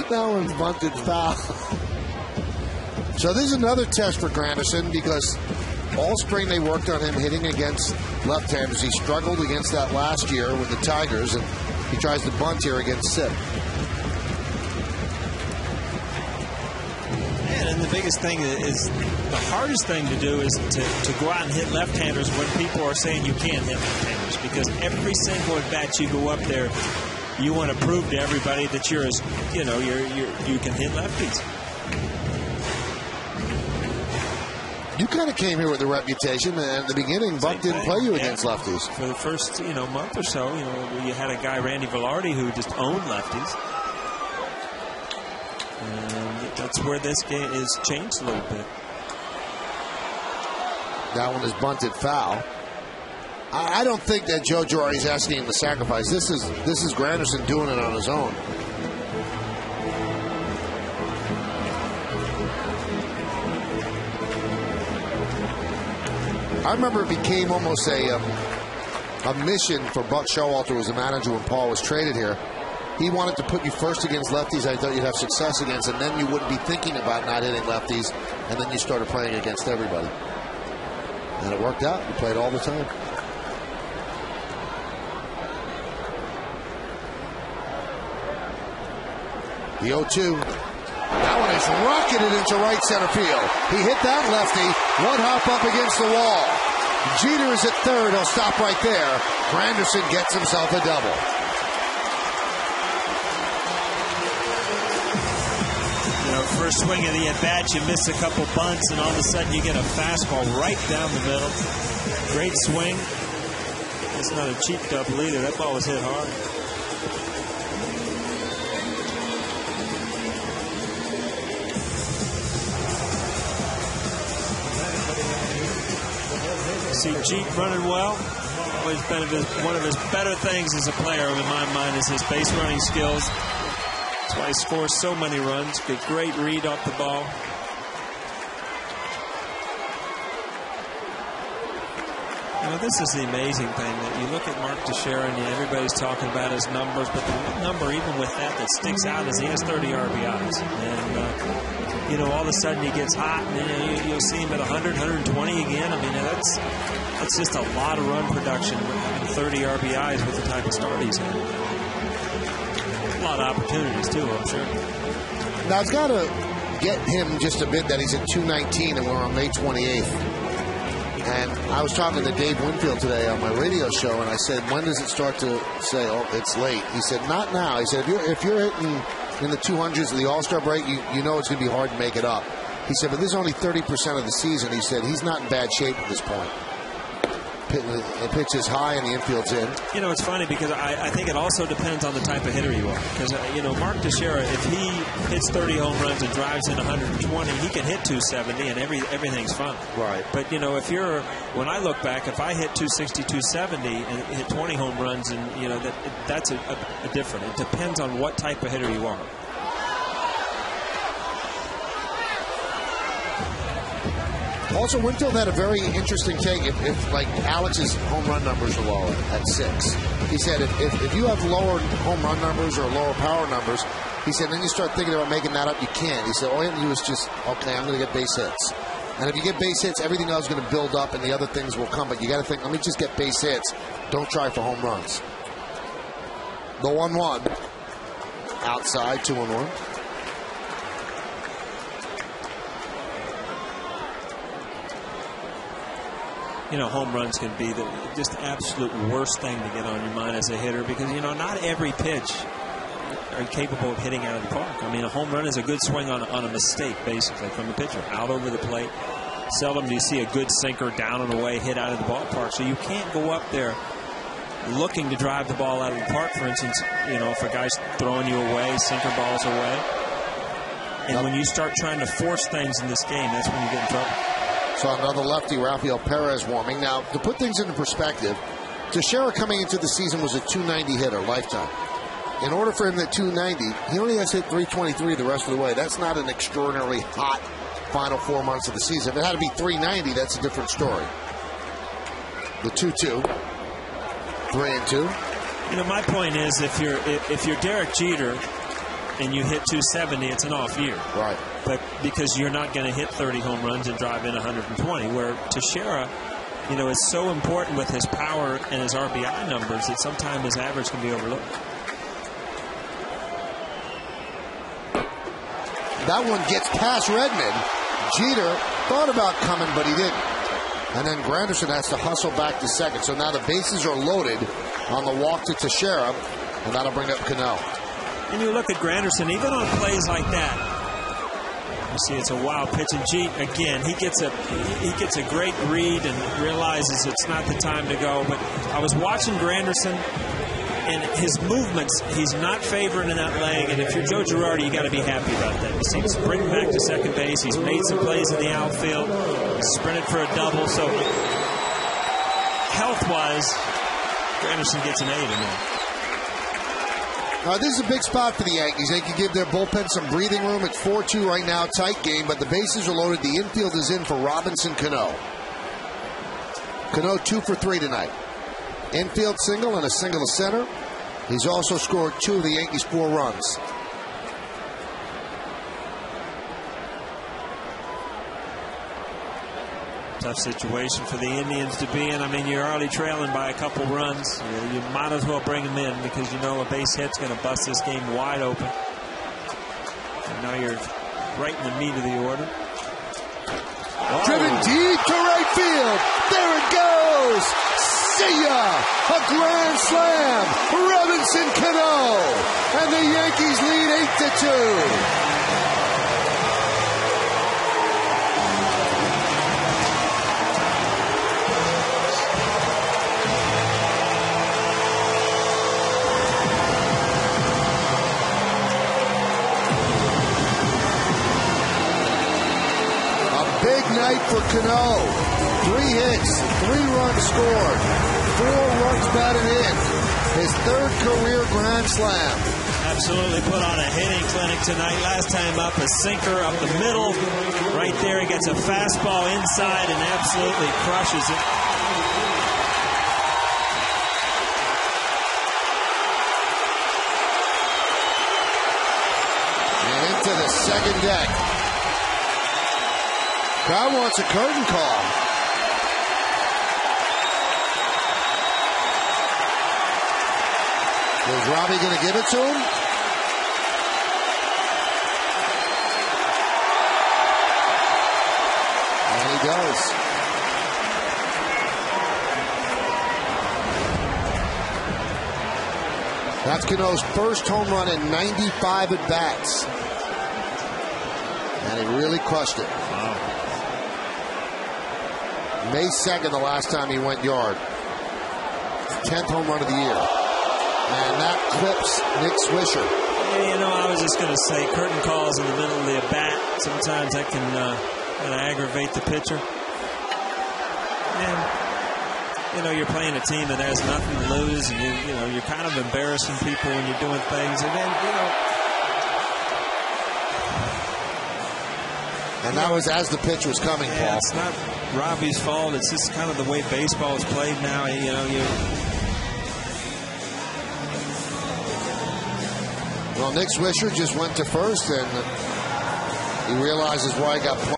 That one's bunted foul. So this is another test for Granderson because all spring they worked on him hitting against left-handers. He struggled against that last year with the Tigers, and he tries to bunt here against Sipp. And the biggest thing is the hardest thing to do is to go out and hit left-handers when people are saying you can't hit left-handers, because every single at bat you go up there, you want to prove to everybody that you can hit lefties. You kind of came here with a reputation, and at the beginning, Buck didn't play you against lefties. For the first, month or so, you had a guy, Randy Velarde, who just owned lefties. And that's where this game is changed a little bit. That one is bunted foul. I don't think that Joe Girardi's asking him to sacrifice. This is Granderson doing it on his own. I remember it became almost a mission for Buck Showalter, who was the manager when Paul was traded here. He wanted to put you first against lefties I thought you'd have success against, and then you wouldn't be thinking about not hitting lefties, and then you started playing against everybody. And it worked out. You played all the time. The 0-2. That one is rocketed into right center field. He hit that lefty. One hop up against the wall. Jeter is at third. He'll stop right there. Granderson gets himself a double. First swing of the at-bat, you miss a couple bunts, and all of a sudden you get a fastball right down the middle. Great swing. It's not a cheap double either. That ball was hit hard. See Jeet running well. Always been one of his better things as a player, in my mind, is his base running skills. That's why he scores so many runs. Good, great read off the ball. You know, this is the amazing thing, that you look at Mark Teixeira and everybody's talking about his numbers, but the one number, even with that sticks out, is he has 30 RBIs. And, you know, all of a sudden he gets hot, and you'll see him at 100, 120 again. I mean, that's just a lot of run production, having 30 RBIs with the type of start he's had. A lot of opportunities, too, I'm sure. Now, it's got to get him just a bit that he's at 219 and we're on May 28th. And I was talking to Dave Winfield today on my radio show, and I said, when does it start to say, oh, it's late? He said, not now. He said, if you're hitting in the 200s of the All-Star break, you know it's going to be hard to make it up. He said, but this is only 30% of the season. He said, he's not in bad shape at this point. It pitches high and the infield's in. You know, it's funny because I think it also depends on the type of hitter you are. Because, you know, Mark Teixeira, if he hits 30 home runs and drives in 120, he can hit 270 and everything's fine. Right. But, you know, when I look back, if I hit 260, 270 and hit 20 home runs, and, you know, that's a different. It depends on what type of hitter you are. Also, Winfield had a very interesting take. If like Alex's home run numbers are lower at 6, he said if you have lower home run numbers or lower power numbers, he said then you start thinking about making that up. You can't. He said all you have to do is just, okay, I'm going to get base hits. And if you get base hits, everything else is going to build up and the other things will come. But you got to think, let me just get base hits. Don't try for home runs. The 1-1. Outside, 2-1. You know, home runs can be the just absolute worst thing to get on your mind as a hitter, because, you know, not every pitch are capable of hitting out of the park. I mean, a home run is a good swing on a mistake, basically, from the pitcher. Out over the plate. Seldom do you see a good sinker down and away hit out of the ballpark. So you can't go up there looking to drive the ball out of the park, for instance, you know, if a guy's throwing you away, sinker balls away. And when you start trying to force things in this game, that's when you get in trouble. So another lefty, Rafael Parra, is warming. Now, to put things into perspective, Teixeira coming into the season was a 290 hitter, lifetime. In order for him at 290, he only has hit 323 the rest of the way. That's not an extraordinarily hot final 4 months of the season. If it had to be 390, that's a different story. The 2-2, 3-2. You know, my point is, if you're Derek Jeter and you hit 270, it's an off year. Right. But because you're not going to hit 30 home runs and drive in 120, where Teixeira, you know, is so important with his power and his RBI numbers that sometimes his average can be overlooked. That one gets past Redmond. Jeter thought about coming, but he didn't. And then Granderson has to hustle back to second. So now the bases are loaded on the walk to Teixeira, and that'll bring up Cano. And you look at Granderson, even on plays like that. You see, it's a wild pitch, and Jeet again. He gets a great read and realizes it's not the time to go. But I was watching Granderson, and his movements, he's not favoring in that leg. And if you're Joe Girardi, you got to be happy about that. He seems to bring him back to second base. He's made some plays in the outfield. He's sprinted for a double. So health-wise, Granderson gets an A tonight. This is a big spot for the Yankees. They can give their bullpen some breathing room. It's 4-2 right now, tight game, but the bases are loaded. The infield is in for Robinson Cano. Cano 2 for 3 tonight. Infield single and a single to center. He's also scored 2 of the Yankees' 4 runs. Tough situation for the Indians to be in. I mean, you're already trailing by a couple runs. You might as well bring them in because you know a base hit's going to bust this game wide open. And now you're right in the meat of the order. Oh. Driven deep to right field. There it goes. See ya! A grand slam. Robinson Cano. And the Yankees lead 8-2. Big night for Cano. 3 hits, 3 runs scored, 4 runs batted in. His 3rd career grand slam. Absolutely put on a hitting clinic tonight. Last time up, a sinker up the middle. Right there, he gets a fastball inside and absolutely crushes it. And into the second deck. Crowd wants a curtain call. Is Robbie going to give it to him? And he does. That's Cano's first home run in 95 at-bats. And he really crushed it. Wow. May 2nd, the last time he went yard. 10th home run of the year. And that clips Nick Swisher. Yeah, you know, I was just going to say, curtain calls in the middle of the at-bat, sometimes that can kind of aggravate the pitcher. And, you know, you're playing a team that has nothing to lose, and you know, you're kind of embarrassing people when you're doing things. And then, you know. And that was as the pitch was coming, Yeah, Paul. it's not Robbie's fault. It's just kind of the way baseball is played now. You know, Well, Nick Swisher just went to first, and he realizes why he got plunked.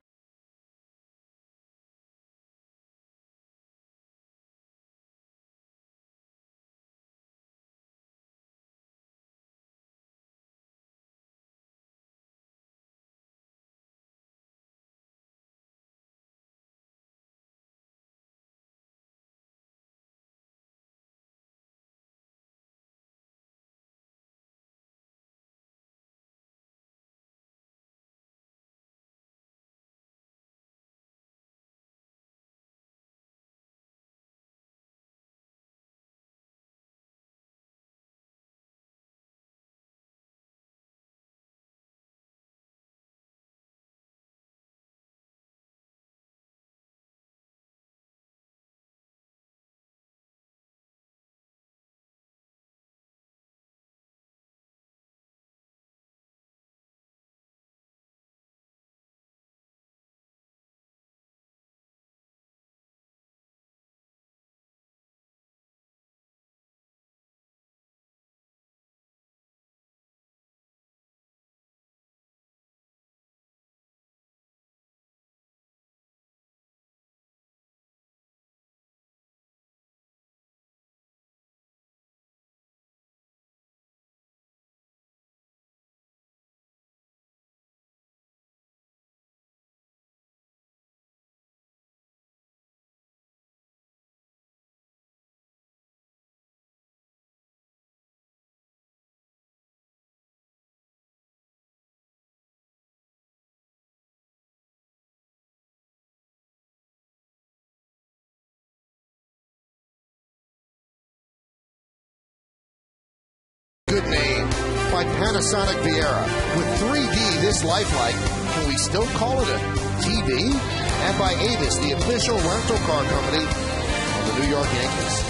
Good name by Panasonic Vieira. With 3D this lifelike, can we still call it a TV? And by Avis, the official rental car company of the New York Yankees.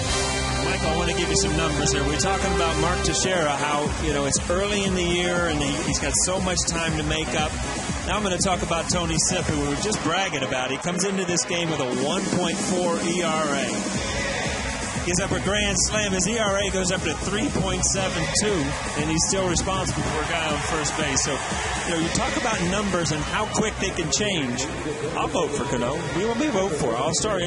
Michael, I want to give you some numbers here. We're talking about Mark Teixeira, how, you know, it's early in the year and he's got so much time to make up. Now I'm going to talk about Tony Sipp, who we were just bragging about. He comes into this game with a 1.4 ERA. Gives up a grand slam. His ERA goes up to 3.72, and he's still responsible for a guy on first base. So, you know, you talk about numbers and how quick they can change. I'll vote for Cano. We will be vote for. I'll start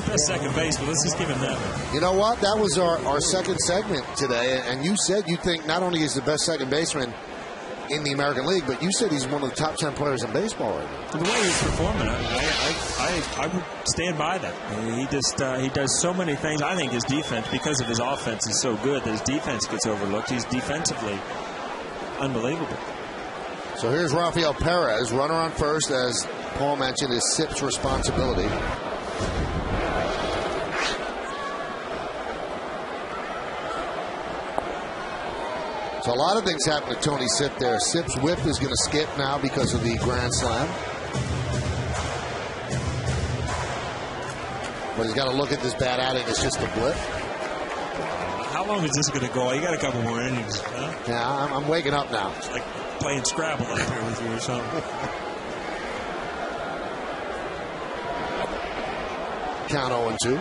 best second base, but let's just give him that one. You know what? That was our second segment today, and you said you think not only is the best second baseman in the American League, but you said he's one of the top 10 players in baseball right now. The way he's performing, I would stand by that. He does so many things. I think his defense, because of his offense, is so good that his defense gets overlooked. He's defensively unbelievable. So here's Rafael Parra, runner on first, as Paul mentioned, is Sipp's responsibility. So a lot of things happen to Tony Sipp there. Sipp's whip is going to skip now because of the grand slam. But he's got to look at this bad outing as just a blip. How long is this going to go? You got a couple more innings. Huh? Yeah, I'm waking up now. It's like playing Scrabble up here with you or something. Count 0-2.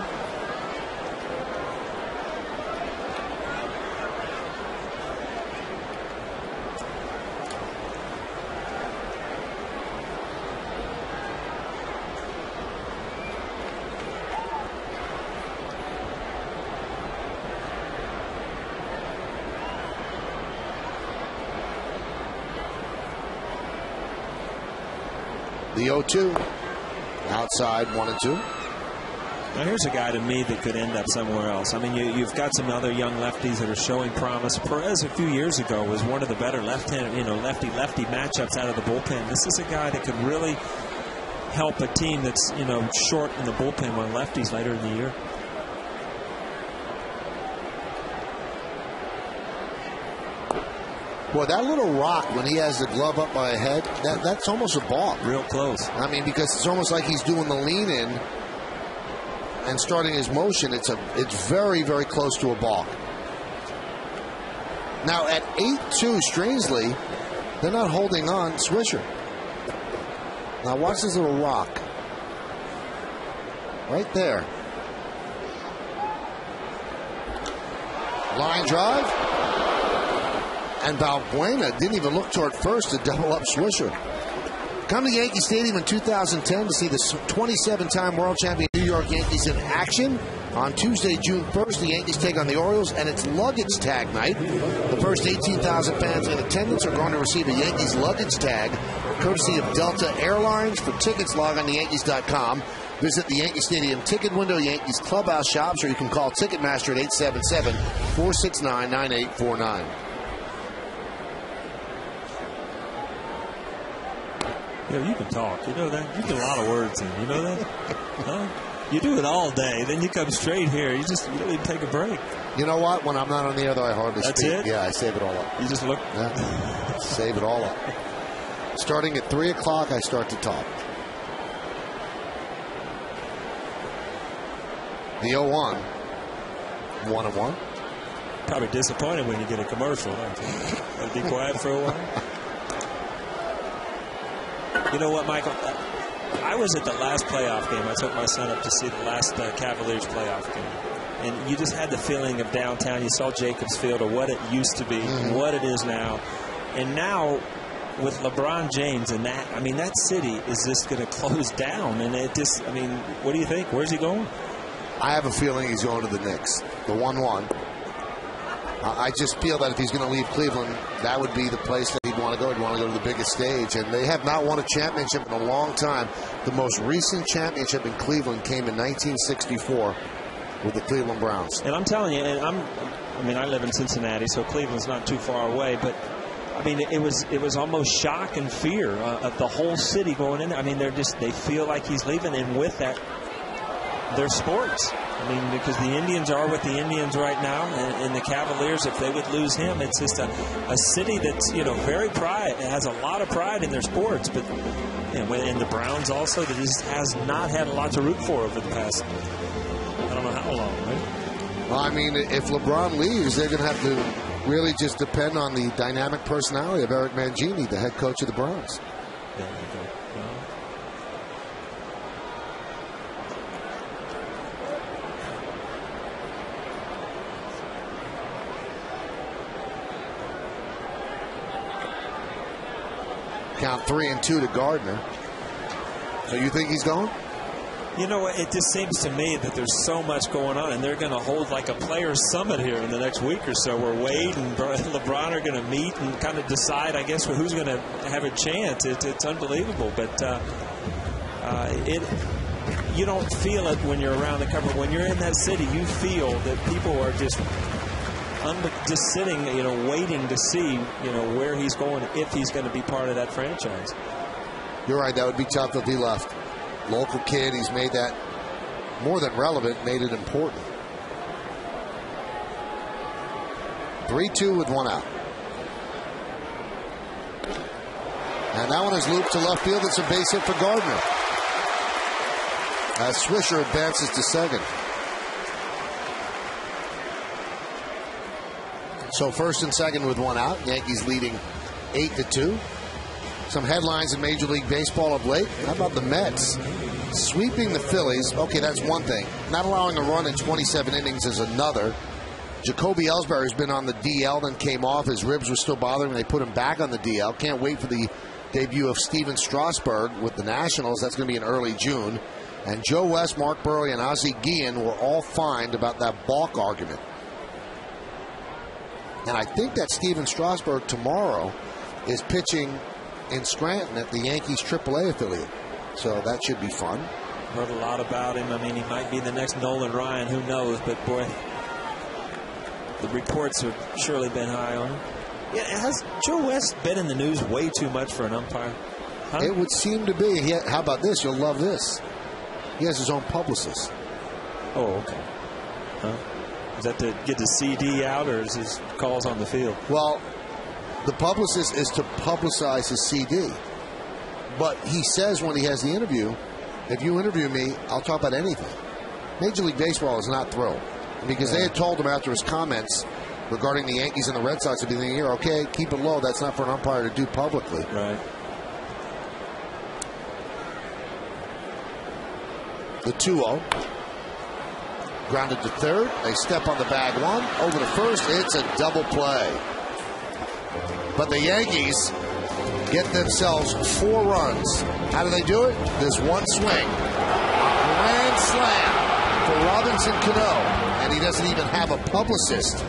The 0-2. Outside 1-2. Now here's a guy to me that could end up somewhere else. I mean, you've got some other young lefties that are showing promise. Perez a few years ago was one of the better left-handed, lefty-lefty matchups out of the bullpen. This is a guy that could really help a team that's, short in the bullpen on lefties later in the year. Boy, that little rock when he has the glove up by a head, that's almost a balk. Real close. I mean, because it's almost like he's doing the lean in and starting his motion. It's very, very close to a balk. Now at 8-2, strangely, they're not holding on Swisher. Now watch this little rock. Right there. Line drive. And Valbuena didn't even look toward first to double up Swisher. Come to Yankee Stadium in 2010 to see the 27-time world champion New York Yankees in action. On Tuesday, June 1st, the Yankees take on the Orioles, and it's luggage tag night. The first 18,000 fans in attendance are going to receive a Yankees luggage tag, courtesy of Delta Airlines. For tickets, log on to Yankees.com. Visit the Yankee Stadium ticket window, Yankees clubhouse shops, or you can call Ticketmaster at 877-469-9849. You can talk. You know that? You get a lot of words in. You know that? Huh? You do it all day. Then you come straight here. You don't even take a break. You know what? When I'm not on the air, though, I hardly speak. That's it? Yeah, I save it all up. You just look? Yeah. Save it all up. Starting at 3 o'clock, I start to talk. The 0-1. 1-1. Probably disappointed when you get a commercial, aren't you? Gotta be quiet for a while. You know what, Michael? I was at the last playoff game. I took my son up to see the last Cavaliers playoff game. And you just had the feeling of downtown. You saw Jacobs Field, or what it used to be, and what it is now. And now, with LeBron James and that city is just going to close down. And what do you think? Where's he going? I have a feeling he's going to the Knicks. The 1-1. I just feel that if he's going to leave Cleveland, that would be the place that he'd want to go. He'd want to go to the biggest stage. And they have not won a championship in a long time. The most recent championship in Cleveland came in 1964 with the Cleveland Browns. And I'm telling you, I live in Cincinnati, so Cleveland's not too far away. But, it was almost shock and fear of the whole city going in there. They feel like he's leaving. And with that, their sports. Because the Indians are with the Indians right now, and the Cavaliers, if they would lose him, it's just a city that's, very pride. It has a lot of pride in their sports, but and the Browns also, that just has not had a lot to root for over the past, I don't know how long, right? Well, if LeBron leaves, they're going to have to really just depend on the dynamic personality of Eric Mangini, the head coach of the Browns. There you go. Count 3-2 to Gardner. So you think he's going? You know what? It just seems to me that there's so much going on, and they're going to hold like a players' summit here in the next week or so, where Wade and LeBron are going to meet and kind of decide, I guess, who's going to have a chance. It's unbelievable, but you don't feel it when you're around the cover. When you're in that city, you feel that people are just sitting, waiting to see, where he's going, if he's going to be part of that franchise. You're right. That would be tough if he left. Local kid, he's made that more than relevant, made it important. 3-2 with one out. And that one is looped to left field. It's a base hit for Gardner. as Swisher advances to second. So first and second with one out. Yankees leading 8-2. Some headlines in Major League Baseball of late. How about the Mets sweeping the Phillies? Okay, that's one thing. Not allowing a run in 27 innings is another. Jacoby Ellsbury's been on the DL, then came off. His ribs were still bothering him. They put him back on the DL. Can't wait for the debut of Steven Strasburg with the Nationals. That's going to be in early June. And Joe West, Mark Burley, and Ozzie Guillen were all fined about that balk argument. And I think that Steven Strasburg tomorrow is pitching in Scranton at the Yankees AAA affiliate. So that should be fun. Heard a lot about him. I mean, he might be the next Nolan Ryan. Who knows? But, boy, the reports have surely been high on him. Yeah, has Joe West been in the news way too much for an umpire? Huh? It would seem to be. How about this? You'll love this. He has his own publicist. Oh, okay. Huh? Is that to get the CD out, or is his calls on the field? Well, the publicist is to publicize his CD. But he says when he has the interview, if you interview me, I'll talk about anything. Major League Baseball is not thrilled. Because they had told him after his comments regarding the Yankees and the Red Sox at the beginning of the year, okay, keep it low. That's not for an umpire to do publicly. Right. The 2-0. Grounded to third. They step on the bag one. Over to first. It's a double play. But the Yankees get themselves 4 runs. How do they do it? This one swing. Grand slam for Robinson Cano. And he doesn't even have a publicist.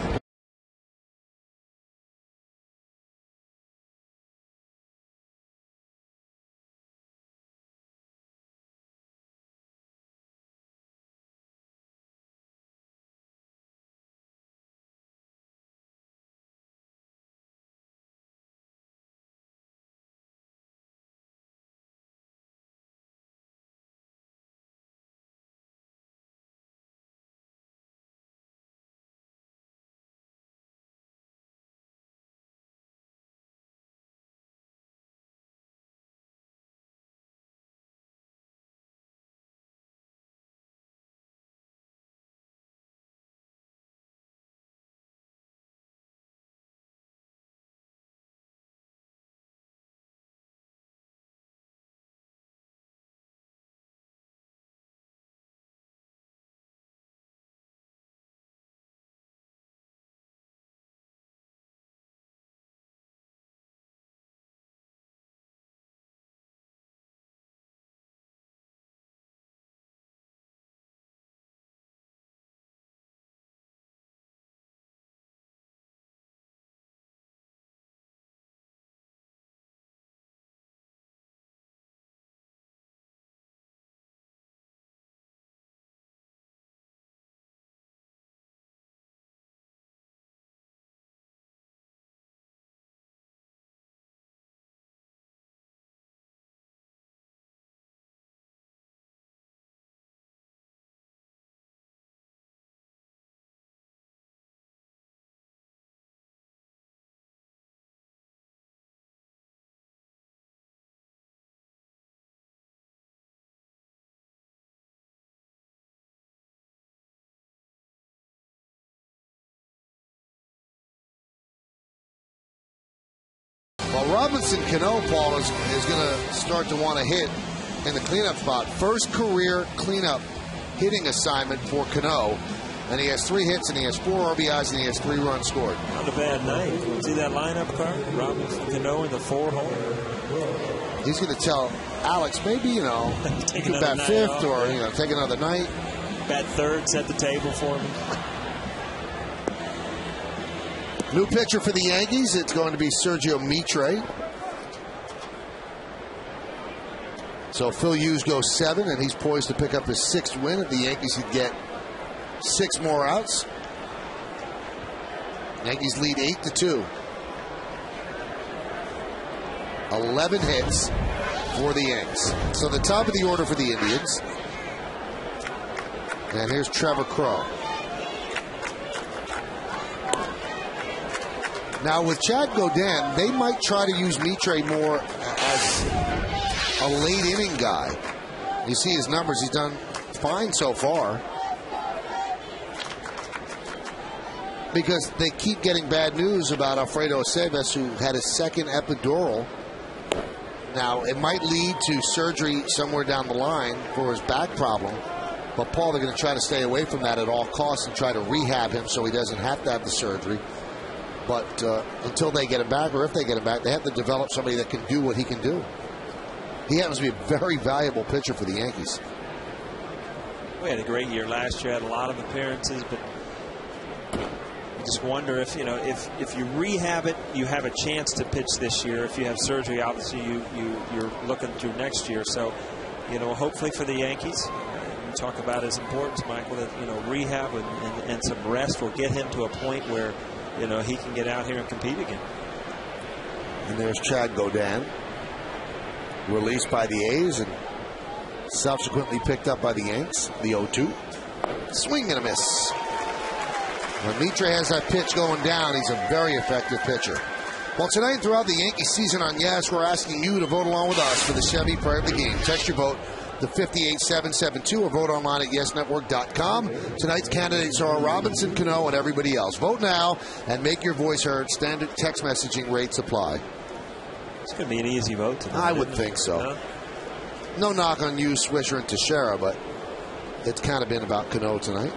Well, Robinson Cano, Paul, is going to start to want to hit in the cleanup spot. First career cleanup hitting assignment for Cano. And he has 3 hits, and he has 4 RBIs, and he has 3 runs scored. Not a bad night. See that lineup, Carl? Robinson Cano in the 4-hole. He's going to tell Alex, maybe, you know, you could bat 5th or, you know, take another night. Bat 3rd, set the table for me. New pitcher for the Yankees. It's going to be Sergio Mitre. So Phil Hughes goes 7, and he's poised to pick up his 6th win if the Yankees could get 6 more outs. Yankees lead 8-2. 11 hits for the Yanks. So the top of the order for the Indians. And here's Trevor Crowe. Now with Chad Godin, they might try to use Mitre more as a late inning guy. You see his numbers. He's done fine so far. Because they keep getting bad news about Alfredo Aceves, who had his second epidural. Now, it might lead to surgery somewhere down the line for his back problem. But, Paul, they're going to try to stay away from that at all costs and try to rehab him so he doesn't have to have the surgery. But until they get him back, or if they get him back, they have to develop somebody that can do what he can do. He happens to be a very valuable pitcher for the Yankees. We had a great year last year, had a lot of appearances, but you just wonder if, if you rehab it, you have a chance to pitch this year. If you have surgery, obviously you're looking through next year. So, hopefully for the Yankees, you talk about his importance, Michael, that, rehab and some rest will get him to a point where, he can get out here and compete again. And there's Chad Godin, released by the A's and subsequently picked up by the Yanks. The 0-2. Swing and a miss. When Mitre has that pitch going down, he's a very effective pitcher. Well, tonight and throughout the Yankee season on Yes, we're asking you to vote along with us for the Chevy Player of the Game. Text your vote to 58772 or vote online at yesnetwork.com. Tonight's candidates are Robinson, Cano, and everybody else. Vote now and make your voice heard. Standard text messaging rates apply. It's going to be an easy vote tonight. I would think so. No knock on you, Swisher, and Teixeira, but it's kind of been about Cano tonight.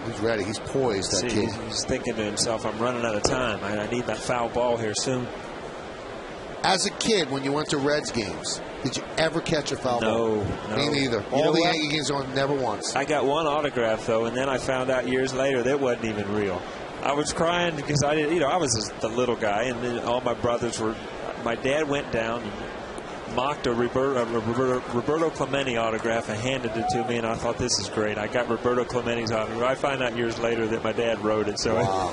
He's ready. He's poised, that kid. He's thinking to himself, I'm running out of time. I need that foul ball here soon. As a kid, when you went to Reds games, did you ever catch a foul ball? No. Me neither. All the Yankee games on, never once. I got one autograph, though, and then I found out years later that wasn't even real. I was crying because I didn't, I was the little guy, and then all my brothers were. My dad went down and mocked a Roberto Clemente autograph and handed it to me, and I thought, this is great. I got Roberto Clemente's autograph. I find out years later that my dad wrote it. So, wow.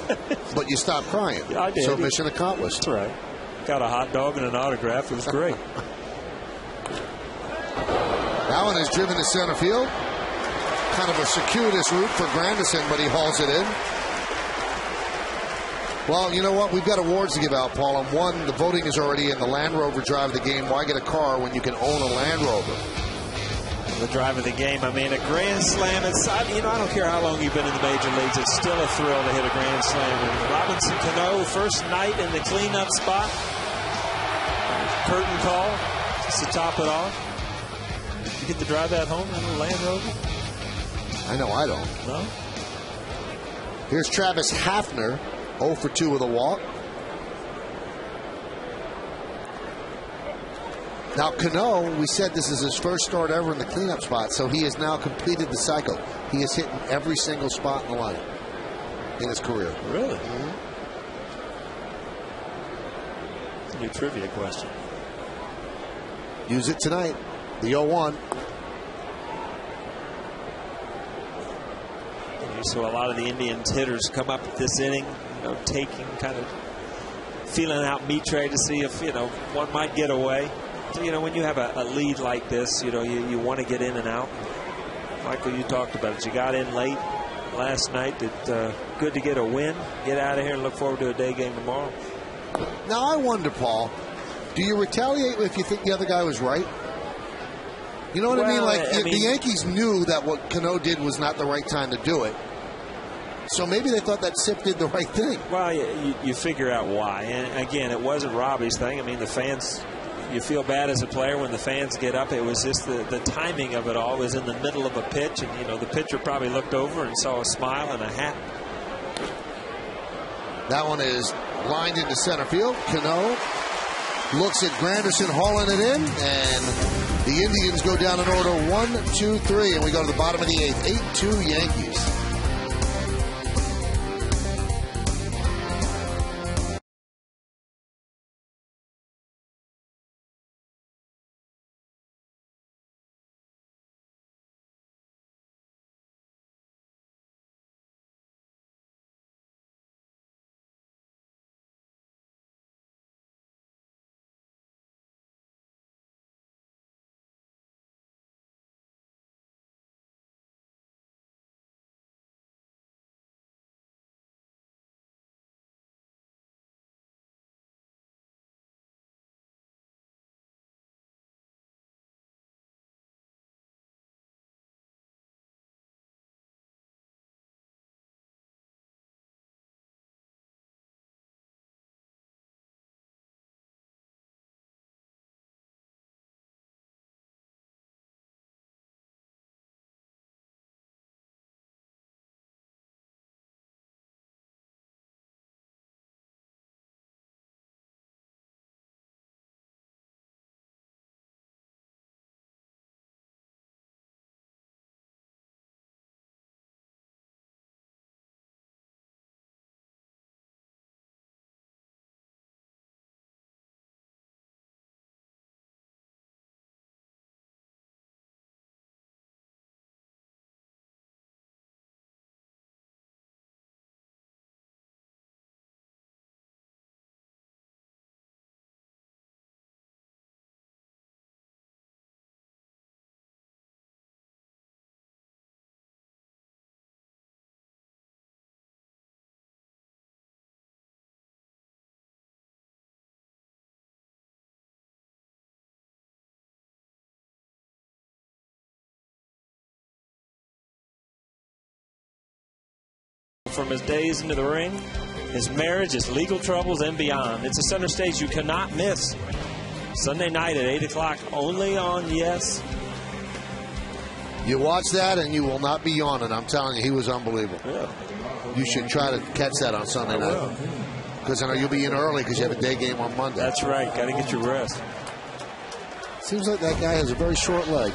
But you stopped crying. Yeah, I did. So mission accomplished. That's right. Got a hot dog and an autograph. It was great. That one is driven to center field. Kind of a circuitous route for Granderson, but he hauls it in. Well, you know what? We've got awards to give out, Paul. And one, the voting is already in the Land Rover drive of the game. Why get a car when you can own a Land Rover? The drive of the game. I mean, a grand slam. I don't care how long you've been in the major leagues. It's still a thrill to hit a grand slam. And Robinson Cano, first night in the cleanup spot. Curtain call just to top it off. You get to drive that home in a Land Rover? I know I don't. No? Here's Travis Hafner, 0 for 2 with a walk. Now, Cano, we said this is his first start ever in the cleanup spot, so he has now completed the cycle. He has hit in every single spot in the lineup in his career. Really? New trivia question. Use it tonight. The 0-1. So a lot of the Indians hitters come up at this inning, taking, kind of feeling out Mitre to see if, one might get away. So, when you have a lead like this, you want to get in and out. Michael, you talked about it. You got in late last night. Good to get a win, get out of here, and look forward to a day game tomorrow. Now, I wonder, Paul, do you retaliate if you think the other guy was right? You know what I mean? Like, the Yankees knew that what Cano did was not the right time to do it. So maybe they thought that Sip did the right thing. Well, you figure out why. And, again, it wasn't Robbie's thing. I mean, the fans, you feel bad as a player when the fans get up. It was just the timing of it all. It was in the middle of a pitch. And, the pitcher probably looked over and saw a smile and a hat. That one is lined into center field. Cano looks at Granderson hauling it in. And the Indians go down in order 1, 2, 3. And we go to the bottom of the 8th. 8-2 Yankees. From his days into the ring, his marriage, his legal troubles, and beyond. It's a center stage you cannot miss. Sunday night at 8 o'clock, only on Yes. You watch that and you will not be yawning. I'm telling you, he was unbelievable. Yeah. You should try to catch that on Sunday night. Because I know you'll be in early because you have a day game on Monday. That's right. Got to get your rest. Seems like that guy has a very short leg.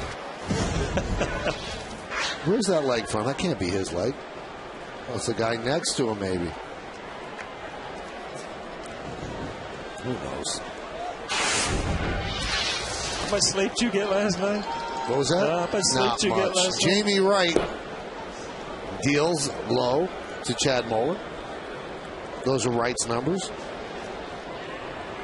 Where's that leg from? That can't be his leg. Oh, it's the guy next to him, maybe. Who knows? How much sleep did you get last night? What was that? How much sleep Not did you get much. last night? Jamie Wright deals low to Chad Moeller. Those are Wright's numbers.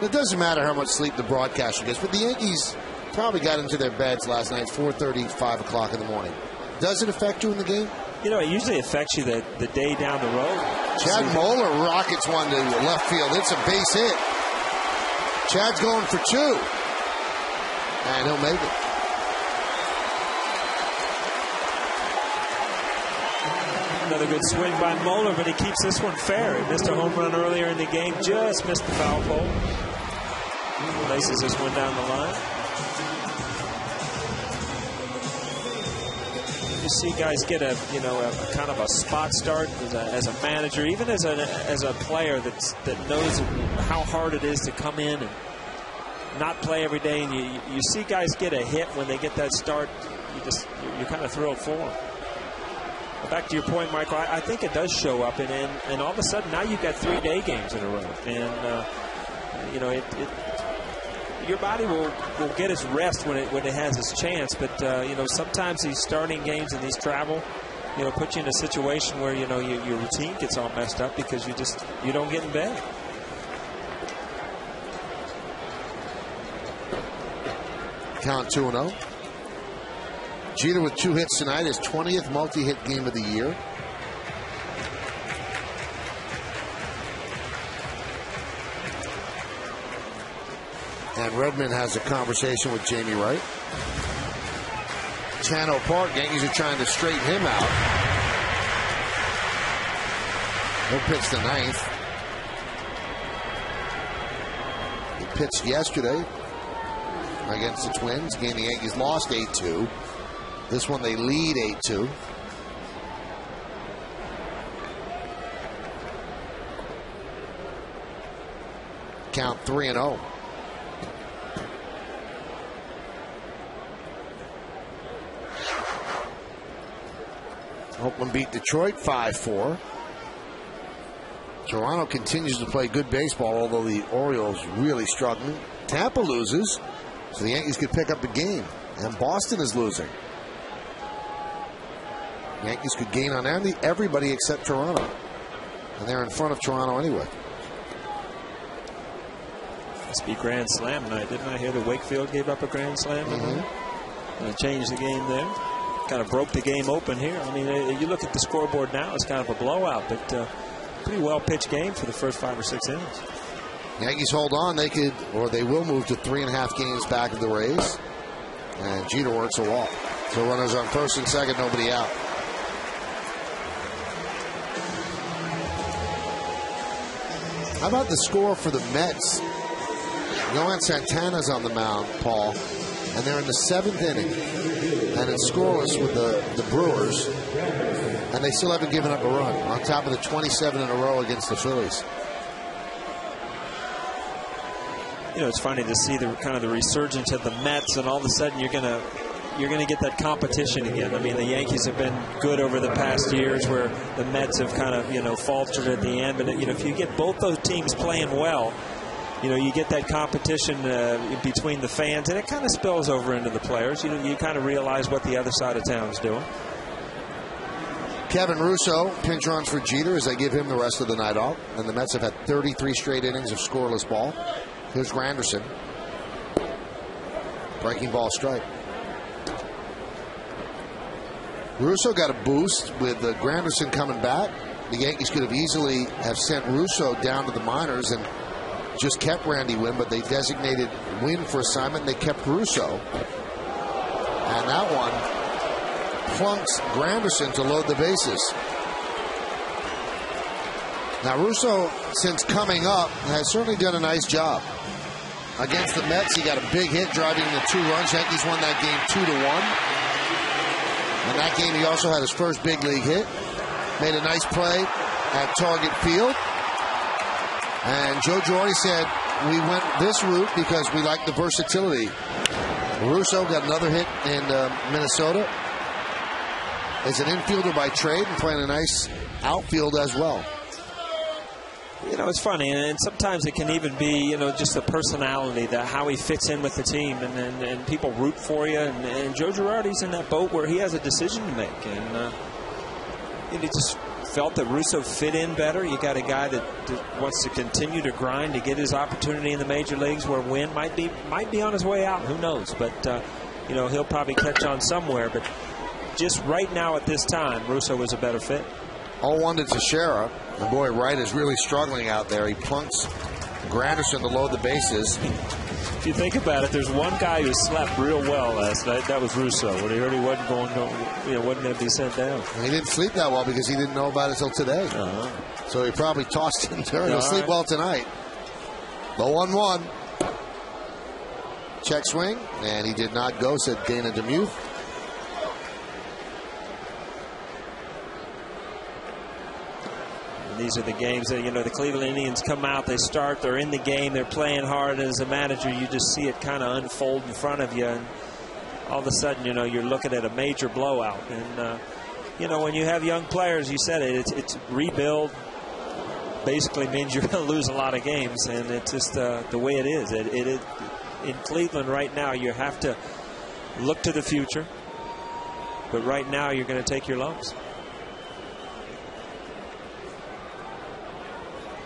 It doesn't matter how much sleep the broadcaster gets, but the Yankees probably got into their beds last night, 4:30, 5 o'clock in the morning. Does it affect you in the game? You know, it usually affects you the day down the road. Chad Moeller rockets one to left field. It's a base hit. Chad's going for 2. And he'll make it. Another good swing by Moeller, but he keeps this one fair. He missed a home run earlier in the game, just missed the foul pole. Laces this one down the line. You see guys get a kind of a spot start as a manager, even as a player that knows how hard it is to come in and not play every day. And you see guys get a hit when they get that start. You're kind of thrilled for them. Back to your point, Michael, I think it does show up, and all of a sudden now you've got 3 day games in a row, and your body will get its rest when it has its chance. But sometimes these starting games and these travel, put you in a situation where your routine gets all messed up because you don't get in bed. Count 2-0. Jeter with 2 hits tonight, his 20th multi-hit game of the year. And Redmond has a conversation with Jamie Wright. Chano Park, Yankees are trying to straighten him out. He'll pitch the 9th. He pitched yesterday against the Twins. Game the Yankees lost 8-2. This one they lead 8-2. Count 3-0. Oakland beat Detroit 5-4. Toronto continues to play good baseball, although the Orioles really struggling. Tampa loses, so the Yankees could pick up the game. And Boston is losing. Yankees could gain on everybody except Toronto. And they're in front of Toronto anyway. Must be Grand Slam night. Didn't I hear that Wakefield gave up a Grand Slam? Mm-hmm. And changed the game there. Kind of broke the game open here. I mean, you look at the scoreboard now, it's kind of a blowout, but pretty well pitched game for the first 5 or 6 innings. Yankees hold on. They could, or they will move to 3.5 games back of the Rays. And Jeter works a walk. So runners on first and second, nobody out. How about the score for the Mets? Yohan Santana's on the mound, Paul, and they're in the 7th inning, and it's scoreless with the Brewers, and they still haven't given up a run, on top of the 27 in a row against the Phillies. It's funny to see the kind of the resurgence of the Mets, and all of a sudden you're gonna get that competition again. I mean, the Yankees have been good over the past years, where the Mets have kind of faltered at the end. But if you get both those teams playing well, you get that competition between the fans, and it kind of spills over into the players. You kind of realize what the other side of town is doing. Kevin Russo pinch runs for Jeter as they give him the rest of the night off, and the Mets have had 33 straight innings of scoreless ball. Here's Granderson. Breaking ball strike. Russo got a boost with Granderson coming back. The Yankees could have easily have sent Russo down to the minors and just kept Randy Wynn, but they designated Wynn for assignment, and they kept Russo. And that one plunks Granderson to load the bases. Now, Russo, since coming up, has certainly done a nice job. Against the Mets, he got a big hit driving the 2 runs. Yankees won that game 2-1. In that game, he also had his first big league hit. Made a nice play at Target Field. And Joe Girardi said, we went this route because we like the versatility. Russo got another hit in Minnesota. Is an infielder by trade and playing a nice outfield as well. You know, it's funny, and sometimes it can even be, you know, just the personality, how he fits in with the team, and people root for you. And Joe Girardi's in that boat where he has a decision to make, and he just felt that Russo fit in better. You got a guy that wants to continue to grind to get his opportunity in the major leagues, where Wynn might be on his way out. Who knows? But you know, he'll probably catch on somewhere. But just right now at this time, Russo was a better fit. 0-1 to Teixeira. And boy, Wright is really struggling out there. He plunks Granderson to load the bases. If you think about it, there's one guy who slept real well last night. That was Russo. When he heard he wasn't wasn't going to be sent down. And he didn't sleep that well because he didn't know about it until today. So he probably tossed him there. He'll sleep well tonight. The 1-1. Check swing, and he did not go, said Dana Demuth. These are the games that, you know, the Cleveland Indians come out, they start, they're in the game, they're playing hard, and as a manager, you just see it kind of unfold in front of you, and all of a sudden, you know, you're looking at a major blowout. And, you know, when you have young players, you said it's rebuild basically means you're going to lose a lot of games, and it's just the way it is. In Cleveland right now, you have to look to the future, but right now, you're going to take your lumps.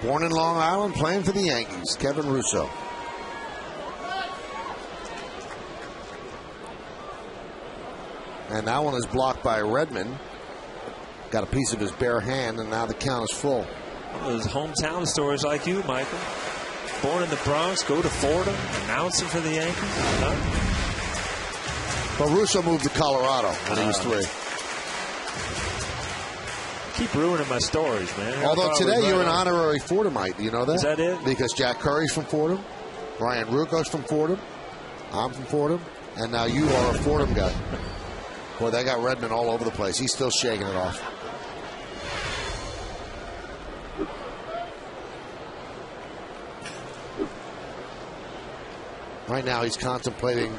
Born in Long Island, playing for the Yankees, Kevin Russo. And that one is blocked by Redmond. Got a piece of his bare hand, and now the count is full. Those hometown stories like you, Michael. Born in the Bronx, go to Fordham, announcing for the Yankees. But Russo moved to Colorado when he was 3. Keep ruining my stories, man. Although today you're an honorary Fordhamite. Do you know that? Is that it? Because Jack Curry's from Fordham, Brian Rucco's from Fordham, I'm from Fordham, and now you are a Fordham guy. Boy, they got Redmond all over the place. He's still shaking it off. Right now he's contemplating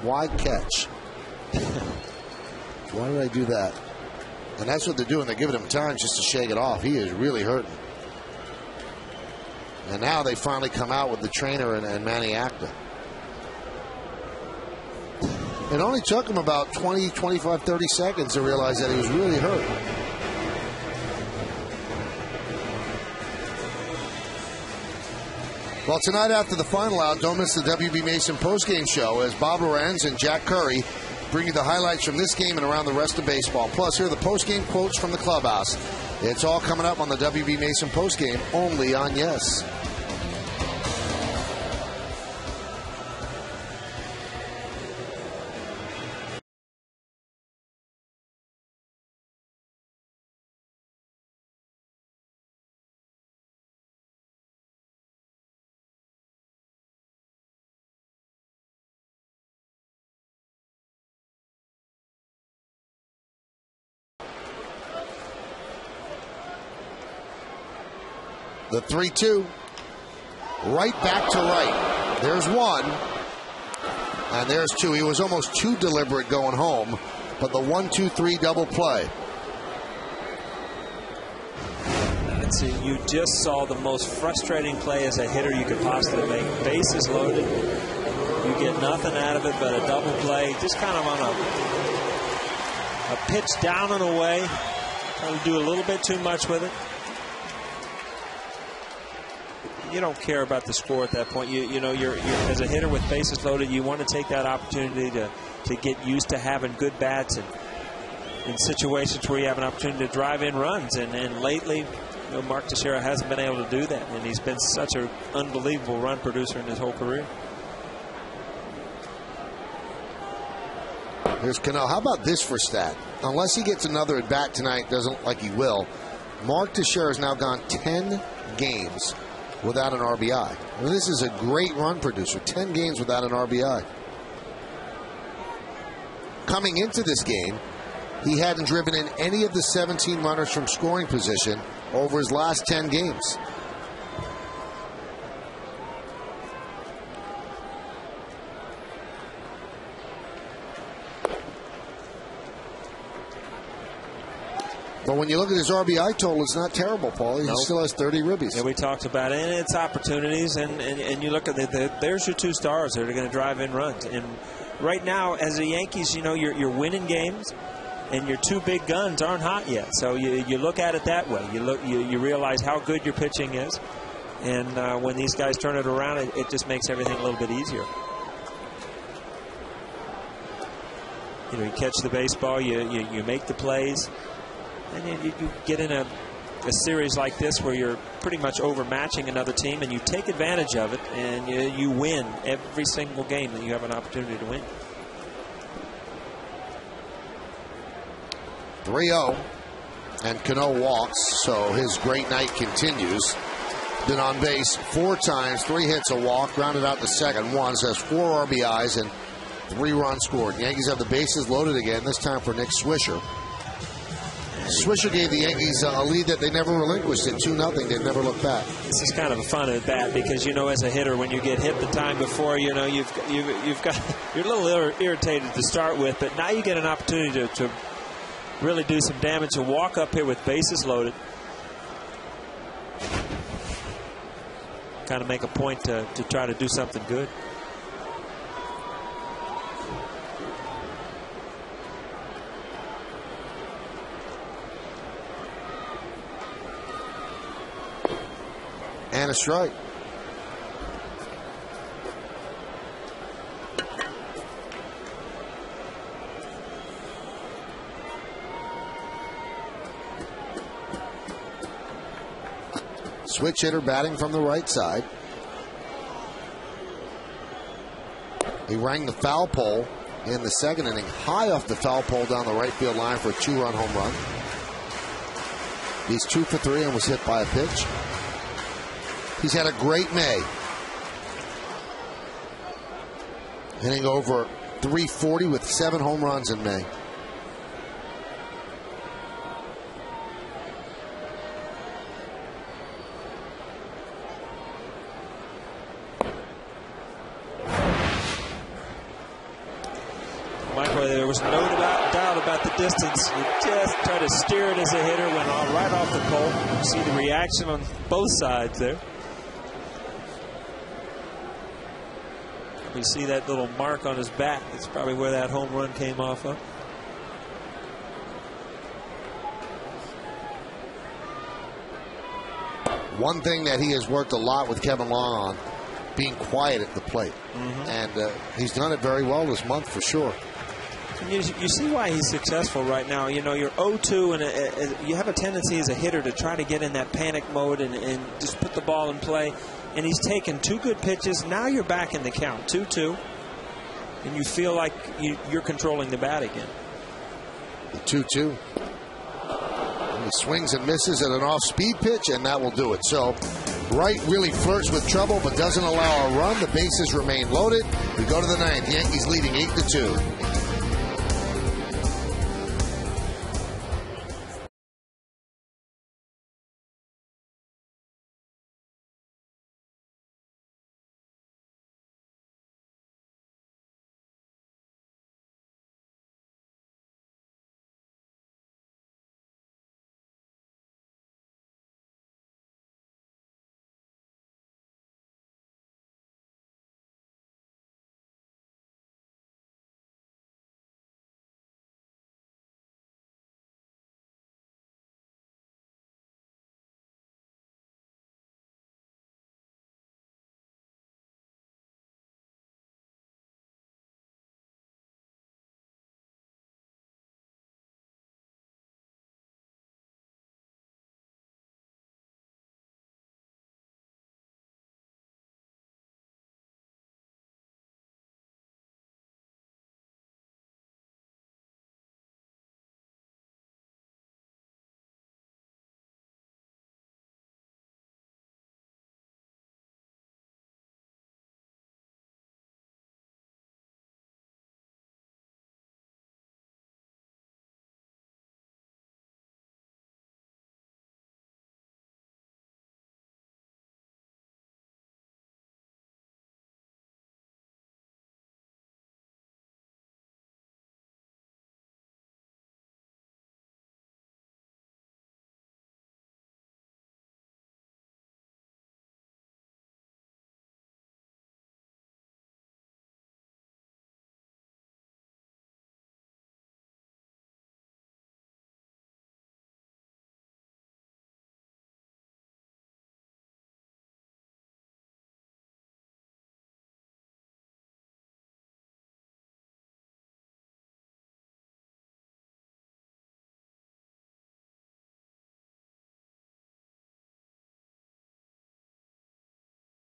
wide catch. Why did I do that? And that's what they're doing. They're giving him time just to shake it off. He is really hurting. And now they finally come out with the trainer and Manny Acta. It only took him about 20, 25, 30 seconds to realize that he was really hurt. Well, tonight after the final out, don't miss the WB Mason postgame show as Bob Lorenz and Jack Curry bring you the highlights from this game and around the rest of baseball. Plus, here are the postgame quotes from the clubhouse. It's all coming up on the WB Mason postgame, only on Yes. The 3-2. Right back to right. There's one. And there's two. He was almost too deliberate going home. But the 1-2-3 double play. Let's see. You just saw the most frustrating play as a hitter you could possibly make. Bases loaded. You get nothing out of it but a double play. Just kind of on a pitch down and away. Trying to do a little bit too much with it. You don't care about the score at that point. You know, you're as a hitter with bases loaded, you want to take that opportunity to get used to having good bats and in situations where you have an opportunity to drive in runs. And lately, you know, Mark Teixeira hasn't been able to do that, and he's been such an unbelievable run producer in his whole career. Here's Cano. How about this for stat? Unless he gets another at bat tonight, doesn't like he will. Mark Teixeira has now gone 10 games without an RBI. Well, this is a great run producer. 10 games without an RBI. Coming into this game, he hadn't driven in any of the 17 runners from scoring position over his last 10 games. But when you look at his RBI total, it's not terrible, Paul. He still has 30 ribbies. Yeah, we talked about it, and it's opportunities, and you look at there's your two stars that are going to drive in runs. And right now, as the Yankees, you're winning games, and your two big guns aren't hot yet. So you look at it that way. You realize how good your pitching is, and when these guys turn it around, it just makes everything a little bit easier. You catch the baseball, you make the plays. And then you get in a series like this where you're pretty much overmatching another team, and you take advantage of it, and you win every single game that you have an opportunity to win. 3-0, and Cano walks, so his great night continues. Been on base 4 times, 3 hits, a walk, grounded out the second one, so has 4 RBIs and 3 runs scored. The Yankees have the bases loaded again, this time for Nick Swisher. Swisher gave the Yankees a lead that they never relinquished at 2-0. They've never looked back. This is kind of a fun at bat because as a hitter, when you get hit the time before, you've got you're a little irritated to start with, but now you get an opportunity to really do some damage and walk up here with bases loaded. Kind of make a point to try to do something good. And a strike. Switch hitter batting from the right side. He rang the foul pole in the second inning, high off the foul pole down the right field line for a 2-run home run. He's 2 for 3 and was hit by a pitch. He's had a great May. Hitting over 340 with 7 home runs in May. Michael, there was no doubt about the distance. He just tried to steer it as a hitter, went right off the pole. You see the reaction on both sides there. You see that little mark on his bat. That's probably where that home run came off of. One thing that he has worked a lot with Kevin Long on, being quiet at the plate. And he's done it very well this month for sure. And you see why he's successful right now. You're 0-2, and you have a tendency as a hitter to try to get in that panic mode and just put the ball in play. And he's taken 2 good pitches. Now you're back in the count, 2-2. And you feel like you're controlling the bat again. The 2-2. And he swings and misses at an off-speed pitch, and that will do it. So Wright really flirts with trouble, but doesn't allow a run. The bases remain loaded. We go to the 9th. Yankees leading 8-2.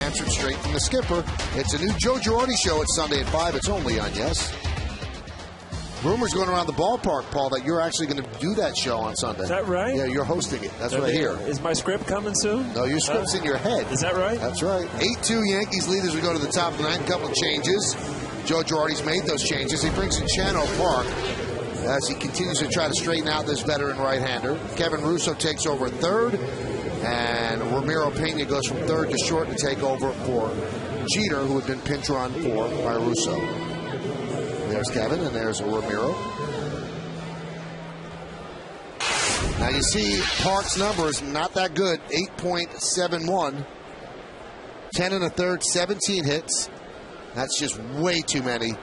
Answered straight from the skipper. It's a new Joe Girardi show. It's Sunday at 5. It's only on Yes. Rumors going around the ballpark, Paul, that you're actually going to do that show on Sunday. Is that right? Yeah, you're hosting it. That's what I hear. Is my script coming soon? No, your script's in your head. Is that right? That's right. 8-2 Yankees lead as we go to the top of the ninth. A couple of changes. Joe Girardi's made those changes. He brings in Chano Park as he continues to try to straighten out this veteran right-hander. Kevin Russo takes over third, and Ramiro Pena goes from third to short to take over for Jeter, who had been pinch run for by Russo. There's Kevin, and there's Ramiro. Now you see Park's numbers, not that good. 8.71. 10 1/3, 17 hits. That's just way too many.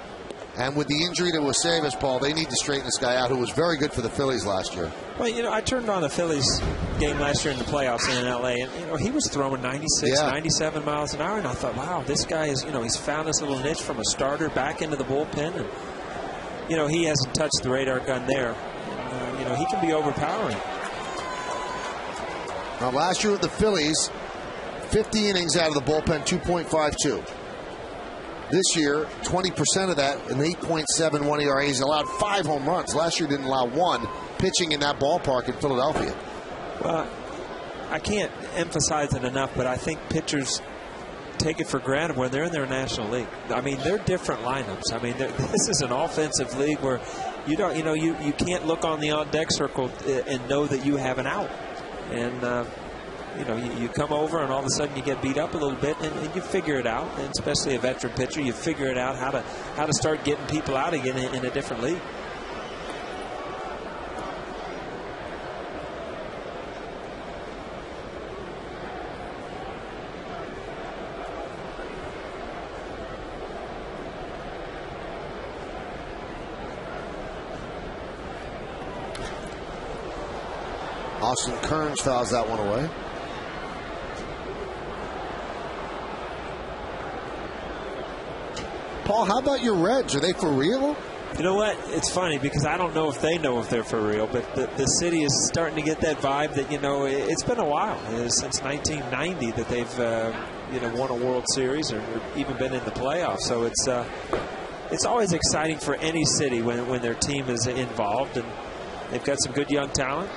And with the injury to Wasevis, Paul, they need to straighten this guy out, who was very good for the Phillies last year. Well, you know, I turned on the Phillies game last year in the playoffs in L.A., and, you know, he was throwing 96, 97 miles an hour, and I thought, wow, this guy is, you know, he's found this little niche from a starter back into the bullpen, and, you know, he hasn't touched the radar gun there. You know, he can be overpowering. Now, last year with the Phillies, 50 innings out of the bullpen, 2.52. This year, 20% of that, an 8.71 ERA. He's allowed 5 home runs. Last year didn't allow 1, pitching in that ballpark in Philadelphia. Well, I can't emphasize it enough, but I think pitchers take it for granted when they're in their National League. I mean, they're different lineups. I mean, this is an offensive league where you don't, you know, you can't look on the on-deck circle and know that you have an out. And you know, you come over and all of a sudden you get beat up a little bit, and you figure it out. And especially a veteran pitcher, you figure it out how to start getting people out again in a different league. Austin Kearns fouls that one away. Paul, how about your Reds? Are they for real? You know what? It's funny because I don't know if they know if they're for real, but the city is starting to get that vibe that, you know, it's been a while. Since 1990 that they've, you know, won a World Series or even been in the playoffs. So it's always exciting for any city when their team is involved, and they've got some good young talent.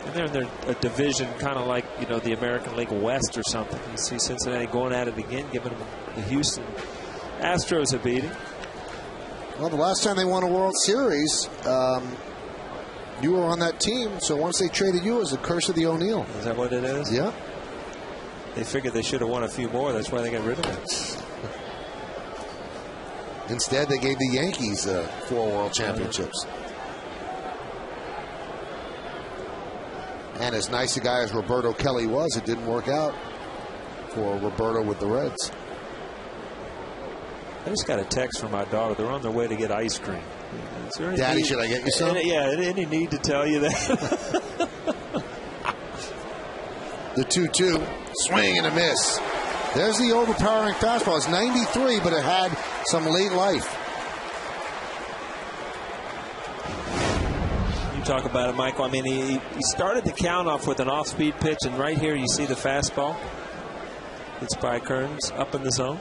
And they're in a division kind of like, you know, the American League West or something. You see Cincinnati going at it again, giving them the Houston Astros a beating. Well, the last time they won a World Series, you were on that team. So once they traded you, it was the curse of the O'Neill. Is that what it is? Yeah. They figured they should have won a few more. That's why they got rid of it. Instead, they gave the Yankees 4 World Championships. And as nice a guy as Roberto Kelly was, it didn't work out for Roberto with the Reds. I just got a text from my daughter. They're on their way to get ice cream. Daddy, should I get you some? Yeah, any need to tell you that? The 2-2, swing and a miss. There's the overpowering fastball. It's 93, but it had some late life. You talk about it, Michael. I mean, he started the count off with an off-speed pitch, and right here you see the fastball. It's by Kearns up in the zone.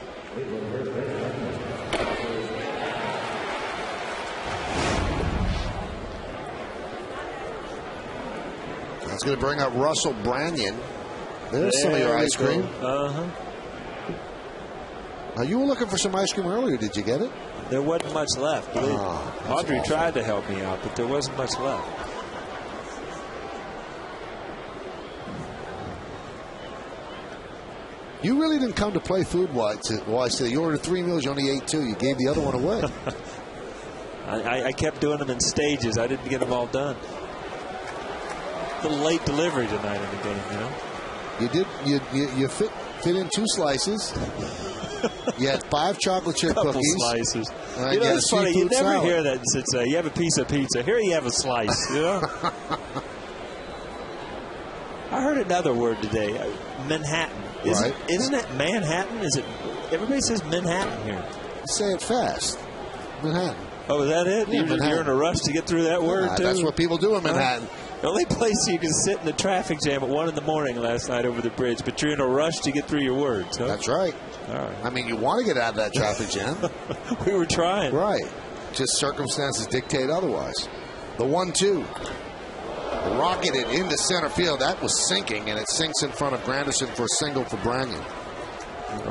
That's going to bring up Russell Branyan. There's some of your ice cream. Uh-huh. Now, you were looking for some ice cream earlier. Did you get it? There wasn't much left. Audrey tried to help me out, but there wasn't much left. You really didn't come to play food-wise today. You ordered 3 meals, you only ate 2. You gave the other one away. I kept doing them in stages. I didn't get them all done. A little late delivery tonight in the game, you know. You did. You fit in 2 slices. You had 5 chocolate chip cookies. Slices. You know, it's funny. You never hear that. It's you have a piece of pizza. Here you have a slice. You know. I heard another word today. Manhattan. Isn't it Manhattan? Is it? Everybody says Manhattan here. Say it fast. Manhattan. Oh, is that it? Yeah, You're in a rush to get through that word too. That's what people do in Manhattan. The only place you can sit in the traffic jam at 1 in the morning last night over the bridge, but you're in a rush to get through your words. Huh? That's right. All right. I mean, you want to get out of that traffic jam. We were trying. Right. Just circumstances dictate otherwise. The 1-2. Rocketed into center field. That was sinking, and it sinks in front of Granderson for a single for Branyan.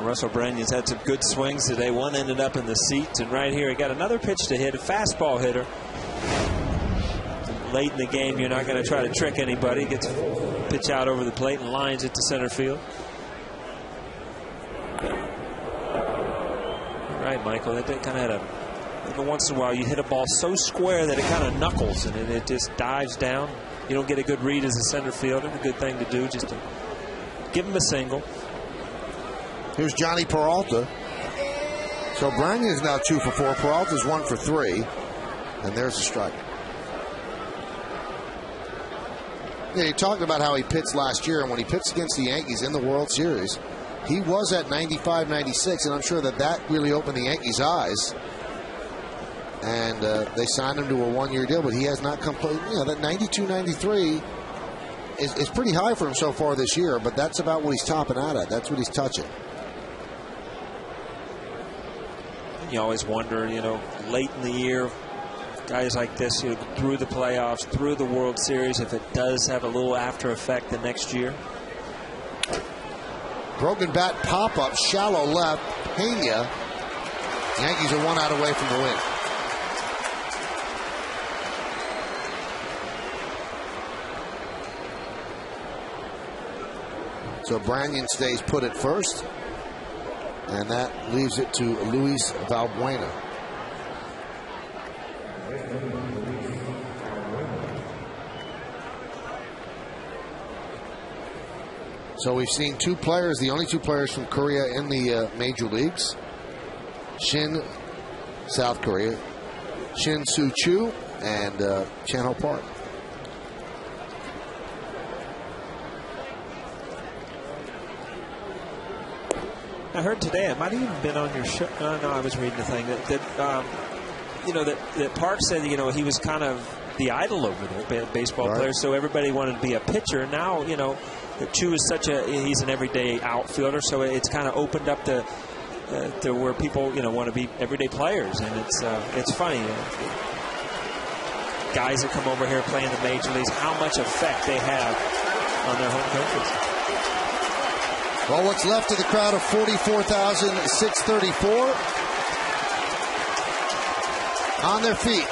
Russell Branyan's had some good swings today. One ended up in the seats, and right here he got another pitch to hit, a fastball hitter. Late in the game, you're not going to try to trick anybody. Gets a pitch out over the plate and lines it to center field. Right, Michael. That kind of had every once in a while you hit a ball so square that it kind of knuckles and it just dives down. You don't get a good read as a center fielder. A good thing to do, just to give him a single. Here's Johnny Peralta. So Branyan is now 2 for 4. Peralta's 1 for 3. And there's a strike. Yeah, you talked about how he pitched last year, and when he pitched against the Yankees in the World Series, he was at 95, 96, and I'm sure that really opened the Yankees' eyes. And they signed him to a 1-year deal, but he has not come close. You know, that 92, 93 is pretty high for him so far this year, but that's about what he's topping out at. That's what he's touching. You always wonder, you know, late in the year, guys like this, you know, through the playoffs, through the World Series, if it does have a little after effect the next year. Broken bat pop-up, shallow left, Pena. Yankees are 1 out away from the win. So Branyan stays put at first, and that leaves it to Luis Valbuena. So we've seen 2 players, the only 2 players from Korea in the major leagues. Shin, South Korea, Shin Soo-Choo, and Chan-Ho Park. I heard today, it might have even been on your show. No, I was reading the thing that you know, that Park said, you know, he was kind of the idol over there, baseball player, so everybody wanted to be a pitcher. Now, you know, Chu is he's an everyday outfielder, so it's kind of opened up to where people, you know, want to be everyday players, and it's funny. Guys that come over here playing the major leagues, how much effect they have on their home countries. Well, what's left of the crowd of 44,634 on their feet.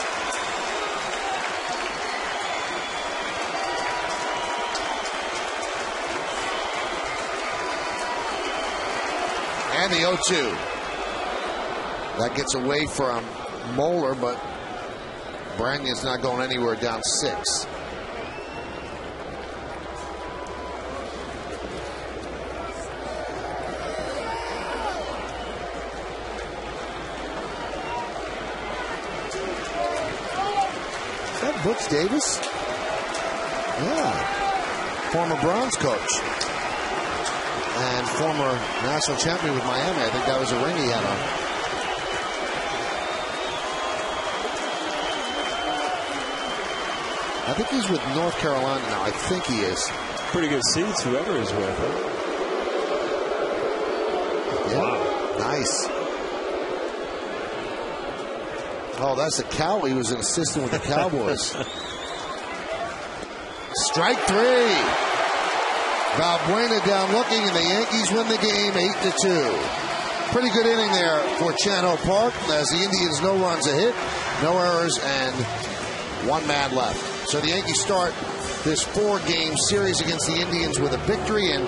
And the 0-2. That gets away from Moeller, but Branyan's not going anywhere, down 6. Is that Butch Davis? Yeah. Former Browns coach. And former national champion with Miami. I think that was a ring he had on. I think he's with North Carolina now. I think he is. Pretty good seats, whoever is with him. Yeah. Wow. Nice. Oh, that's a Cow. He was an assistant with the Cowboys. Strike 3. Valbuena down looking, and the Yankees win the game 8-2. Pretty good inning there for Chan-Ho Park, as the Indians, no runs a hit, no errors, and 1 man left. So the Yankees start this 4-game series against the Indians with a victory, and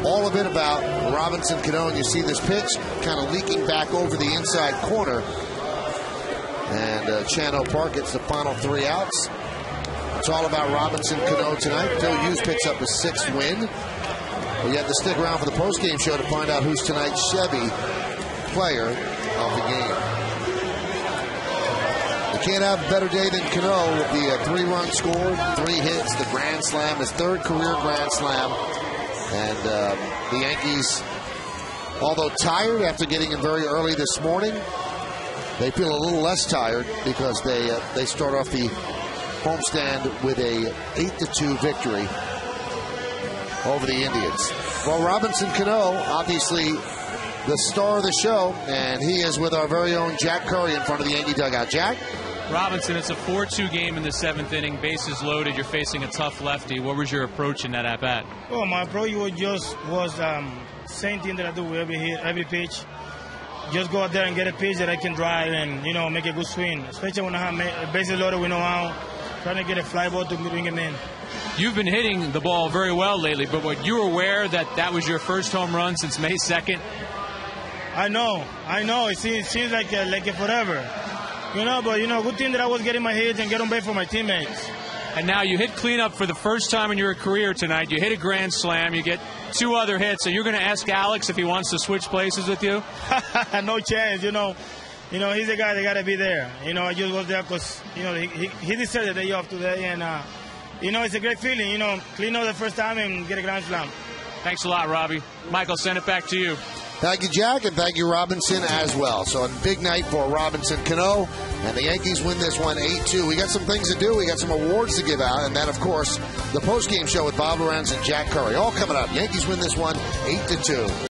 all of it about Robinson Cano. You see this pitch kind of leaking back over the inside corner, and Chan-Ho Park gets the final 3 outs. It's all about Robinson Cano tonight. Phil Hughes picks up his 6th win. But you have to stick around for the postgame show to find out who's tonight's Chevy player of the game. You can't have a better day than Cano with the 3-run score, 3 hits, the grand slam, his 3rd career grand slam. And the Yankees, although tired after getting in very early this morning, they feel a little less tired because they start off the homestand with a 8-2 victory over the Indians. Well, Robinson Cano, obviously the star of the show, and he is with our very own Jack Curry in front of the Yankee dugout. Jack? Robinson, it's a 4-2 game in the 7th inning, bases loaded. You're facing a tough lefty. What was your approach in that at-bat? Well, my approach was same thing that I do with every pitch. Just go out there and get a pitch that I can drive and, make a good swing. Especially when I have bases loaded with no out, trying to get a fly ball to bring him in. You've been hitting the ball very well lately, but were you aware that was your first home run since May 2nd? I know. It seems like forever. But good thing that I was getting my hits and get on base for my teammates. And now you hit cleanup for the first time in your career tonight. You hit a grand slam. You get 2 other hits. So you're going to ask Alex if he wants to switch places with you? No chance. He's the guy that got to be there. I just was there because, he deserved the day off today. And, it's a great feeling, clean up the first time and get a grand slam. Thanks a lot, Robbie. Michael, send it back to you. Thank you, Jack, and thank you, Robinson, as well. So a big night for Robinson Cano, and the Yankees win this one 8-2. We got some things to do. We got some awards to give out, and then, of course, the postgame show with Bob Lorenz and Jack Curry. All coming up. Yankees win this one 8-2.